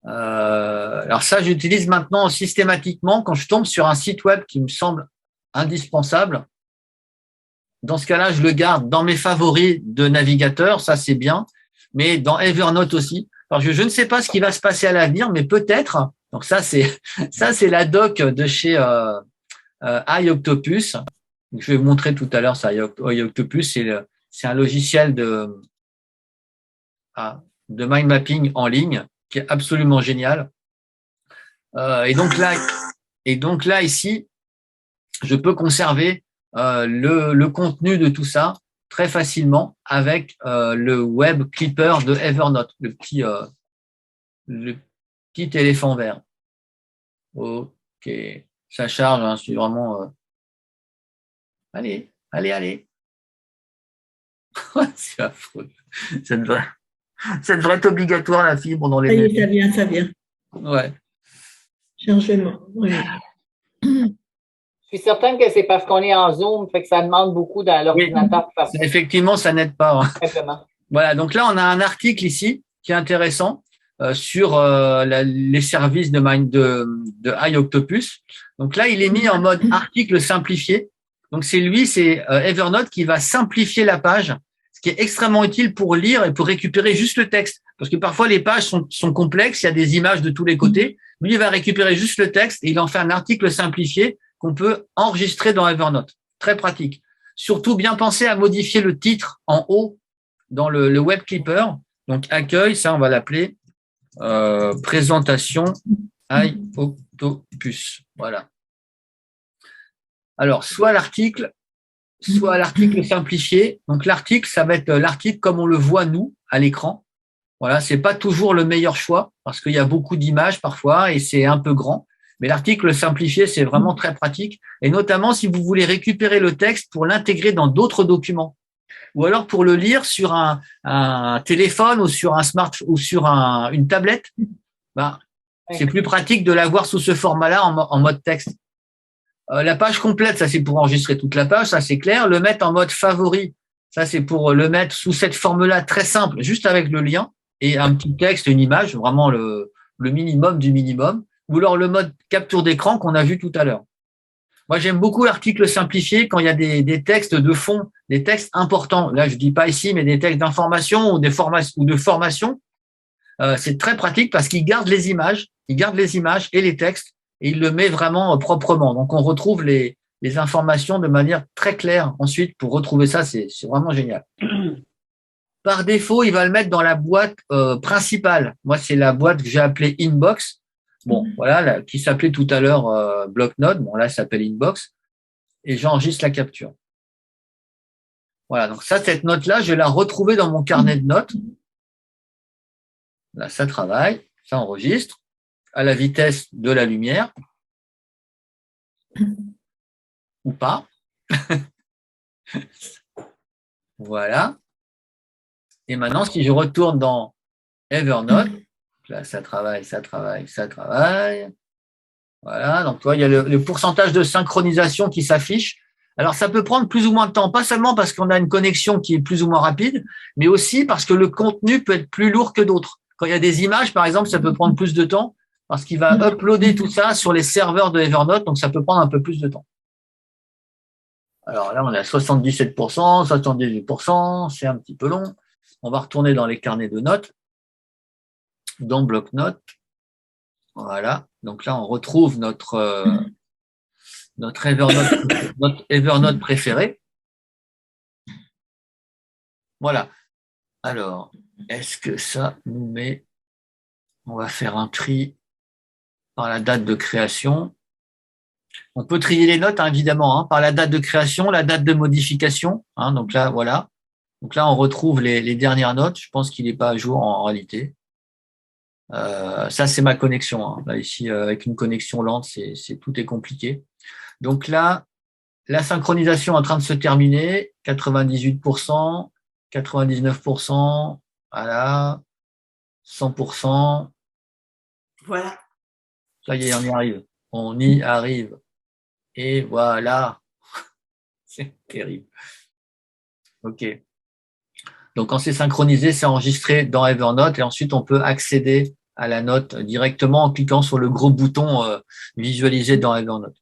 Alors ça, j'utilise maintenant systématiquement quand je tombe sur un site web qui me semble indispensable. Dans ce cas-là, je le garde dans mes favoris de navigateur, ça c'est bien, mais dans Evernote aussi. Parce que je ne sais pas ce qui va se passer à l'avenir, mais peut-être. Donc ça c'est la doc de chez iOctopus. Je vais vous montrer tout à l'heure ça. iOctopus, c'est un logiciel de mind mapping en ligne qui est absolument génial. Et donc là ici, je peux conserver le contenu de tout ça très facilement avec le web clipper de Evernote, le petit éléphant vert. Ok, ça charge, hein, c'est vraiment. Allez. C'est affreux. Ça devrait être obligatoire la fibre dans les.
Ça vient.
Ouais.
Chargement. Oui.
Je suis certaine que c'est parce qu'on est en Zoom, fait que ça demande beaucoup dans l'ordinateur.
Oui, effectivement, ça n'aide pas. Hein.
Simplement.
Voilà, donc là, on a un article ici qui est intéressant sur les services de iOctopus. Donc là, il est mis en mode article simplifié. Donc c'est Evernote qui va simplifier la page, ce qui est extrêmement utile pour lire et pour récupérer juste le texte. Parce que parfois, les pages sont complexes, il y a des images de tous les côtés. Lui, il va récupérer juste le texte et il en fait un article simplifié qu'on peut enregistrer dans Evernote. Très pratique. Surtout, bien penser à modifier le titre en haut dans le web clipper. Donc, accueil, ça, on va l'appeler présentation iOctopus. Voilà. Alors, soit l'article simplifié. Donc, l'article, ça va être l'article comme on le voit, nous, à l'écran. Voilà, c'est pas toujours le meilleur choix parce qu'il y a beaucoup d'images parfois et c'est un peu grand. Mais l'article simplifié, c'est vraiment très pratique. Et notamment si vous voulez récupérer le texte pour l'intégrer dans d'autres documents. Ou alors pour le lire sur un téléphone ou sur un smartphone ou sur une tablette. C'est plus pratique de l'avoir sous ce format-là en mode texte. La page complète, ça c'est pour enregistrer toute la page, ça c'est clair. Le mettre en mode favori, ça c'est pour le mettre sous cette forme-là très simple, juste avec le lien et un petit texte, une image, vraiment le minimum du minimum. Ou alors le mode capture d'écran qu'on a vu tout à l'heure. Moi, j'aime beaucoup l'article simplifié quand il y a des textes de fond, des textes importants. Là, je dis pas ici, mais des textes d'information ou de formation. C'est très pratique parce qu'il garde les images et les textes et il le met vraiment proprement. Donc, on retrouve les informations de manière très claire. Ensuite, pour retrouver ça, c'est vraiment génial. Par défaut, il va le mettre dans la boîte principale. Moi, c'est la boîte que j'ai appelée Inbox. Bon, voilà, qui s'appelait tout à l'heure bloc-notes. Bon, là, ça s'appelle Inbox. Et j'enregistre la capture. Voilà, donc cette note-là, je vais la retrouver dans mon carnet de notes. Là, ça travaille, ça enregistre à la vitesse de la lumière. Ou pas. Voilà. Et maintenant, si je retourne dans Evernote, là, ça travaille. Voilà, donc tu vois, il y a le pourcentage de synchronisation qui s'affiche. Alors, ça peut prendre plus ou moins de temps, pas seulement parce qu'on a une connexion qui est plus ou moins rapide, mais aussi parce que le contenu peut être plus lourd que d'autres. Quand il y a des images, par exemple, ça peut prendre plus de temps. parce qu'il va uploader tout ça sur les serveurs de Evernote, donc ça peut prendre un peu plus de temps. Alors là, on est à 77%, 78%, c'est un petit peu long. On va retourner dans les carnets de notes, dans bloc-notes. Voilà. Donc là, on retrouve notre Evernote préféré. Voilà. Alors, est-ce que ça nous met… On va faire un tri par la date de création. On peut trier les notes, hein, évidemment, par la date de création, la date de modification. Donc là, voilà. Donc là, on retrouve les dernières notes. Je pense qu'il n'est pas à jour en réalité. Ça, c'est ma connexion. Là, ici, avec une connexion lente, tout est compliqué. Donc là, la synchronisation est en train de se terminer. 98%, 99%, voilà, 100%.
Voilà.
Ça y est, on y arrive. On y arrive. Et voilà. C'est terrible. OK. Donc, quand c'est synchronisé, c'est enregistré dans Evernote et ensuite, on peut accéder à la note directement en cliquant sur le gros bouton visualisé dans Evernote.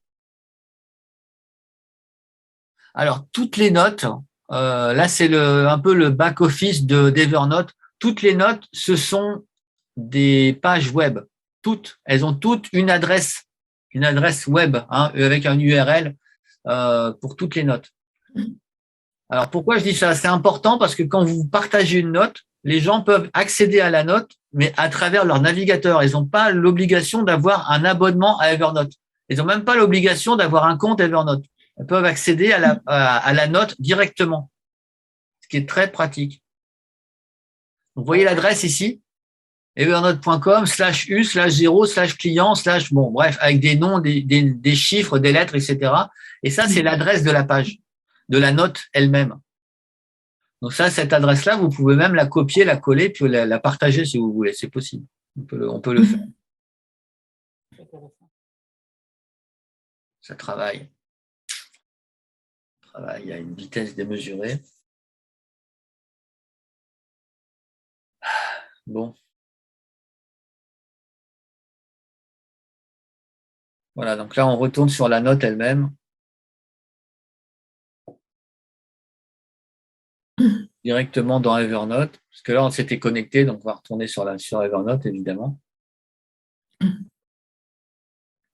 Alors, toutes les notes, là, c'est un peu le back-office d'Evernote. Toutes les notes, ce sont des pages web. Toutes. Elles ont toutes une adresse web avec un URL pour toutes les notes. Alors, pourquoi je dis ça? C'est important parce que quand vous partagez une note, les gens peuvent accéder à la note, mais à travers leur navigateur. Ils n'ont pas l'obligation d'avoir un abonnement à Evernote. Ils n'ont même pas l'obligation d'avoir un compte Evernote. Ils peuvent accéder à la note directement, ce qui est très pratique. Donc, vous voyez l'adresse ici, evernote.com/u/0/client/ bon, bref, avec des noms, des chiffres, des lettres, etc. Et ça, c'est l'adresse de la page, de la note elle-même. Donc ça, cette adresse-là, vous pouvez même la copier, la coller, puis la partager si vous voulez. C'est possible. On peut le faire. Ça travaille. Il y a une vitesse démesurée. Bon. Voilà, donc là, on retourne sur la note elle-même. Directement dans Evernote, parce que là, on s'était connecté, donc on va retourner sur Evernote, évidemment.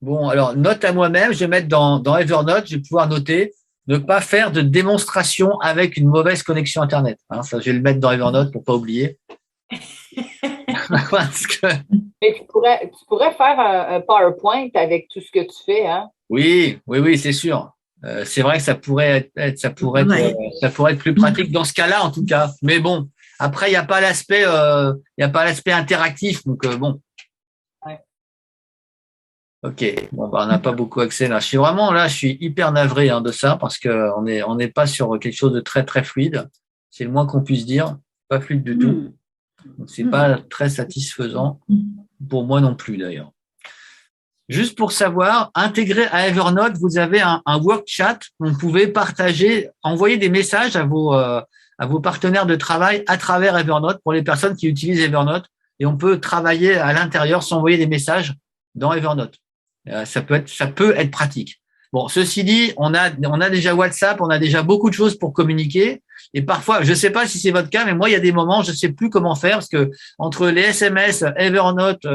Bon, alors, note à moi-même, je vais mettre dans Evernote, je vais pouvoir noter, ne pas faire de démonstration avec une mauvaise connexion Internet. Ça, je vais le mettre dans Evernote pour ne pas oublier.
Parce que… Mais tu pourrais faire un PowerPoint avec tout ce que tu fais, hein?
Oui, c'est sûr. C'est vrai que ça pourrait être plus pratique dans ce cas-là, en tout cas. Mais bon, après, il n'y a pas l'aspect interactif, donc bon.
Ouais.
Ok, bon, on n'a pas beaucoup accès là. Je suis hyper navré de ça parce que on n'est pas sur quelque chose de très très fluide. C'est le moins qu'on puisse dire. Pas fluide du tout. Donc c'est pas très satisfaisant pour moi non plus d'ailleurs. Juste pour savoir, intégré à Evernote, vous avez un work chat où vous pouvez partager, envoyer des messages à vos partenaires de travail à travers Evernote pour les personnes qui utilisent Evernote. Et on peut travailler à l'intérieur, s'envoyer des messages dans Evernote. Ça peut être pratique. Bon, ceci dit, on a déjà WhatsApp, on a déjà beaucoup de choses pour communiquer. Et parfois, je ne sais pas si c'est votre cas, mais moi, il y a des moments, je ne sais plus comment faire parce que entre les SMS, Evernote,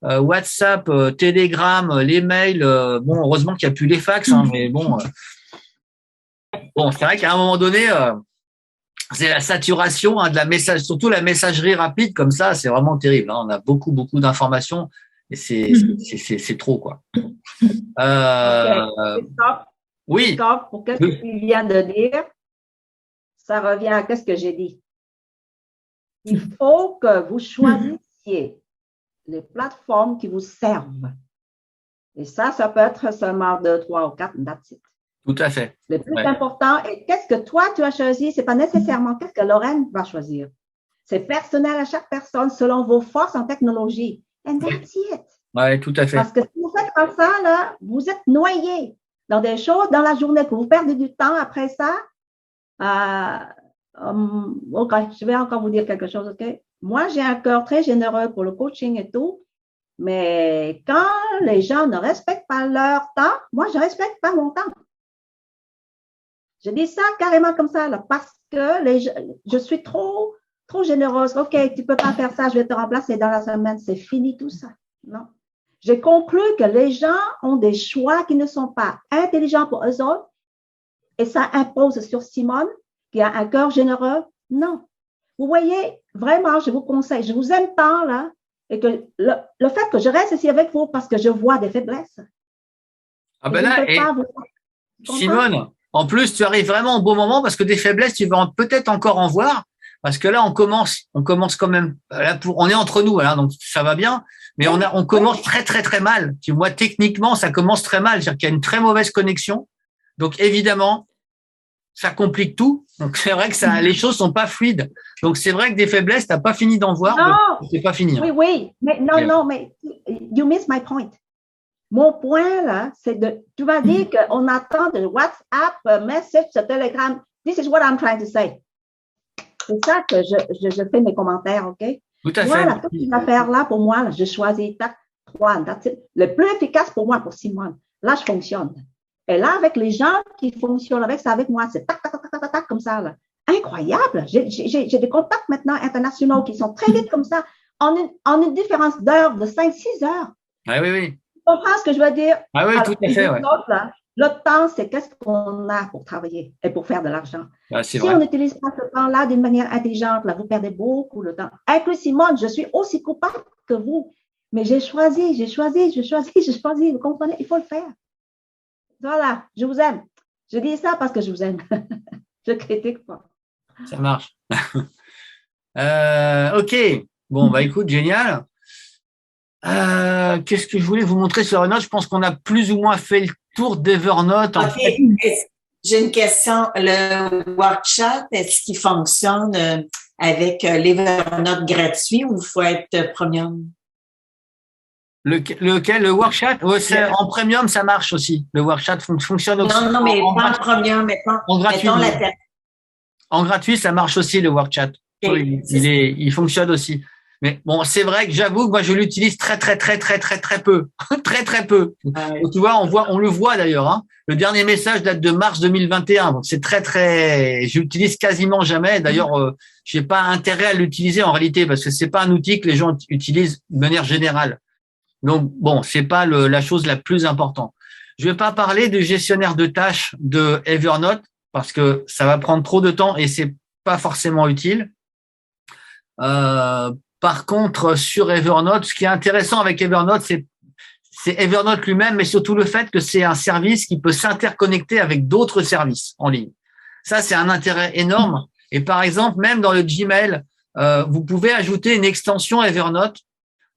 WhatsApp, Telegram, les mails, bon, heureusement qu'il n'y a plus les fax, mais bon, c'est vrai qu'à un moment donné, c'est la saturation de la message, surtout la messagerie rapide comme ça, c'est vraiment terrible. On a beaucoup d'informations et c'est trop quoi. Oui.
Christophe, pour ce que tu viens de dire, ça revient à ce que j'ai dit. Il faut que vous choisissiez les plateformes qui vous servent. Et ça peut être seulement 2, 3 ou 4, that's it.
Tout à fait.
Le plus important est qu'est-ce que toi tu as choisi, c'est pas nécessairement qu'est-ce que Lorraine va choisir. C'est personnel à chaque personne selon vos forces en technologie. And that's it.
Oui, tout à fait.
Parce que si vous faites comme ça, là, vous êtes noyé dans des choses dans la journée que vous perdez du temps après ça. OK, je vais encore vous dire quelque chose, OK? Moi, j'ai un cœur très généreux pour le coaching et tout. Mais quand les gens ne respectent pas leur temps, moi, je respecte pas mon temps. Je dis ça carrément comme ça, là, parce que je suis trop généreuse. OK, tu peux pas faire ça, je vais te remplacer dans la semaine. C'est fini tout ça. Non. J'ai conclu que les gens ont des choix qui ne sont pas intelligents pour eux autres et ça impose sur Simone, qui a un cœur généreux. Non. Vous voyez, vraiment, je vous conseille, je vous aime tant, là, et que le fait que je reste ici avec vous parce que je vois des faiblesses.
Ah ben là, Simone, en plus, tu arrives vraiment au bon moment parce que des faiblesses, tu vas peut-être encore en voir. Parce que là, on commence quand même. Là, on est entre nous, là, donc ça va bien. Mais on commence très, très, très mal. Tu vois, techniquement, ça commence très mal. C'est-à-dire qu'il y a une très mauvaise connexion. Donc, évidemment, ça complique tout. Donc, c'est vrai que les choses sont pas fluides. Donc, c'est vrai que des faiblesses, t'as pas fini d'en voir.
Non.
C'est pas fini.
Oui. Mais mais you miss my point. Mon point, là, c'est tu vas dire qu'on attend de WhatsApp, message, Telegram. This is what I'm trying to say. C'est ça que je fais mes commentaires, OK?
Tout à fait.
Voilà, toutes ces affaires-là, pour moi, là, je choisis trois. Le plus efficace pour moi, pour Simone. Là, je fonctionne. Et là, avec les gens qui fonctionnent avec ça, avec moi, c'est tac, comme ça, là. Incroyable. J'ai des contacts maintenant internationaux qui sont très vite comme ça, en une différence d'heure de 5-6 heures.
Ah, oui.
Tu comprends ce que je veux dire?
Ah oui, alors, tout à fait, ouais.
Le temps, c'est qu'est-ce qu'on a pour travailler et pour faire de l'argent.
Ah,
si on n'utilise pas ce temps-là d'une manière intelligente, là, vous perdez beaucoup de temps. Avec Simone, je suis aussi coupable que vous. Mais j'ai choisi. Vous comprenez? Il faut le faire. Voilà, je vous aime. Je dis ça parce que je vous aime. Je critique pas.
Ça marche. OK. Bon, écoute, génial. Qu'est-ce que je voulais vous montrer sur Evernote? Je pense qu'on a plus ou moins fait le tour d'Evernote.
Okay. J'ai une question. Le WorkChat, est-ce qu'il fonctionne avec l'Evernote gratuit ou il faut être premium?
Lequel? Le WorkChat? En premium, ça marche aussi. Le WorkChat fonctionne aussi.
Non, mais pas en premium,
en gratuit. En gratuit, ça marche aussi, le WorkChat. Okay. Il fonctionne aussi. Mais bon, c'est vrai que j'avoue que moi, je l'utilise très, très, très, très, très, très peu. Très, très peu. Donc, tu vois, on le voit d'ailleurs. Hein. Le dernier message date de mars 2021. Donc, c'est très, très, je l'utilise quasiment jamais. D'ailleurs, j'ai pas intérêt à l'utiliser en réalité parce que c'est pas un outil que les gens utilisent de manière générale. Donc, bon, c'est pas la chose la plus importante. Je vais pas parler du gestionnaire de tâches de Evernote parce que ça va prendre trop de temps et c'est pas forcément utile. Par contre, sur Evernote, ce qui est intéressant avec Evernote, c'est Evernote lui-même, mais surtout le fait que c'est un service qui peut s'interconnecter avec d'autres services en ligne. Ça, c'est un intérêt énorme. Et par exemple, même dans le Gmail, vous pouvez ajouter une extension Evernote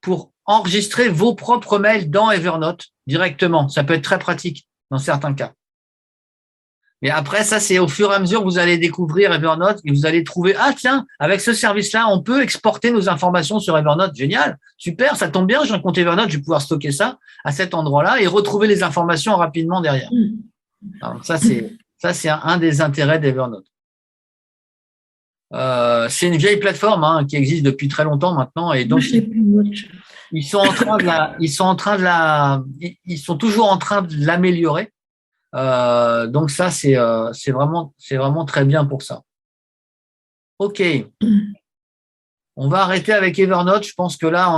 pour enregistrer vos propres mails dans Evernote directement. Ça peut être très pratique dans certains cas. Mais après, ça, c'est au fur et à mesure que vous allez découvrir Evernote et vous allez trouver, ah tiens, avec ce service-là, on peut exporter nos informations sur Evernote. Génial, super, ça tombe bien, j'ai un compte Evernote, je vais pouvoir stocker ça à cet endroit-là et retrouver les informations rapidement derrière. Alors, ça, c'est un des intérêts d'Evernote. C'est une vieille plateforme qui existe depuis très longtemps maintenant et donc ils sont toujours en train de l'améliorer. Donc ça, c'est vraiment très bien pour ça. OK. On va arrêter avec Evernote. Je pense que là,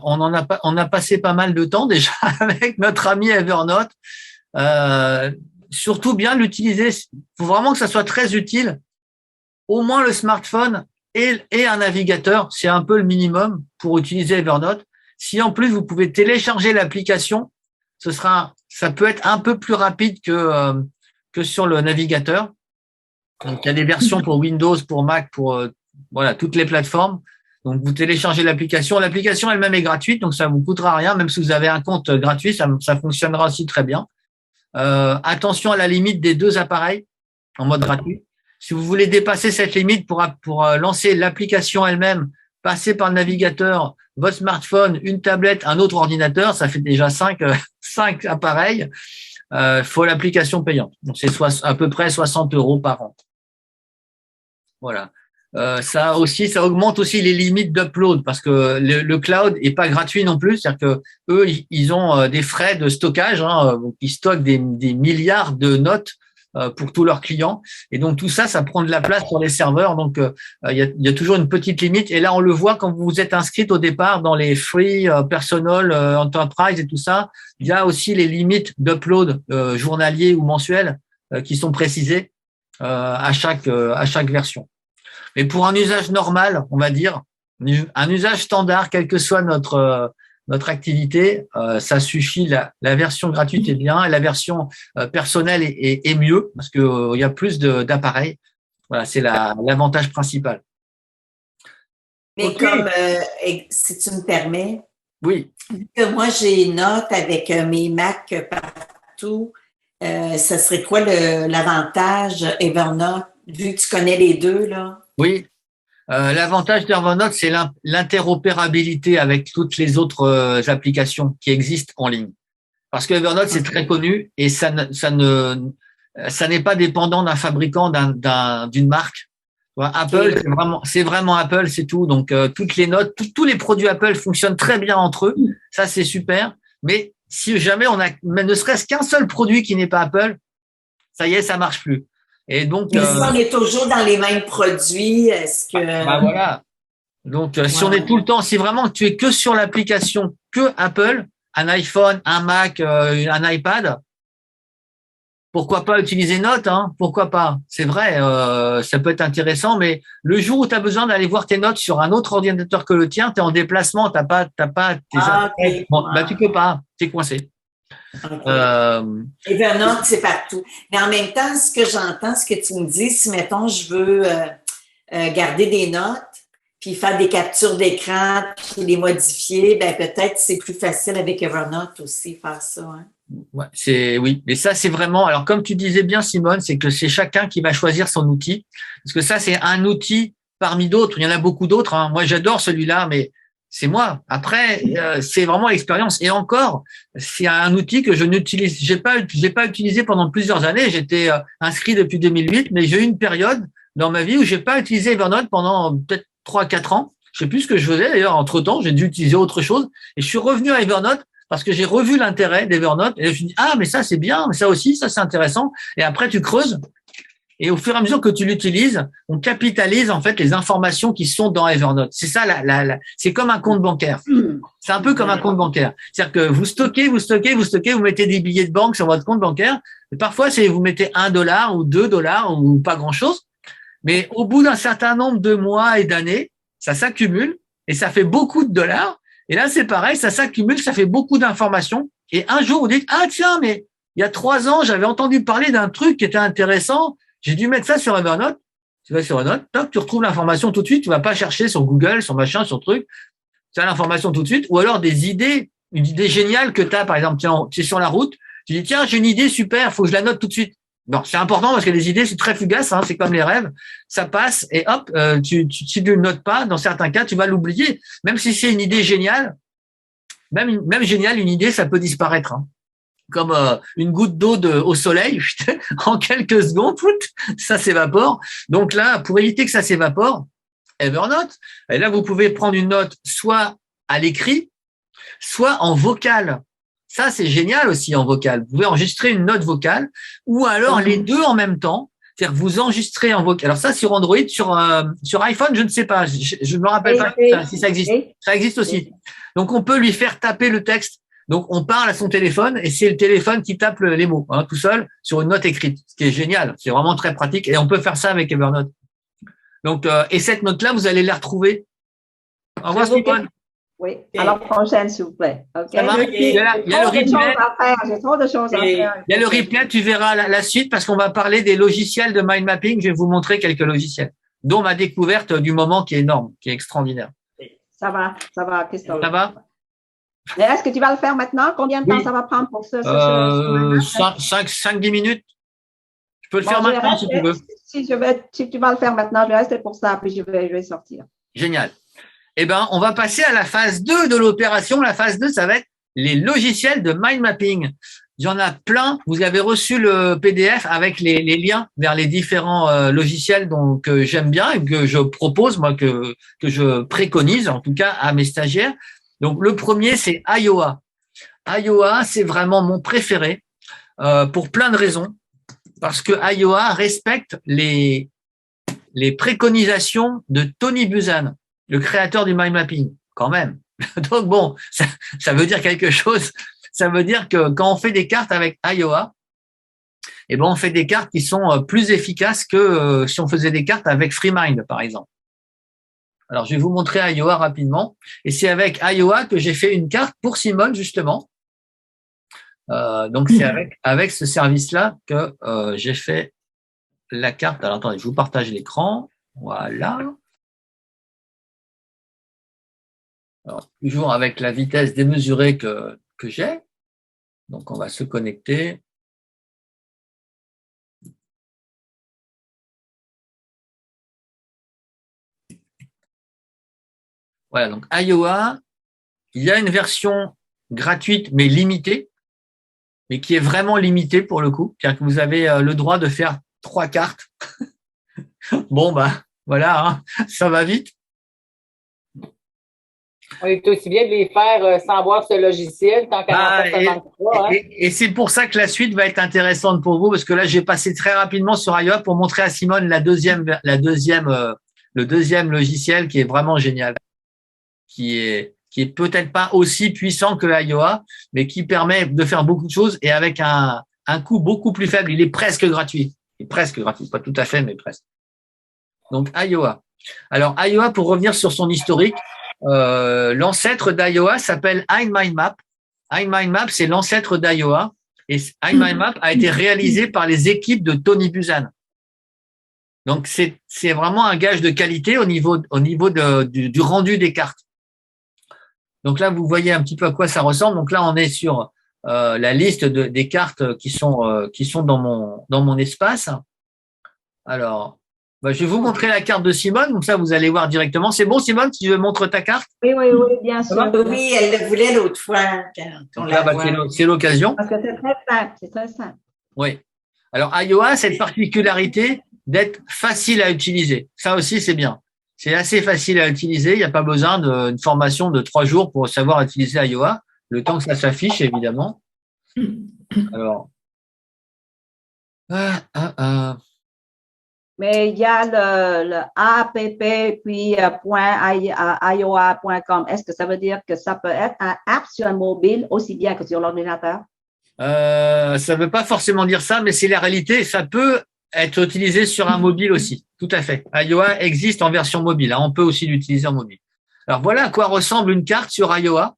on a passé pas mal de temps déjà avec notre ami Evernote. Surtout bien l'utiliser. Il faut vraiment que ça soit très utile. Au moins le smartphone et un navigateur, c'est un peu le minimum pour utiliser Evernote. Si en plus vous pouvez télécharger l'application, ça peut être un peu plus rapide que sur le navigateur. Donc, il y a des versions pour Windows, pour Mac, pour toutes les plateformes. Donc, vous téléchargez l'application. L'application elle-même est gratuite, donc ça vous coûtera rien. Même si vous avez un compte gratuit, ça fonctionnera aussi très bien. Attention à la limite des 2 appareils en mode gratuit. Si vous voulez dépasser cette limite pour lancer l'application elle-même, passer par le navigateur, votre smartphone, une tablette, un autre ordinateur, ça fait déjà 5 appareils. Faut l'application payante. Donc, c'est à peu près 60 € par an. Voilà. Ça augmente aussi les limites d'upload parce que le cloud est pas gratuit non plus. C'est-à-dire que eux, ils ont des frais de stockage. Ils stockent des milliards de notes pour tous leurs clients. Et donc, tout ça, ça prend de la place sur les serveurs. Donc, il y a toujours une petite limite. Et là, on le voit quand vous vous êtes inscrite au départ dans les free, personal, enterprise et tout ça. Il y a aussi les limites d'upload journalier ou mensuel qui sont précisées à chaque version. Mais pour un usage normal, on va dire, un usage standard, quelle que soit notre activité, ça suffit. La version gratuite est bien et la version personnelle est mieux parce que il y a plus d'appareils. Voilà, c'est l'avantage principal.
Mais comme, si tu me permets,
oui.
Vu que moi j'ai Note avec mes Mac partout, ça serait quoi l'avantage Evernote, vu que tu connais les deux là?
Oui. L'avantage d'Evernote, c'est l'interopérabilité avec toutes les autres applications qui existent en ligne. Parce que Evernote, c'est très connu et ça n'est pas dépendant d'un fabricant, d'une marque. Apple, c'est vraiment Apple, c'est tout. Donc, toutes les notes, tous les produits Apple fonctionnent très bien entre eux. Ça, c'est super. Mais si jamais on a ne serait-ce qu'un seul produit qui n'est pas Apple, ça y est, ça marche plus. Et donc,
mais si on est toujours dans les mêmes produits, est-ce que…
voilà. Donc, si on est tout le temps, si vraiment tu es que sur l'application que Apple, un iPhone, un Mac, un iPad, pourquoi pas utiliser Notes, pourquoi pas? C'est vrai, ça peut être intéressant, mais le jour où tu as besoin d'aller voir tes notes sur un autre ordinateur que le tien, tu es en déplacement, t'as pas tes
okay.
Bon, tu peux pas, t'es coincé.
Okay. Evernote, c'est partout. Mais en même temps, ce que j'entends, ce que tu me dis, si, mettons, je veux garder des notes, puis faire des captures d'écran, puis les modifier, ben peut-être c'est plus facile avec Evernote aussi, faire ça. Hein?
Ouais, oui. Mais ça, c'est vraiment… Alors, comme tu disais bien, Simone, c'est que c'est chacun qui va choisir son outil. Parce que ça, c'est un outil parmi d'autres. Il y en a beaucoup d'autres. Moi, j'adore celui-là, mais c'est moi. Après, c'est vraiment l'expérience. Et encore, c'est un outil que je n'utilise. J'ai pas utilisé pendant plusieurs années. J'étais inscrit depuis 2008, mais j'ai eu une période dans ma vie où j'ai pas utilisé Evernote pendant peut-être 3-4 ans. Je sais plus ce que je faisais. D'ailleurs, entre-temps, j'ai dû utiliser autre chose. Et je suis revenu à Evernote parce que j'ai revu l'intérêt d'Evernote. Et je me suis dit, mais ça, c'est bien. Mais ça aussi, ça, c'est intéressant. Et après, tu creuses. Et au fur et à mesure que tu l'utilises, on capitalise en fait les informations qui sont dans Evernote. C'est ça, c'est comme un compte bancaire. C'est un peu comme un compte bancaire. C'est-à-dire que vous stockez, vous mettez des billets de banque sur votre compte bancaire. Et parfois, vous mettez $1 ou $2 ou pas grand-chose. Mais au bout d'un certain nombre de mois et d'années, ça s'accumule et ça fait beaucoup de dollars. Et là, c'est pareil, ça s'accumule, ça fait beaucoup d'informations. Et un jour, vous dites, tiens, mais il y a 3 ans, j'avais entendu parler d'un truc qui était intéressant. J'ai dû mettre ça sur Evernote. Tu vas sur Evernote, toc, tu retrouves l'information tout de suite. Tu vas pas chercher sur Google, sur machin, sur truc. Tu as l'information tout de suite. Ou alors des idées, une idée géniale que tu as, par exemple, tiens, tu es sur la route. Tu dis, tiens, j'ai une idée super, faut que je la note tout de suite. Non, c'est important parce que les idées, c'est très fugace, c'est comme les rêves. Ça passe et hop, si tu ne le notes pas, dans certains cas, tu vas l'oublier. Même si c'est une idée géniale, même géniale, une idée, ça peut disparaître. Comme une goutte d'eau au soleil, en quelques secondes, ça s'évapore. Donc là, pour éviter que ça s'évapore, Evernote, et là, vous pouvez prendre une note soit à l'écrit, soit en vocal. Ça, c'est génial aussi en vocal. Vous pouvez enregistrer une note vocale ou alors les deux en même temps. C'est-à-dire que vous enregistrez en vocal. Alors ça, sur Android, sur iPhone, je ne sais pas. Je ne me rappelle pas si ça existe. Ça existe aussi. Donc, on peut lui faire taper le texte. Donc, on parle à son téléphone et c'est le téléphone qui tape les mots tout seul sur une note écrite, ce qui est génial. C'est vraiment très pratique et on peut faire ça avec Evernote. Donc, et cette note-là, vous allez la retrouver. Au revoir, Simone.
Oui, à la prochaine, s'il vous plaît. Okay.
Il y a le replay.
J'ai trop de choses à faire.
Il y a le replay, tu verras la suite parce qu'on va parler des logiciels de mind mapping. Je vais vous montrer quelques logiciels, dont ma découverte du moment qui est énorme, qui est extraordinaire.
Ça va, Christophe.
Ça va?
Mais est-ce que tu vas le faire maintenant? Combien de temps ça va prendre pour ça?
5-10 minutes. Je peux le faire maintenant si tu veux.
Si tu vas le faire maintenant, je vais rester pour ça, puis je vais sortir.
Génial. Eh ben, on va passer à la phase 2 de l'opération. La phase 2, ça va être les logiciels de mind mapping. Il y en a plein. Vous avez reçu le PDF avec les liens vers les différents logiciels que j'aime bien et que je propose, moi, que je préconise, en tout cas, à mes stagiaires. Donc, le premier, c'est Iowa. Iowa, c'est vraiment mon préféré pour plein de raisons. Parce que Iowa respecte les préconisations de Tony Buzan, le créateur du mind mapping, quand même. Donc, bon, ça veut dire quelque chose. Ça veut dire que quand on fait des cartes avec Iowa, eh ben on fait des cartes qui sont plus efficaces que si on faisait des cartes avec FreeMind, par exemple. Alors, je vais vous montrer Iowa rapidement. Et c'est avec Iowa que j'ai fait une carte pour Simone, justement. Donc, c'est avec ce service-là que j'ai fait la carte. Alors, attendez, je vous partage l'écran. Voilà. Alors, toujours avec la vitesse démesurée que j'ai. Donc, on va se connecter. Voilà, donc Iowa, il y a une version gratuite mais limitée, mais qui est vraiment limitée pour le coup. C'est-à-dire que vous avez le droit de faire 3 cartes. Bon, bah voilà, hein, ça va vite.
On est aussi bien de les faire sans voir ce logiciel, tant qu'à en faire seulement 3. Hein.
Et c'est pour ça que la suite va être intéressante pour vous, parce que là, j'ai passé très rapidement sur Iowa pour montrer à Simone le deuxième logiciel qui est vraiment génial, qui est peut-être pas aussi puissant que Iowa, mais qui permet de faire beaucoup de choses et avec un coût beaucoup plus faible. Il est presque gratuit. Il est presque gratuit, pas tout à fait, mais presque. Donc, Iowa. Alors, Iowa, pour revenir sur son historique, l'ancêtre d'Iowa s'appelle iMindMap. iMindMap, c'est l'ancêtre d'Iowa. Et iMindMap a été réalisé par les équipes de Tony Buzan. Donc, c'est vraiment un gage de qualité au niveau du rendu des cartes. Donc là, vous voyez un petit peu à quoi ça ressemble. Donc là, on est sur la liste des cartes qui sont dans mon espace. Alors, je vais vous montrer la carte de Simone, donc ça, vous allez voir directement. C'est bon, Simone, si je montre ta carte?
Oui, bien sûr.
Oui, elle le voulait l'autre fois.
Donc là, c'est l'occasion.
Parce que c'est très simple.
Oui. Alors, Iowa a cette particularité d'être facile à utiliser. Ça aussi, c'est bien. C'est assez facile à utiliser. Il n'y a pas besoin d'une formation de 3 jours pour savoir utiliser Iowa. Le temps que ça s'affiche, évidemment. Alors.
Mais il y a le app puis .iowa.com. Est-ce que ça veut dire que ça peut être un app sur un mobile aussi bien que sur l'ordinateur?
Ça ne veut pas forcément dire ça, mais c'est la réalité. Ça peut être utilisé sur un mobile aussi. Tout à fait. Iowa existe en version mobile. On peut aussi l'utiliser en mobile. Alors voilà à quoi ressemble une carte sur Iowa.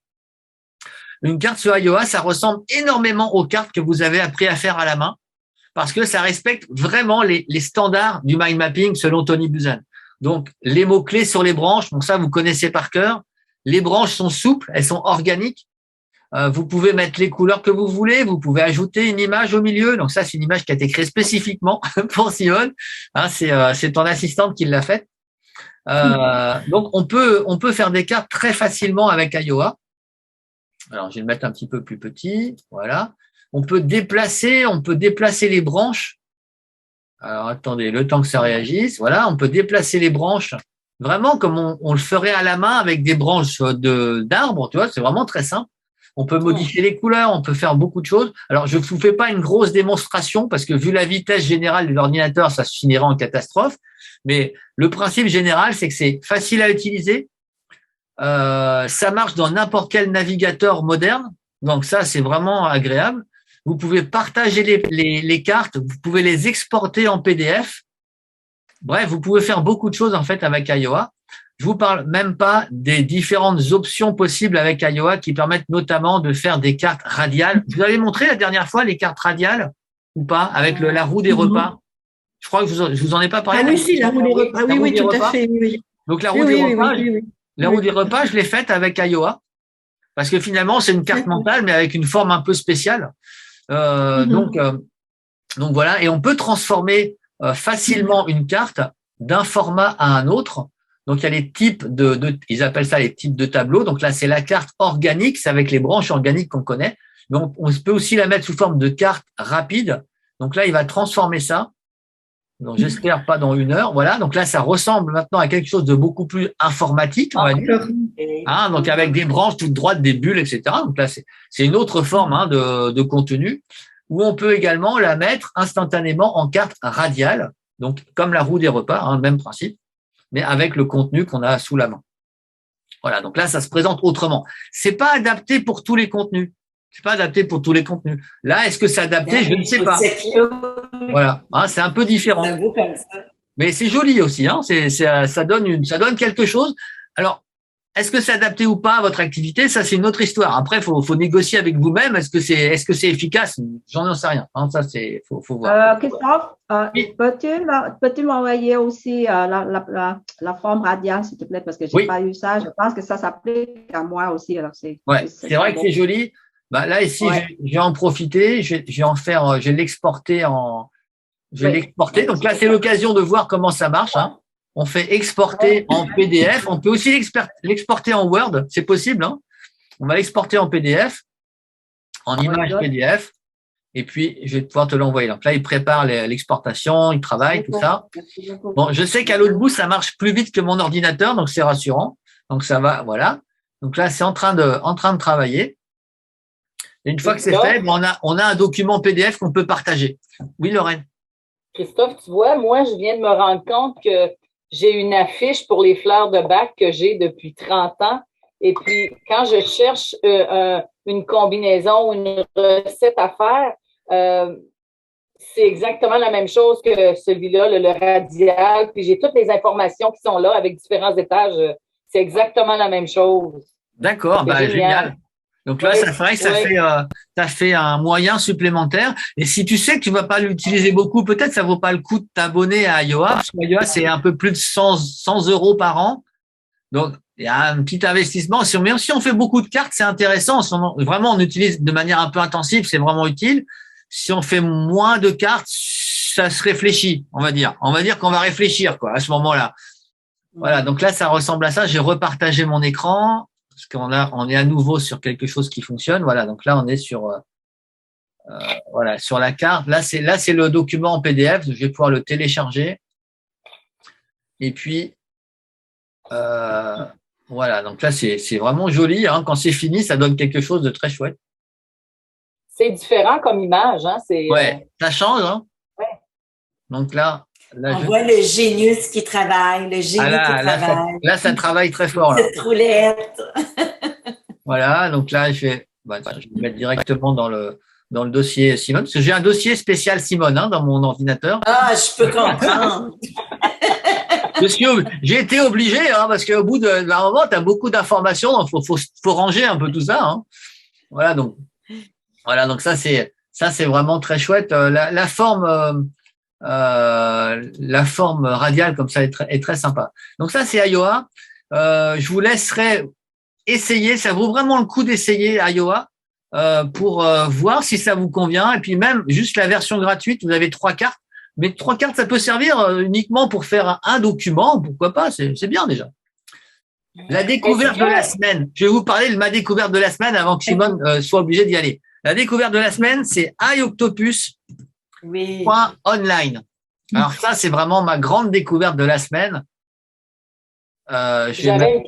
Une carte sur Iowa, ça ressemble énormément aux cartes que vous avez appris à faire à la main, parce que ça respecte vraiment les standards du mind mapping selon Tony Buzan. Donc, les mots-clés sur les branches, donc ça, vous connaissez par cœur. Les branches sont souples, elles sont organiques. Vous pouvez mettre les couleurs que vous voulez, vous pouvez ajouter une image au milieu. Donc ça, c'est une image qui a été créée spécifiquement pour Simone. Hein, c'est ton assistante qui l'a faite. Donc, on peut faire des cartes très facilement avec Iowa. Alors, je vais le mettre un petit peu plus petit. Voilà. On peut déplacer les branches. Alors, attendez, le temps que ça réagisse. Voilà, on peut déplacer les branches vraiment comme on le ferait à la main avec des branches d'arbres, tu vois, c'est vraiment très simple. On peut modifier les couleurs, on peut faire beaucoup de choses. Alors, je ne vous fais pas une grosse démonstration parce que vu la vitesse générale de l'ordinateur, ça se finira en catastrophe. Mais le principe général, c'est que c'est facile à utiliser. Ça marche dans n'importe quel navigateur moderne. Donc ça, c'est vraiment agréable. Vous pouvez partager les cartes, vous pouvez les exporter en PDF. Bref, vous pouvez faire beaucoup de choses en fait avec Iowa. Je vous parle même pas des différentes options possibles avec Iowa qui permettent notamment de faire des cartes radiales. Je vous avais montré la dernière fois les cartes radiales ou pas avec la roue des repas. Je crois que je vous en ai pas parlé.
Ah oui, si, la roue des repas. Oui, tout à fait. Oui.
Donc la roue des repas, la roue des repas, je l'ai faite avec Iowa parce que finalement c'est une carte mentale mais avec une forme un peu spéciale. Donc voilà, et on peut transformer facilement une carte d'un format à un autre. Donc, il y a les types ils appellent ça les types de tableaux. Donc là, c'est la carte organique, c'est avec les branches organiques qu'on connaît. Mais on peut aussi la mettre sous forme de carte rapide. Donc là, il va transformer ça. Donc, j'espère pas dans 1 heure. Voilà. Donc là, ça ressemble maintenant à quelque chose de beaucoup plus informatique, on va dire. Hein, donc avec des branches toutes droites, des bulles, etc. Donc là, c'est une autre forme de contenu où on peut également la mettre instantanément en carte radiale. Donc, comme la roue des repas, hein, même principe, mais avec le contenu qu'on a sous la main. Voilà. Donc là, ça se présente autrement. C'est pas adapté pour tous les contenus. C'est pas adapté pour tous les contenus. Là, est-ce que c'est adapté? Je ne sais pas. Voilà. Hein, c'est un peu différent. Mais c'est joli aussi. Hein. Ça donne quelque chose. Alors, est-ce que c'est adapté ou pas à votre activité? Ça, c'est une autre histoire. Après, faut négocier avec vous-même. Est-ce que c'est efficace? J'en sais rien. Hein, ça, faut voir.
Christophe,
oui.
peux-tu m'envoyer aussi la forme radiale, s'il te plaît, parce que j'ai pas eu ça. Je pense que ça s'applique à moi aussi. Alors c'est
vrai que c'est joli. Bah, là, ici, je vais en profiter. Je vais en faire, je vais l'exporter Donc là, c'est l'occasion de voir comment ça marche, hein. On fait exporter en PDF. On peut aussi l'exporter en Word. C'est possible, hein. On va l'exporter en PDF, en image PDF. Et puis, je vais pouvoir te l'envoyer. Donc là, il prépare l'exportation, il travaille, tout ça. Bon, je sais qu'à l'autre bout, ça marche plus vite que mon ordinateur, donc c'est rassurant. Donc ça va, voilà. Donc là, c'est en train de travailler. Et une fois que c'est fait, on a un document PDF qu'on peut partager. Oui, Lorraine.
Christophe, tu vois, moi, je viens de me rendre compte que j'ai une affiche pour les fleurs de bac que j'ai depuis 30 ans. Et puis, quand je cherche une combinaison ou une recette à faire, c'est exactement la même chose que celui-là, le radial. Puis j'ai toutes les informations qui sont là avec différents étages. C'est exactement la même chose.
D'accord, génial. Donc là, ça fait un moyen supplémentaire. Et si tu sais que tu vas pas l'utiliser beaucoup, peut-être ça vaut pas le coup de t'abonner à Iowa, parce que Iowa, c'est un peu plus de 100 € par an. Donc, il y a un petit investissement. Même si on fait beaucoup de cartes, c'est intéressant. Vraiment, on utilise de manière un peu intensive, c'est vraiment utile. Si on fait moins de cartes, ça se réfléchit, on va dire. On va dire qu'on va réfléchir, quoi, à ce moment-là. Voilà. Donc là, ça ressemble à ça. J'ai repartagé mon écran. Parce on est à nouveau sur quelque chose qui fonctionne. Voilà, donc là, on est sur la carte. Là, c'est le document en PDF. Je vais pouvoir le télécharger. Et puis, voilà, donc là, c'est vraiment joli. Hein. Quand c'est fini, ça donne quelque chose de très chouette.
C'est différent comme image. Hein.
Ça change. Hein.
Ouais.
Donc là,
on voit le génius qui travaille, le génie qui travaille.
Là, ça travaille très fort.
Cette roulette.
Voilà, donc là, je vais le mettre directement dans le dossier Simone, parce que j'ai un dossier spécial Simone dans mon ordinateur.
Ah, je peux comprendre.
J'ai été obligé, parce qu'au bout d'un moment, tu as beaucoup d'informations, donc faut ranger un peu tout ça. Hein. Voilà, donc ça c'est vraiment très chouette. La forme radiale comme ça est très sympa. Donc ça, c'est Iowa. Je vous laisserai essayer. Ça vaut vraiment le coup d'essayer Iowa pour voir si ça vous convient. Et puis même juste la version gratuite, vous avez 3 cartes. Mais 3 cartes, ça peut servir uniquement pour faire un document. Pourquoi pas? C'est bien déjà. La découverte de la semaine. Je vais vous parler de ma découverte de la semaine avant que Simone soit obligée d'y aller. La découverte de la semaine, c'est ioctopus.online. Alors ça, c'est vraiment ma grande découverte de la semaine.
J'avais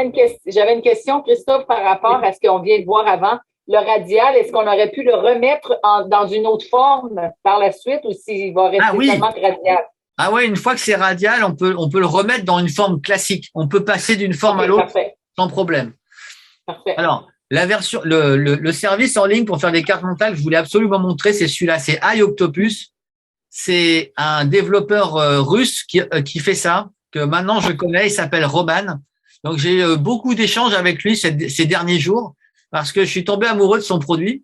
une question, Christophe, par rapport à ce qu'on vient de voir avant. Le radial, est-ce qu'on aurait pu le remettre dans une autre forme par la suite ou s'il va rester seulement radial?
Ah oui, une fois que c'est radial, on peut le remettre dans une forme classique. On peut passer d'une forme à l'autre sans problème.
Parfait.
Alors, la version, le service en ligne pour faire des cartes mentales, je voulais absolument montrer, c'est celui-là, c'est iOctopus. C'est un développeur russe qui fait ça, que maintenant je connais, il s'appelle Roman. Donc j'ai beaucoup d'échanges avec lui ces derniers jours parce que je suis tombé amoureux de son produit.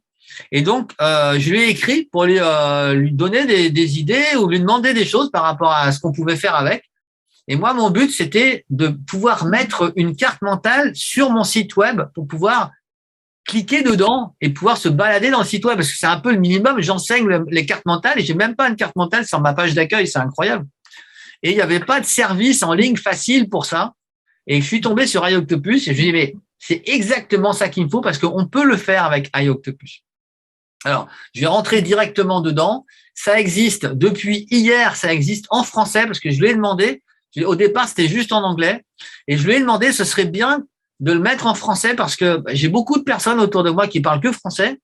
Et donc je lui ai écrit pour lui donner des idées ou lui demander des choses par rapport à ce qu'on pouvait faire avec. Et moi, mon but, c'était de pouvoir mettre une carte mentale sur mon site web pour pouvoir cliquer dedans et pouvoir se balader dans le site web parce que c'est un peu le minimum. J'enseigne les cartes mentales et j'ai même pas une carte mentale sur ma page d'accueil. C'est incroyable. Et il n'y avait pas de service en ligne facile pour ça. Et je suis tombé sur iOctopus et je me dis, mais c'est exactement ça qu'il me faut parce qu'on peut le faire avec iOctopus. Alors, je vais rentrer directement dedans. Ça existe depuis hier, ça existe en français parce que je lui ai demandé. Au départ, c'était juste en anglais. Et je lui ai demandé, ce serait bien de le mettre en français parce que j'ai beaucoup de personnes autour de moi qui parlent que français.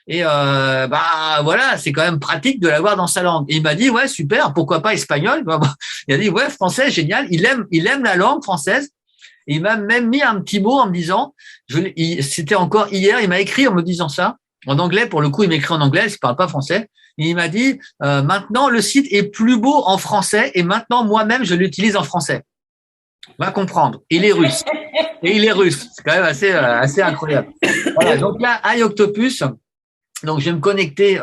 Et voilà, c'est quand même pratique de l'avoir dans sa langue. Et il m'a dit, ouais, super, pourquoi pas espagnol? Il a dit, ouais, français, génial. Il aime la langue française. Et il m'a même mis un petit mot en me disant, c'était encore hier, il m'a écrit en me disant ça. En anglais, pour le coup, il m'écrit en anglais, il ne parle pas français. Et il m'a dit, maintenant, le site est plus beau en français et maintenant, moi-même, je l'utilise en français. Va comprendre. Il est russe. Et il est russe. C'est quand même assez incroyable. Voilà. Donc là, iOctopus. Donc, je vais me connecter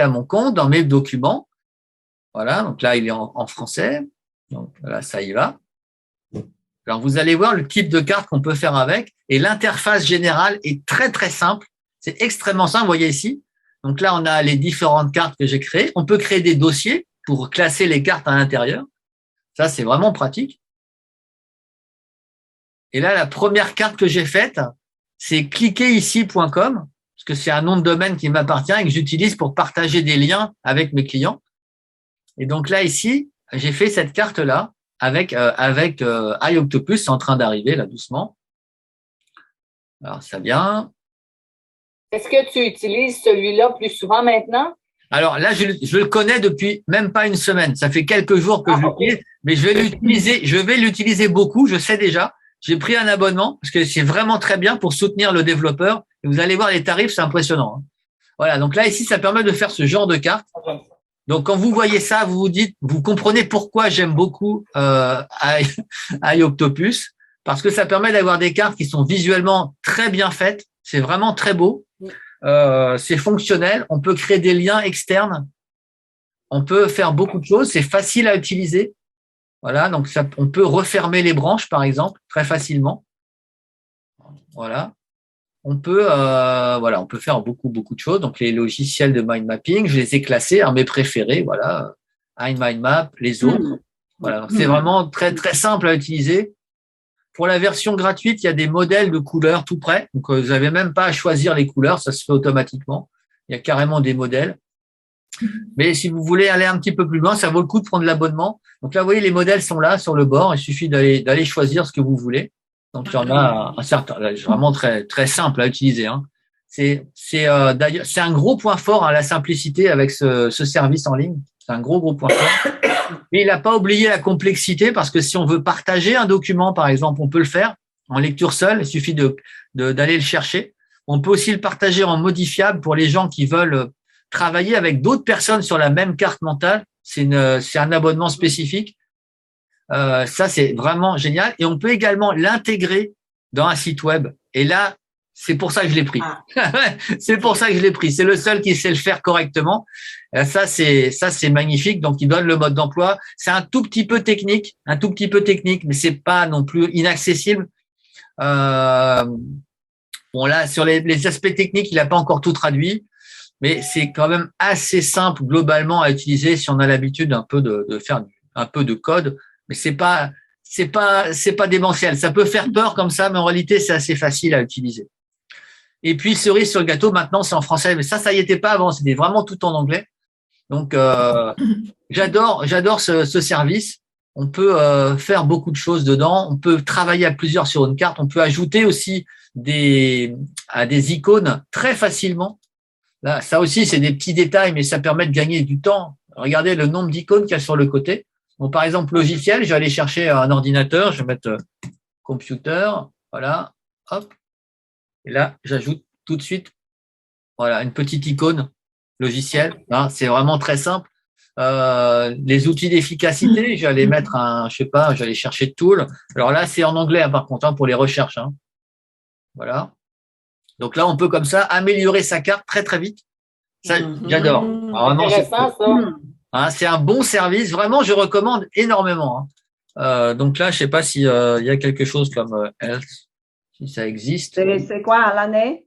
à mon compte dans mes documents. Voilà. Donc là, il est en français. Donc là, ça y va. Alors, vous allez voir le type de carte qu'on peut faire avec. Et l'interface générale est très, très simple. C'est extrêmement simple. Vous voyez ici. Donc là, on a les différentes cartes que j'ai créées. On peut créer des dossiers pour classer les cartes à l'intérieur. Ça, c'est vraiment pratique. Et là, la première carte que j'ai faite, c'est cliquerici.com, parce que c'est un nom de domaine qui m'appartient et que j'utilise pour partager des liens avec mes clients. Et donc là, ici, j'ai fait cette carte-là avec iOctopus, c'est en train d'arriver là doucement. Alors, ça vient.
Est-ce que tu utilises celui-là plus souvent maintenant?
Alors là, je le connais depuis même pas une semaine. Ça fait quelques jours que je l'utilise, mais je vais l'utiliser beaucoup, je sais déjà. J'ai pris un abonnement parce que c'est vraiment très bien pour soutenir le développeur. Et vous allez voir les tarifs, c'est impressionnant. Voilà, donc là, ici, ça permet de faire ce genre de carte. Donc, quand vous voyez ça, vous comprenez pourquoi j'aime beaucoup iOctopus, parce que ça permet d'avoir des cartes qui sont visuellement très bien faites. C'est vraiment très beau. C'est fonctionnel. On peut créer des liens externes. On peut faire beaucoup de choses. C'est facile à utiliser. Voilà, donc on peut refermer les branches, par exemple, très facilement. Voilà. On peut faire beaucoup de choses. Donc, les logiciels de mind mapping, je les ai classés, mes préférés, voilà. iMindMap, les autres. Voilà. C'est vraiment très, très simple à utiliser. Pour la version gratuite, il y a des modèles de couleurs tout près. Donc, vous n'avez même pas à choisir les couleurs, ça se fait automatiquement. Il y a carrément des modèles. Mais si vous voulez aller un petit peu plus loin, ça vaut le coup de prendre l'abonnement. Donc là, vous voyez, les modèles sont là sur le bord. Il suffit d'aller choisir ce que vous voulez. Donc il y en a un certain, vraiment très très simple à utiliser. D'ailleurs, c'est un gros point fort, la simplicité avec ce service en ligne. C'est un gros point fort. Mais il n'a pas oublié la complexité parce que si on veut partager un document, par exemple, on peut le faire en lecture seule. Il suffit d'aller le chercher. On peut aussi le partager en modifiable pour les gens qui veulent travailler avec d'autres personnes sur la même carte mentale. C'est un abonnement spécifique. Ça, c'est vraiment génial. Et on peut également l'intégrer dans un site web. Et là, c'est pour ça que je l'ai pris. C'est pour ça que je l'ai pris. C'est le seul qui sait le faire correctement. Ça, c'est magnifique. Donc, il donne le mode d'emploi. C'est un tout petit peu technique, mais c'est pas non plus inaccessible. Bon, là, sur les aspects techniques, il n'a pas encore tout traduit. Mais c'est quand même assez simple globalement à utiliser si on a l'habitude un peu de faire un peu de code. Mais c'est pas démentiel. Ça peut faire peur comme ça, mais en réalité, c'est assez facile à utiliser. Et puis, cerise sur le gâteau, maintenant, c'est en français. Mais ça y était pas avant. C'était vraiment tout en anglais. Donc, j'adore ce service. On peut faire beaucoup de choses dedans. On peut travailler à plusieurs sur une carte. On peut ajouter aussi des icônes très facilement. Là, ça aussi, c'est des petits détails, mais ça permet de gagner du temps. Regardez le nombre d'icônes qu'il y a sur le côté. Bon, par exemple, logiciel, je vais aller chercher un ordinateur, je vais mettre computer, voilà, hop. Et là, j'ajoute tout de suite, voilà, une petite icône logiciel. C'est vraiment très simple. Les outils d'efficacité, je vais aller mettre je vais aller chercher Tool. Alors là, c'est en anglais, par contre, pour les recherches. Voilà. Donc là, on peut comme ça améliorer sa carte très, très vite. Ça, j'adore. Vraiment,
intéressant, ça.
C'est un bon service. Vraiment, je recommande énormément. Donc là, je sais pas s'il y a quelque chose comme Health, si ça existe.
C'est quoi à l'année?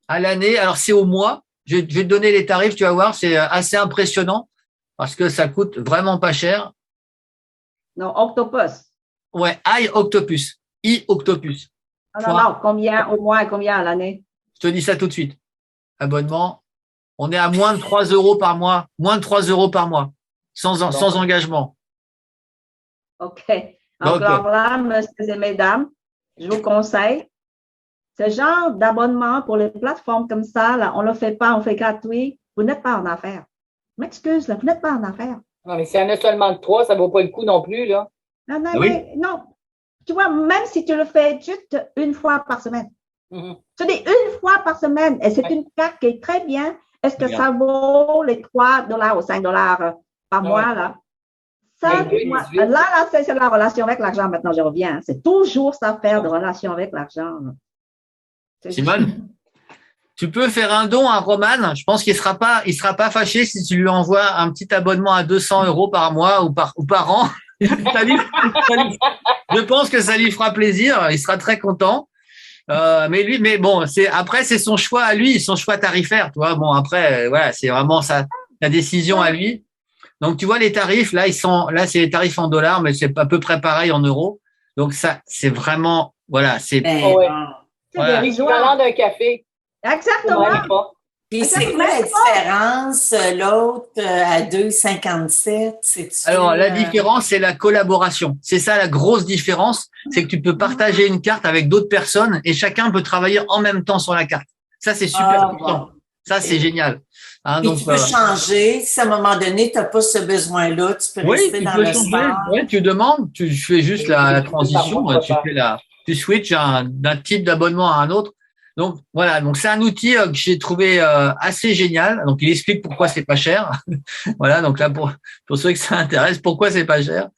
À l'année, alors c'est au mois. Je vais te donner les tarifs, tu vas voir. C'est assez impressionnant parce que ça coûte vraiment pas cher.
Non, Octopus.
Ouais, iOctopus. iOctopus.
Non, combien au mois et combien à l'année?
Je te dis ça tout de suite. Abonnement. On est à moins de 3 euros par mois. Moins de 3 euros par mois. Sans engagement.
OK. Alors là, messieurs et mesdames, je vous conseille ce genre d'abonnement pour les plateformes comme ça, là, on ne le fait pas, on fait gratuit. Vous n'êtes pas en affaires. Je m'excuse, là, vous n'êtes pas en affaires.
Non, mais s'il y en a seulement 3, ça ne vaut pas le coup non plus, là.
Non, non. Tu vois, même si tu le fais juste une fois par semaine. Tu dis une fois par semaine, et c'est une carte qui est très bien. Est-ce que ça vaut les 3 $ ou 5 $ par mois, là? Ça, là, c'est la relation avec l'argent. Maintenant, je reviens. C'est toujours cette affaire de relation avec l'argent.
Simone, tu peux faire un don à Roman. Je pense qu'il sera pas fâché si tu lui envoies un petit abonnement à 200 € par mois ou par an. Je pense que ça lui fera plaisir. Il sera très content. Mais bon, après, c'est son choix à lui, son choix tarifaire, tu vois. Bon, après, voilà, c'est vraiment sa décision à lui. Donc, tu vois, les tarifs, là, c'est les tarifs en dollars, mais c'est à peu près pareil en euros. Donc, ça, c'est vraiment, voilà, c'est
l'équivalent d'un café.
Exactement.
Puis c'est quoi la différence, l'autre à 2,57?
Alors, la différence, c'est la collaboration. C'est ça la grosse différence, c'est que tu peux partager une carte avec d'autres personnes et chacun peut travailler en même temps sur la carte. Ça, c'est super important. Ça, c'est génial.
Donc, tu peux changer. Si à un moment donné, tu n'as pas ce besoin-là, tu peux rester dans le sport.
Oui, tu demandes, tu fais juste la transition, tu switches d'un type d'abonnement à un autre. Donc voilà, donc c'est un outil que j'ai trouvé assez génial. Donc il explique pourquoi c'est pas cher. Voilà, donc là pour ceux que ça intéresse, pourquoi c'est pas cher.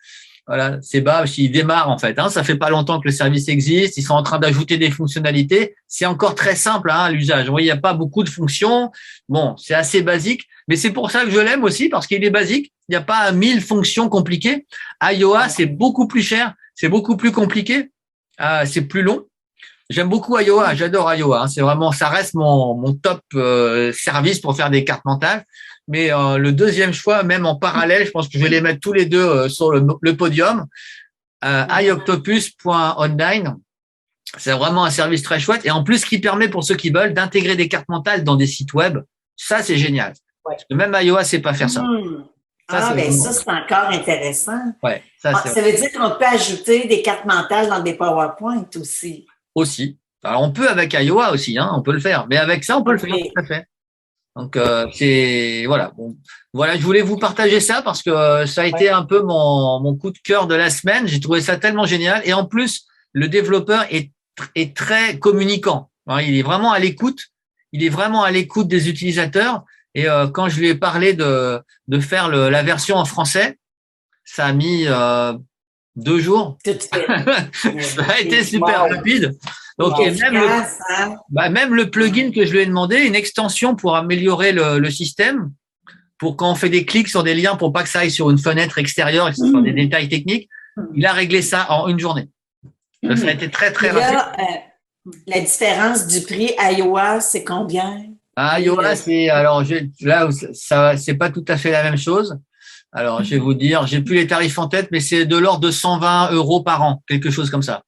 Voilà, c'est Babs, il démarre en fait. Ça fait pas longtemps que le service existe. Ils sont en train d'ajouter des fonctionnalités. C'est encore très simple à l'usage. Vous voyez, il n'y a pas beaucoup de fonctions. Bon, c'est assez basique, mais c'est pour ça que je l'aime aussi parce qu'il est basique. Il n'y a pas 1000 fonctions compliquées. iOA, c'est beaucoup plus cher, c'est beaucoup plus compliqué, c'est plus long. J'aime beaucoup iOA, j'adore iOA. C'est vraiment, ça reste mon top service pour faire des cartes mentales. Mais le deuxième choix, même en parallèle, je pense que je vais les mettre tous les deux sur le podium. iOctopus.online, c'est vraiment un service très chouette. Et en plus, qui permet pour ceux qui veulent d'intégrer des cartes mentales dans des sites web. Ça, c'est génial. Parce que même iOA sait pas faire ça.
Ça, c'est encore intéressant.
Ouais,
ça veut dire qu'on peut ajouter des cartes mentales dans des PowerPoint aussi.
Aussi. Alors, on peut avec iOA aussi, on peut le faire. Mais avec ça, on peut le faire, tout à fait. Donc, voilà. Bon, voilà, je voulais vous partager ça parce que ça a été un peu mon coup de cœur de la semaine. J'ai trouvé ça tellement génial. Et en plus, le développeur est très communicant. Il est vraiment à l'écoute. Il est vraiment à l'écoute des utilisateurs. Et quand je lui ai parlé de faire la version en français, ça a mis 2 jours. Ça a été super rapide. Donc, même le plugin que je lui ai demandé, une extension pour améliorer le système, pour quand on fait des clics sur des liens pour pas que ça aille sur une fenêtre extérieure et que ce soit des détails techniques, il a réglé ça en une journée. Donc, ça a été très, très rapide.
La différence du prix iOA, c'est combien?
iOA, c'est pas tout à fait la même chose. Alors, je vais vous dire, j'ai plus les tarifs en tête, mais c'est de l'ordre de 120 € par an, quelque chose comme ça.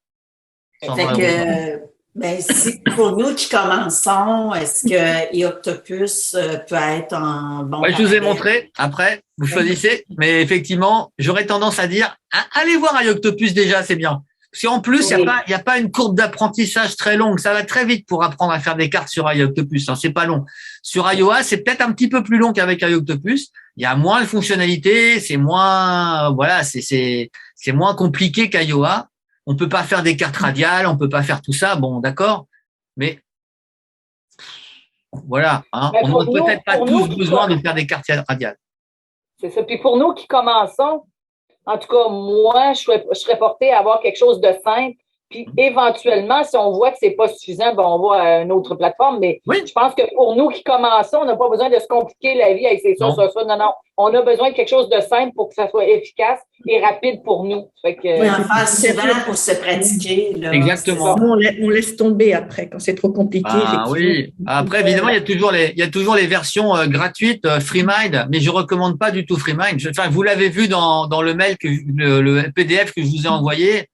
Si pour nous qui commençons, est-ce que iOctopus peut être un bon
je vous ai montré. Après, vous choisissez. Mais effectivement, j'aurais tendance à dire, allez voir iOctopus déjà, c'est bien. Parce qu'en plus, il y a pas une courbe d'apprentissage très longue. Ça va très vite pour apprendre à faire des cartes sur iOctopus. C'est pas long. Sur iOA, c'est peut-être un petit peu plus long qu'avec iOctopus. Il y a moins de fonctionnalités, c'est moins, c'est moins compliqué qu'iOA. On peut pas faire des cartes radiales, on peut pas faire tout ça. Bon, d'accord. Mais voilà, on n'a peut-être pas tous besoin de faire des cartes radiales.
C'est ça. Puis pour nous qui commençons, en tout cas, moi, je serais portée à avoir quelque chose de simple. Puis éventuellement, si on voit que c'est pas suffisant, on va à une autre plateforme. Mais je pense que pour nous qui commençons, on n'a pas besoin de se compliquer la vie avec ces ça. Non. On a besoin de quelque chose de simple pour que ça soit efficace et rapide pour nous.
Fait que, en faire souvent pour se pratiquer. Là,
exactement.
On laisse tomber après quand c'est trop compliqué.
Oui. Après, évidemment, il y a toujours les versions gratuites, FreeMind, mais je recommande pas du tout FreeMind. Vous l'avez vu dans le mail le PDF que je vous ai envoyé.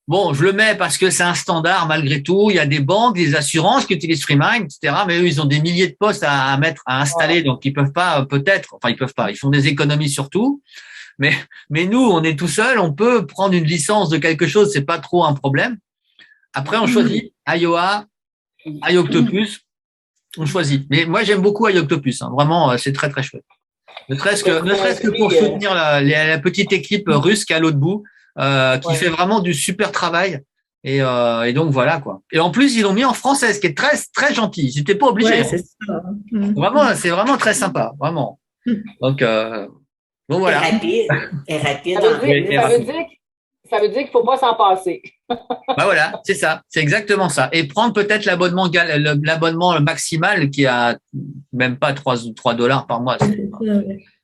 Bon, je le mets parce que c'est un standard malgré tout. Il y a des banques, des assurances qui utilisent FreeMind, etc. Mais eux, ils ont des milliers de postes à installer, donc ils peuvent pas, ils font des économies sur tout. Mais nous, on est tout seul, on peut prendre une licence de quelque chose, c'est pas trop un problème. Après, on choisit IOA, iOctopus, on choisit. Mais moi, j'aime beaucoup iOctopus, hein. Vraiment, c'est très, très chouette. Ne serait-ce que pour soutenir la petite équipe russe qui est à l'autre bout, qui fait vraiment du super travail. Et donc voilà quoi. Et en plus ils l'ont mis en français, ce qui est très très gentil. Ils n'étaient pas obligés.
Ouais, c'est ça.
Vraiment, c'est vraiment très sympa, vraiment. Donc voilà.
Et rapide.
Ça veut dire qu'il faut pas s'en passer.
Bah voilà, c'est ça, c'est exactement ça. Et prendre peut-être l'abonnement maximal qui a même pas $3 par mois.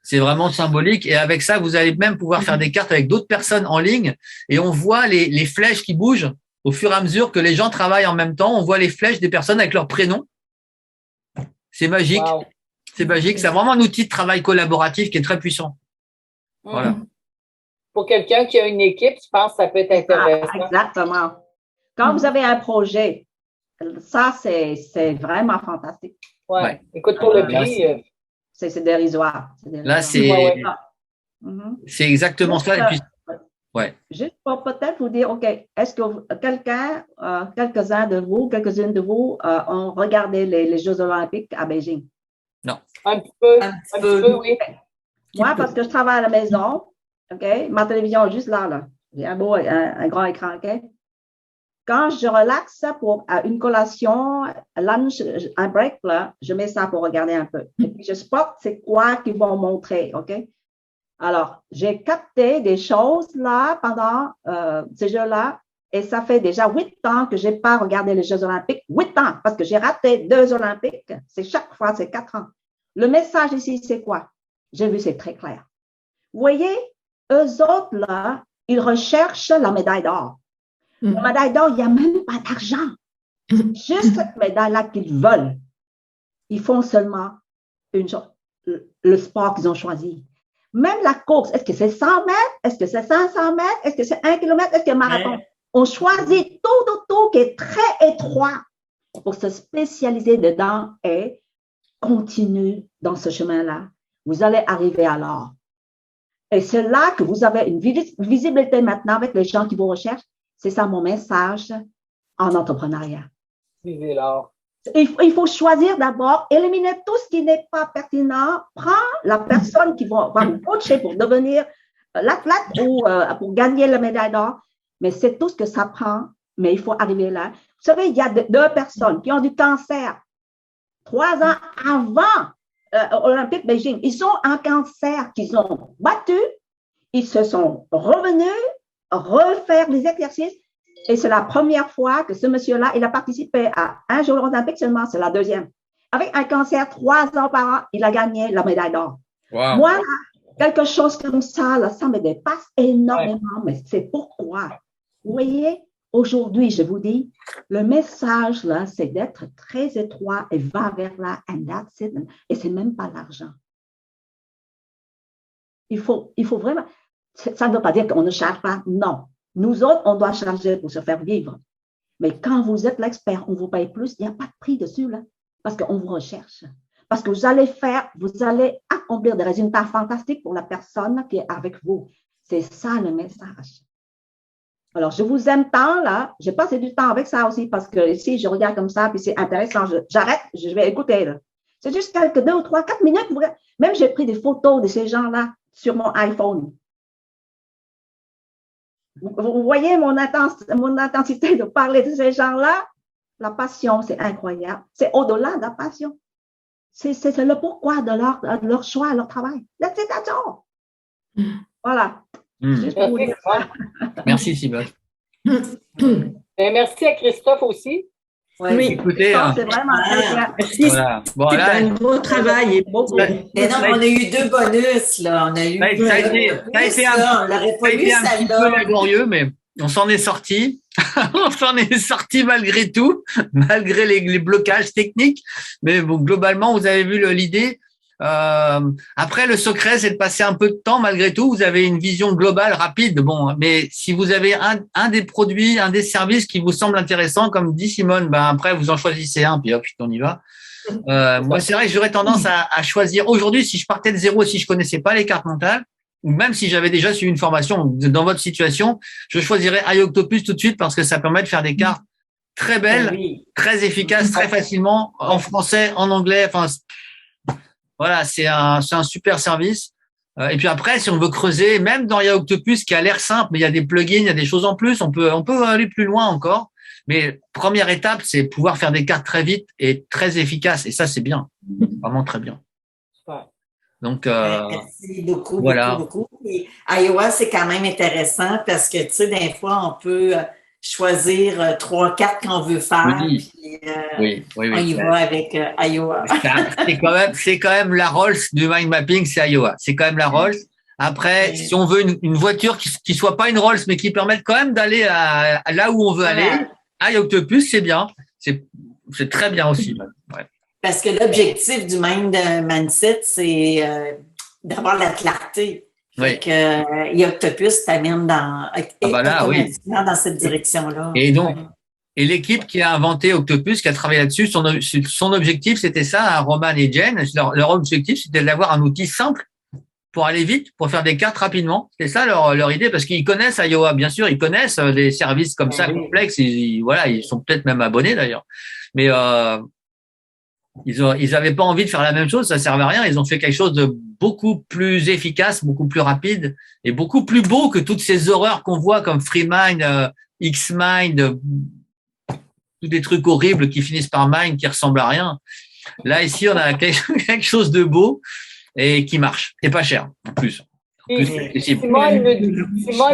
C'est vraiment symbolique. Et avec ça, vous allez même pouvoir faire des cartes avec d'autres personnes en ligne. Et on voit les flèches qui bougent au fur et à mesure que les gens travaillent en même temps. On voit les flèches des personnes avec leur prénom. C'est magique. Wow. C'est magique. C'est vraiment un outil de travail collaboratif qui est très puissant. Voilà.
Pour quelqu'un qui a une équipe, je pense que ça peut être intéressant.
Exactement. Quand vous avez un projet, ça, c'est vraiment fantastique.
Ouais. Écoute, pour le prix…
C'est dérisoire.
Là, c'est exactement ça. Et puis,
juste pour peut-être vous dire, OK, est-ce que quelques-uns de vous, quelques-unes de vous ont regardé les Jeux olympiques à Beijing?
Non.
Un petit peu, oui.
Moi, parce que je travaille à la maison, OK, ma télévision est juste là. J'ai un grand écran, OK? Quand je relaxe pour une collation, lunch, un break, là, je mets ça pour regarder un peu. Et puis, je spot c'est quoi qu'ils vont montrer, OK? Alors, j'ai capté des choses là pendant ces Jeux-là et ça fait déjà 8 ans que je n'ai pas regardé les Jeux olympiques. 8 ans, parce que j'ai raté 2 olympiques. C'est chaque fois, c'est 4 ans. Le message ici, c'est quoi? J'ai vu, c'est très clair. Vous voyez, eux autres, là, ils recherchent la médaille d'or. La médaille d'or, il n'y a même pas d'argent. Juste cette médaille-là qu'ils veulent. Ils font seulement une chose, le sport qu'ils ont choisi. Même la course, est-ce que c'est 100 mètres? Est-ce que c'est 500 mètres? Est-ce que c'est 1 kilomètre? Est-ce que c'est un marathon? On choisit tout qui est très étroit pour se spécialiser dedans et continue dans ce chemin-là. Vous allez arriver à l'or. Et c'est là que vous avez une visibilité maintenant avec les gens qui vous recherchent. C'est ça mon message en entrepreneuriat.
Visez l'or.
Il faut choisir d'abord, éliminer tout ce qui n'est pas pertinent. Prends la personne qui va vous coacher pour devenir l'athlète ou pour gagner la médaille d'or. Mais c'est tout ce que ça prend, mais il faut arriver là. Vous savez, il y a 2 personnes qui ont du cancer 3 ans avant Olympique Beijing. Ils ont un cancer qu'ils ont battu. Ils se sont revenus refaire les exercices. Et c'est la première fois que ce monsieur-là, il a participé à un Jeux olympique seulement, c'est la 2e. Avec un cancer 3 ans par an, il a gagné la médaille d'or.
Wow.
Moi, là, quelque chose comme ça, là, ça me dépasse énormément, mais c'est pourquoi. Vous voyez, aujourd'hui, je vous dis, le message, là, c'est d'être très étroit et va vers là, and that's it. Et c'est même pas l'argent. Il faut vraiment… Ça ne veut pas dire qu'on ne charge pas, non. Nous autres, on doit charger pour se faire vivre. Mais quand vous êtes l'expert, on vous paye plus, il n'y a pas de prix dessus, là, parce qu'on vous recherche. Parce que vous allez accomplir des résultats fantastiques pour la personne qui est avec vous. C'est ça le message. Alors, je vous aime tant, là. J'ai passé du temps avec ça aussi, parce que ici, je regarde comme ça, puis c'est intéressant. J'arrête, je vais écouter, là. C'est juste quelques 2 ou 3, 4 minutes. Même j'ai pris des photos de ces gens-là sur mon iPhone. Vous voyez mon intensité de parler de ces gens-là? La passion, c'est incroyable. C'est au-delà de la passion. C'est le pourquoi de leur choix, leur travail. That's all. Voilà.
Merci, Simone.
Merci à Christophe aussi.
Oui,
écoutez,
c'est vraiment
merci. Voilà. Bon, c'est un gros travail. Et
non, on a eu 2 bonus, là. On a eu
ça a été un petit peu laborieux, mais on s'en est sorti. On s'en est sorti malgré tout, malgré les blocages techniques. Mais bon, globalement, vous avez vu l'idée. Après, le secret, c'est de passer un peu de temps malgré tout. Vous avez une vision globale, rapide. Bon, mais si vous avez un des produits, un des services qui vous semble intéressant, comme dit Simone, ben après, vous en choisissez un, puis hop, on y va. Moi, c'est vrai que j'aurais tendance à choisir aujourd'hui, si je partais de zéro, si je connaissais pas les cartes mentales, ou même si j'avais déjà suivi une formation dans votre situation, je choisirais iOctopus tout de suite parce que ça permet de faire des cartes très belles, très efficaces, très facilement, en français, en anglais. Enfin, voilà, c'est un super service. Et puis après, si on veut creuser, même dans iOctopus, qui a l'air simple, mais il y a des plugins, il y a des choses en plus, on peut aller plus loin encore. Mais première étape, c'est pouvoir faire des cartes très vite et très efficaces. Et ça, c'est bien. Vraiment très bien. Donc,
merci beaucoup,
voilà.
beaucoup. Et Iowa, c'est quand même intéressant parce que, tu sais, des fois, on peut choisir 3 cartes qu'on veut faire.
Oui.
Puis, on y va avec Iowa.
C'est quand même la Rolls du mind mapping, c'est Iowa. C'est quand même la Rolls. Après, si on veut une voiture qui soit pas une Rolls, mais qui permette quand même d'aller à là où on veut aller, iOctopus, c'est bien. C'est très bien aussi. Ouais.
Parce que l'objectif du mind mindset, c'est d'avoir la clarté.
Oui.
Donc, iOctopus t'amène automatiquement dans cette direction-là.
Et donc, et l'équipe qui a inventé Octopus, qui a travaillé là-dessus, son objectif, c'était ça, Roman et Jen. Leur objectif, c'était d'avoir un outil simple pour aller vite, pour faire des cartes rapidement. C'est ça leur idée, parce qu'ils connaissent Iowa, bien sûr, ils connaissent des services comme ça complexes. Ils sont peut-être même abonnés d'ailleurs. Mais ils avaient pas envie de faire la même chose, ça servait à rien. Ils ont fait quelque chose de beaucoup plus efficace, beaucoup plus rapide et beaucoup plus beau que toutes ces horreurs qu'on voit comme FreeMind, Xmind, tous des trucs horribles qui finissent par Mind, qui ressemblent à rien. Là, ici, on a quelque chose de beau et qui marche. Et pas cher, en plus.
Simone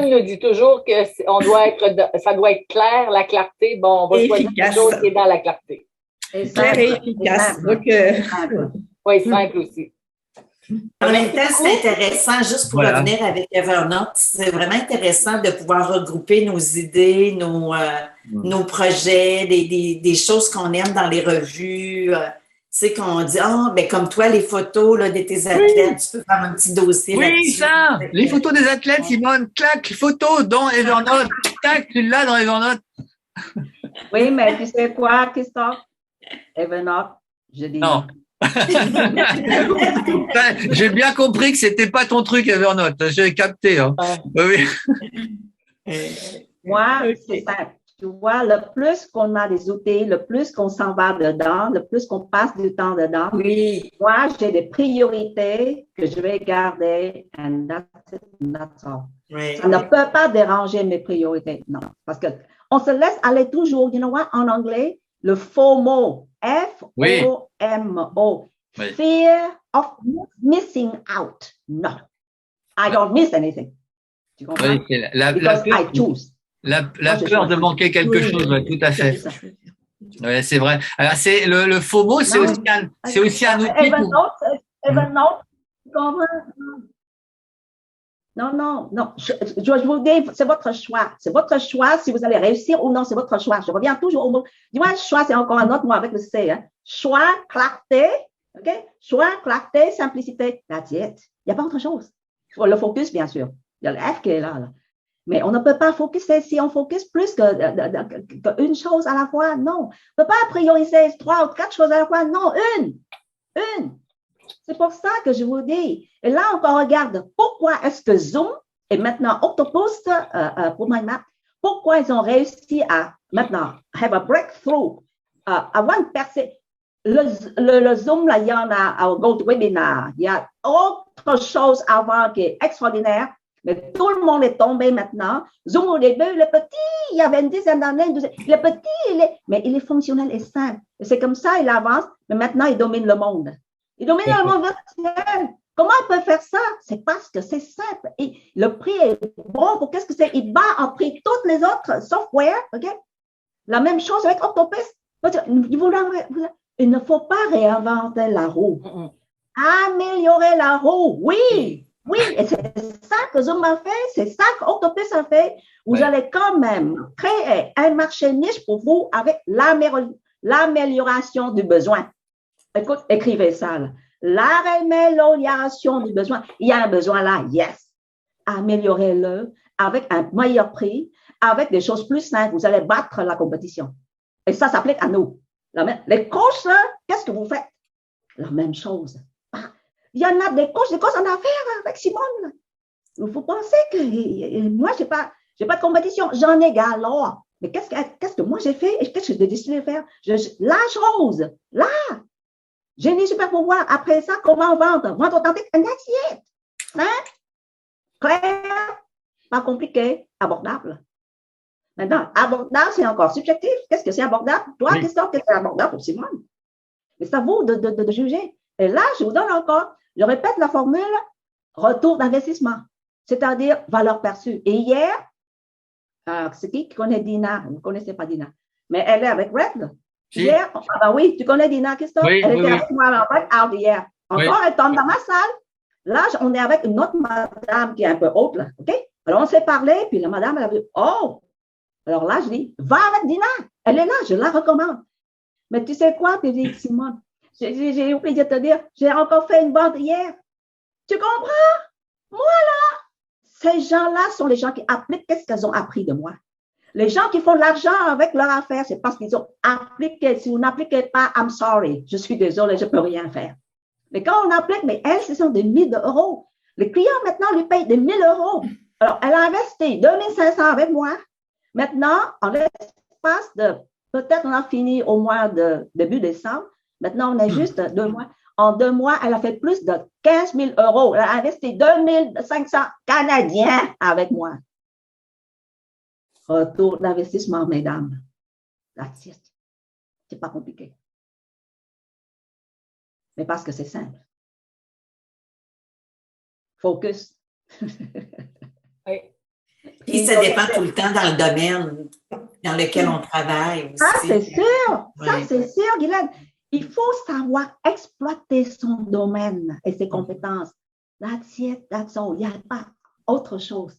nous dit toujours que ça doit être clair, la clarté. Bon, on va choisir quelque chose qui est dans la clarté.
Clair et efficace.
Oui, simple aussi.
En même temps, c'est intéressant, juste pour revenir avec Evernote, c'est vraiment intéressant de pouvoir regrouper nos idées, nos projets, des choses qu'on aime dans les revues. Tu sais, qu'on dit, comme toi, les photos là, de tes athlètes, tu peux faire un petit dossier là-dessus.
Oui, ça! Les photos des athlètes, Simone, clac, photos dans Evernote, tac, tu l'as dans Evernote.
Oui, mais tu sais quoi, Christophe? Evernote, je dis non.
J'ai bien compris que c'était pas ton truc, Evernote. J'ai capté. Hein. Oui.
Moi, c'est simple. Tu vois, le plus qu'on a des outils, le plus qu'on s'en va dedans, le plus qu'on passe du temps dedans.
Oui.
Moi, j'ai des priorités que je vais garder, and that's all.
Oui.
Ça ne peut pas déranger mes priorités, non. Parce que on se laisse aller toujours, you know what, en anglais, le FOMO, F-O-M-O,
oui.
Fear of missing out. No, I don't miss anything. Tu comprends?
Oui, la peur de manquer quelque chose, tout à fait. Oui, c'est vrai. Alors, c'est le FOMO, c'est aussi un outil.
Evernote, Non. Je vous dis, c'est votre choix. C'est votre choix si vous allez réussir ou non, c'est votre choix. Je reviens toujours au mot. Dis-moi, choix, c'est encore un autre mot avec le C. Hein. Choix, clarté, OK? Choix, clarté, simplicité. That's it. Il n'y a pas autre chose. Le focus, bien sûr. Il y a le F qui est là. Mais on ne peut pas focuser si on focus plus qu'une chose à la fois. Non. On ne peut pas prioriser 3 ou 4 choses à la fois. Non, une. C'est pour ça que je vous dis. Et là, on regarde pourquoi est-ce que Zoom et maintenant Octopus pour MindMap, pourquoi ils ont réussi à maintenant have a breakthrough, avoir une percée. Le Zoom, là, il y en a au GoToWebinar. Il y a autre chose à voir qui est extraordinaire. Mais tout le monde est tombé maintenant. Zoom, au début, le petit, il y avait une dizaine d'années, le petit, mais il est fonctionnel et simple. Et c'est comme ça, il avance, mais maintenant, il domine le monde. Il domine le monde virtuel. Comment il peut faire ça? C'est parce que c'est simple. Et le prix est bon pour qu'est-ce que c'est? Il bat en prix toutes les autres softwares, OK? La même chose avec Octopus. Il ne faut pas réinventer la roue. Améliorer la roue, oui. Oui, et c'est ça que Zoom a fait, c'est ça qu'Octopus a fait. Vous allez quand même créer un marché niche pour vous avec l'amélioration du besoin. Écoute, écrivez ça. Là. La réamélioration du besoin. Il y a un besoin là, yes. Améliorez-le avec un meilleur prix, avec des choses plus simples. Vous allez battre la compétition. Et ça s'applique à nous. Les coachs, là, qu'est-ce que vous faites? La même chose. Il y en a des coachs en affaires avec Simone. Vous pensez que moi, je n'ai pas de compétition. J'en ai galore. Mais qu'est-ce que moi j'ai fait et qu'est-ce que j'ai décidé de faire? La chose, là, j'ai des super pouvoirs. Après ça, comment vendre? Vendre authentique, un assiette. Simple, clair, pas compliqué, abordable. Maintenant, abordable, c'est encore subjectif. Qu'est-ce que c'est abordable? Toi, oui. Qu'est-ce que c'est abordable pour Simone? Mais c'est à vous de juger. Et là, je vous donne encore, je répète la formule, retour d'investissement, c'est-à-dire valeur perçue. Et hier, c'est qui connaît Dina? Vous ne connaissez pas Dina. Mais elle est avec Red. Si. Hier, oui, tu connais Dina, Christophe? Oui, elle était avec moi en breakout hier. Encore, elle tombe dans ma salle. Là, on est avec une autre madame qui est un peu haute, là. OK? Alors, on s'est parlé, puis la madame, elle a dit, oh! Alors là, je dis, va avec Dina. Elle est là, je la recommande. Mais tu sais quoi? Puis je dis, Simone, j'ai oublié de te dire, j'ai encore fait une vente hier. Tu comprends? Moi, là, ces gens-là sont les gens qui appliquent qu'est-ce qu'elles ont appris de moi. Les gens qui font de l'argent avec leur affaire, c'est parce qu'ils ont appliqué. Si vous n'appliquez pas, I'm sorry, je suis désolée, je ne peux rien faire. Mais quand on applique, mais elles, ce sont des 1000 euros. Les clients, maintenant, lui payent des 1000 euros. Alors, elle a investi 2500 avec moi. Maintenant, en l'espace de, peut-être on a fini au mois de début décembre. Maintenant, on est juste 2 mois. En 2 mois, elle a fait plus de 15 000 euros. Elle a investi 2500 Canadiens avec moi. Retour d'investissement, mesdames. That's it. C'est pas compliqué. Mais parce que c'est simple. Focus.
Oui. Puis ça dépend tout le temps dans le domaine dans lequel on travaille aussi.
Ça, c'est sûr. Oui. Ça, c'est sûr, Guylaine. Il faut savoir exploiter son domaine et ses compétences. That's it, that's all. Il n'y a pas autre chose.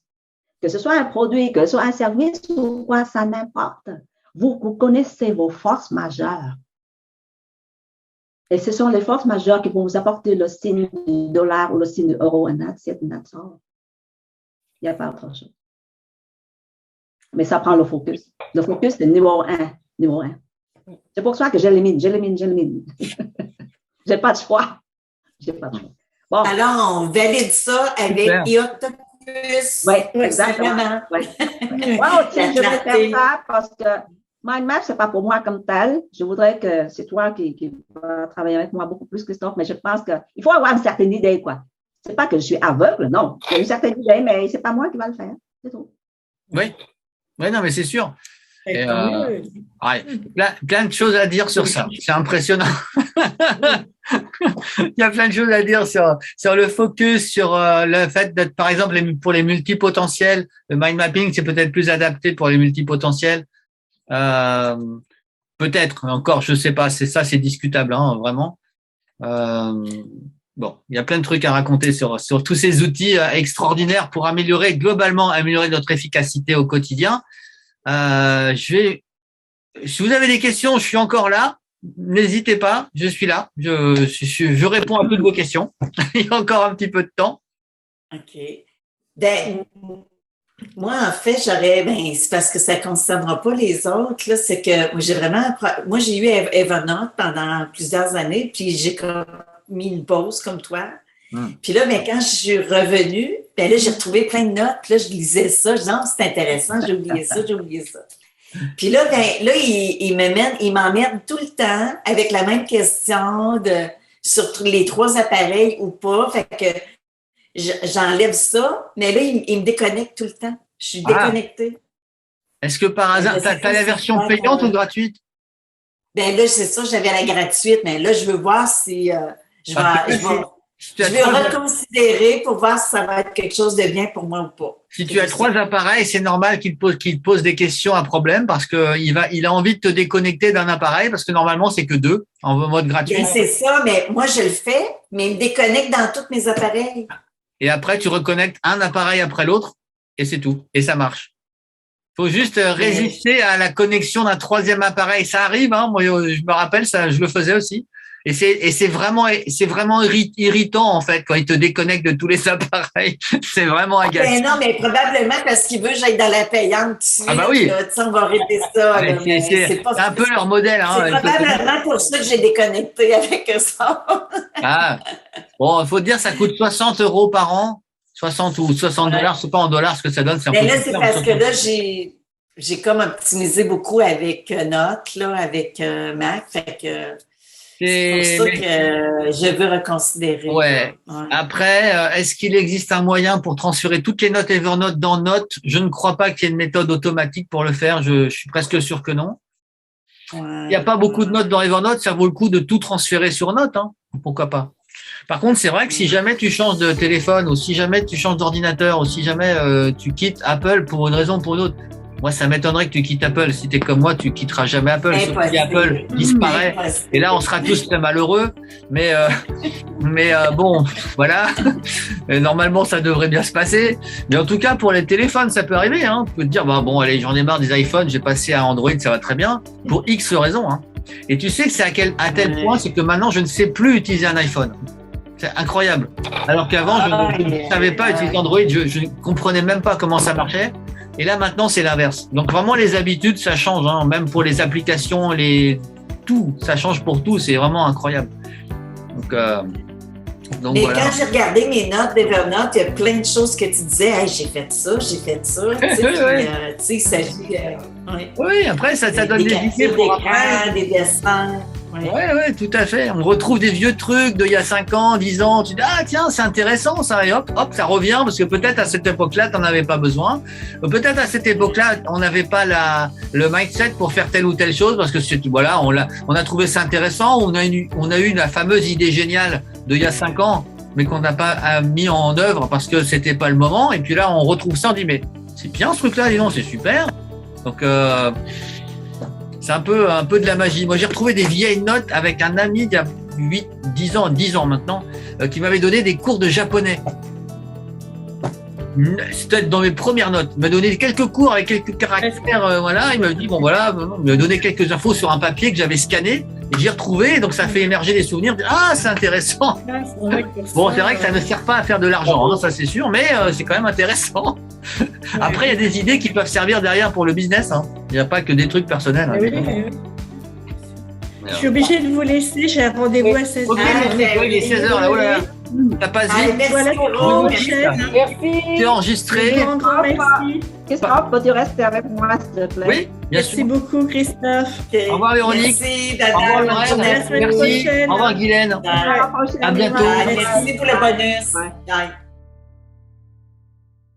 Que ce soit un produit, que ce soit un service ou quoi, ça n'importe. Vous connaissez vos forces majeures. Et ce sont les forces majeures qui vont vous apporter le signe du dollar ou le signe de l'euro. And that's it, that's all. Il n'y a pas autre chose. Mais ça prend le focus. Le focus, c'est numéro 1. Numéro 1. C'est pour ça que j'élimine. J'ai pas de choix.
Bon. Alors, on valide ça avec Iotopus.
Oui, exactement. Oui. Wow, tiens, je vais faire ça parce que MindMap, ce n'est pas pour moi comme tel. Je voudrais que c'est toi qui vas travailler avec moi beaucoup plus, Christophe, mais je pense qu'il faut avoir une certaine idée, quoi. Ce n'est pas que je suis aveugle, non. J'ai une certaine idée, mais ce n'est pas moi qui va le faire. C'est tout.
Oui. Oui, non, mais c'est sûr. Ouais, plein de choses à dire sur ça. C'est impressionnant. Il y a plein de choses à dire sur le focus, sur le fait d'être, par exemple, pour les multipotentiels. Le mind mapping, c'est peut-être plus adapté pour les multipotentiels. Peut-être, encore, je sais pas. C'est discutable, hein, vraiment. Bon, il y a plein de trucs à raconter sur tous ces outils extraordinaires pour globalement améliorer notre efficacité au quotidien. Si vous avez des questions, je suis encore là. N'hésitez pas, je suis là. Je réponds à toutes vos questions. Il y a encore un petit peu de temps.
OK. Moi, en fait, c'est parce que ça ne concernera pas les autres, là, c'est que moi, j'ai eu Evernote pendant plusieurs années, puis j'ai mis une pause comme toi. Puis là, quand je suis revenue, là, j'ai retrouvé plein de notes. Là, je lisais ça. Je disais, non, c'est intéressant, j'ai oublié ça. Puis là, il m'emmène tout le temps avec la même question sur les 3 appareils ou pas. Fait que j'enlève ça, mais là, il me déconnecte tout le temps. Je suis déconnectée.
Est-ce que par hasard, tu as la version payante ou gratuite?
Là, c'est ça, j'avais la gratuite, mais là, je veux voir si je vais reconsidérer pour voir si ça va être quelque chose de bien pour moi ou pas.
Si tu as 3 appareils, c'est normal qu'il te pose des questions à problème parce qu'il a envie de te déconnecter d'un appareil parce que normalement, c'est que 2 en mode gratuit.
C'est ça, mais moi, je le fais, mais il me déconnecte dans tous mes appareils.
Et après, tu reconnectes un appareil après l'autre et c'est tout. Et ça marche. Faut juste résister à la connexion d'un 3e appareil. Ça arrive, hein. Moi, je me rappelle, ça, je le faisais aussi. Et c'est vraiment irritant, en fait, quand il te déconnecte de tous les appareils. C'est vraiment agaçant.
Ben non, mais probablement parce qu'il veut que j'aille dans la payante.
Ah bah oui.
Là, on va arrêter ça. Là,
c'est un peu leur modèle. Hein,
c'est probablement pour ça que j'ai déconnecté avec ça.
Ah. Bon, il faut dire, ça coûte 60 € par an. 60 ou 60 $, je ne sais pas en dollars ce que ça donne.
Mais là, c'est parce que là, j'ai comme optimisé beaucoup avec Note, là, avec Mac. Fait que c'est pour ça que je veux reconsidérer.
Ouais. Après, est-ce qu'il existe un moyen pour transférer toutes les notes Evernote dans Note? Je ne crois pas qu'il y ait une méthode automatique pour le faire. Je suis presque sûr que non. Il n'y a pas beaucoup de notes dans Evernote. Ça vaut le coup de tout transférer sur Note. Hein. Pourquoi pas? Par contre, c'est vrai que si jamais tu changes de téléphone ou si jamais tu changes d'ordinateur ou si jamais tu quittes Apple pour une raison ou pour une autre, moi, ça m'étonnerait que tu quittes Apple. Si tu es comme moi, tu quitteras jamais Apple. Sauf si Apple disparaît. Et là, on sera tous très malheureux. Mais bon, voilà. Et normalement, ça devrait bien se passer. Mais en tout cas, pour les téléphones, ça peut arriver. Hein. Tu peux te dire, bah, bon, allez, j'en ai marre des iPhones, j'ai passé à Android, ça va très bien. Pour X raisons. Hein. Et tu sais que c'est à tel point, c'est que maintenant, je ne sais plus utiliser un iPhone. C'est incroyable. Alors qu'avant, je ne savais pas utiliser Android, je ne comprenais même pas comment ça marchait. Et là, maintenant, c'est l'inverse. Donc, vraiment, les habitudes, ça change. Hein. Même pour les applications, tout, ça change pour tout. C'est vraiment incroyable. Donc
mais
voilà.
Quand j'ai regardé mes notes d'Evernote, il y a plein de choses que tu disais. Hey, j'ai fait ça. Tu sais, il s'agit.
Oui, après, ça donne des idées pour après.
Des dessins.
Oui, tout à fait. On retrouve des vieux trucs d'il y a 5 ans, 10 ans. Tu dis, ah tiens, c'est intéressant ça. Et hop, ça revient parce que peut-être à cette époque-là, tu n'en avais pas besoin. Peut-être à cette époque-là, on n'avait pas le mindset pour faire telle ou telle chose parce que voilà, on a trouvé ça intéressant. On a eu la fameuse idée géniale d'il y a 5 ans, mais qu'on n'a pas mis en œuvre parce que c'était pas le moment. Et puis là, on retrouve ça, on dit, mais c'est bien ce truc-là, dis donc, c'est super. Donc, c'est un peu de la magie. Moi, j'ai retrouvé des vieilles notes avec un ami il y a 10 ans maintenant, qui m'avait donné des cours de japonais. C'était dans mes premières notes. Il m'a donné quelques cours avec quelques caractères, voilà. Il m'a dit, bon voilà, il m'a donné quelques infos sur un papier que j'avais scanné et j'ai retrouvé. Donc, ça fait émerger des souvenirs. Ah, c'est intéressant. Bon, c'est vrai que ça ne sert pas à faire de l'argent, hein, ça c'est sûr, mais c'est quand même intéressant. Après, il y a des idées qui peuvent servir derrière pour le business. Hein. Il n'y a pas que des trucs personnels. Hein.
Je suis obligée de vous laisser, j'ai un rendez-vous à 16h.
Ok, il est 16h là, oh là là. T'as pas dit.
Merci.
C'est enregistré.
Merci.
Christophe, tu restes avec moi, s'il te plaît.
Oui, bien sûr.
Merci beaucoup, Christophe.
Au revoir, Véronique.
Merci,
au revoir, Lorraine.
À la semaine prochaine.
Au revoir, Guylaine.
À la prochaine.
À bientôt.
Merci pour le bonus.
Bye.
Bye.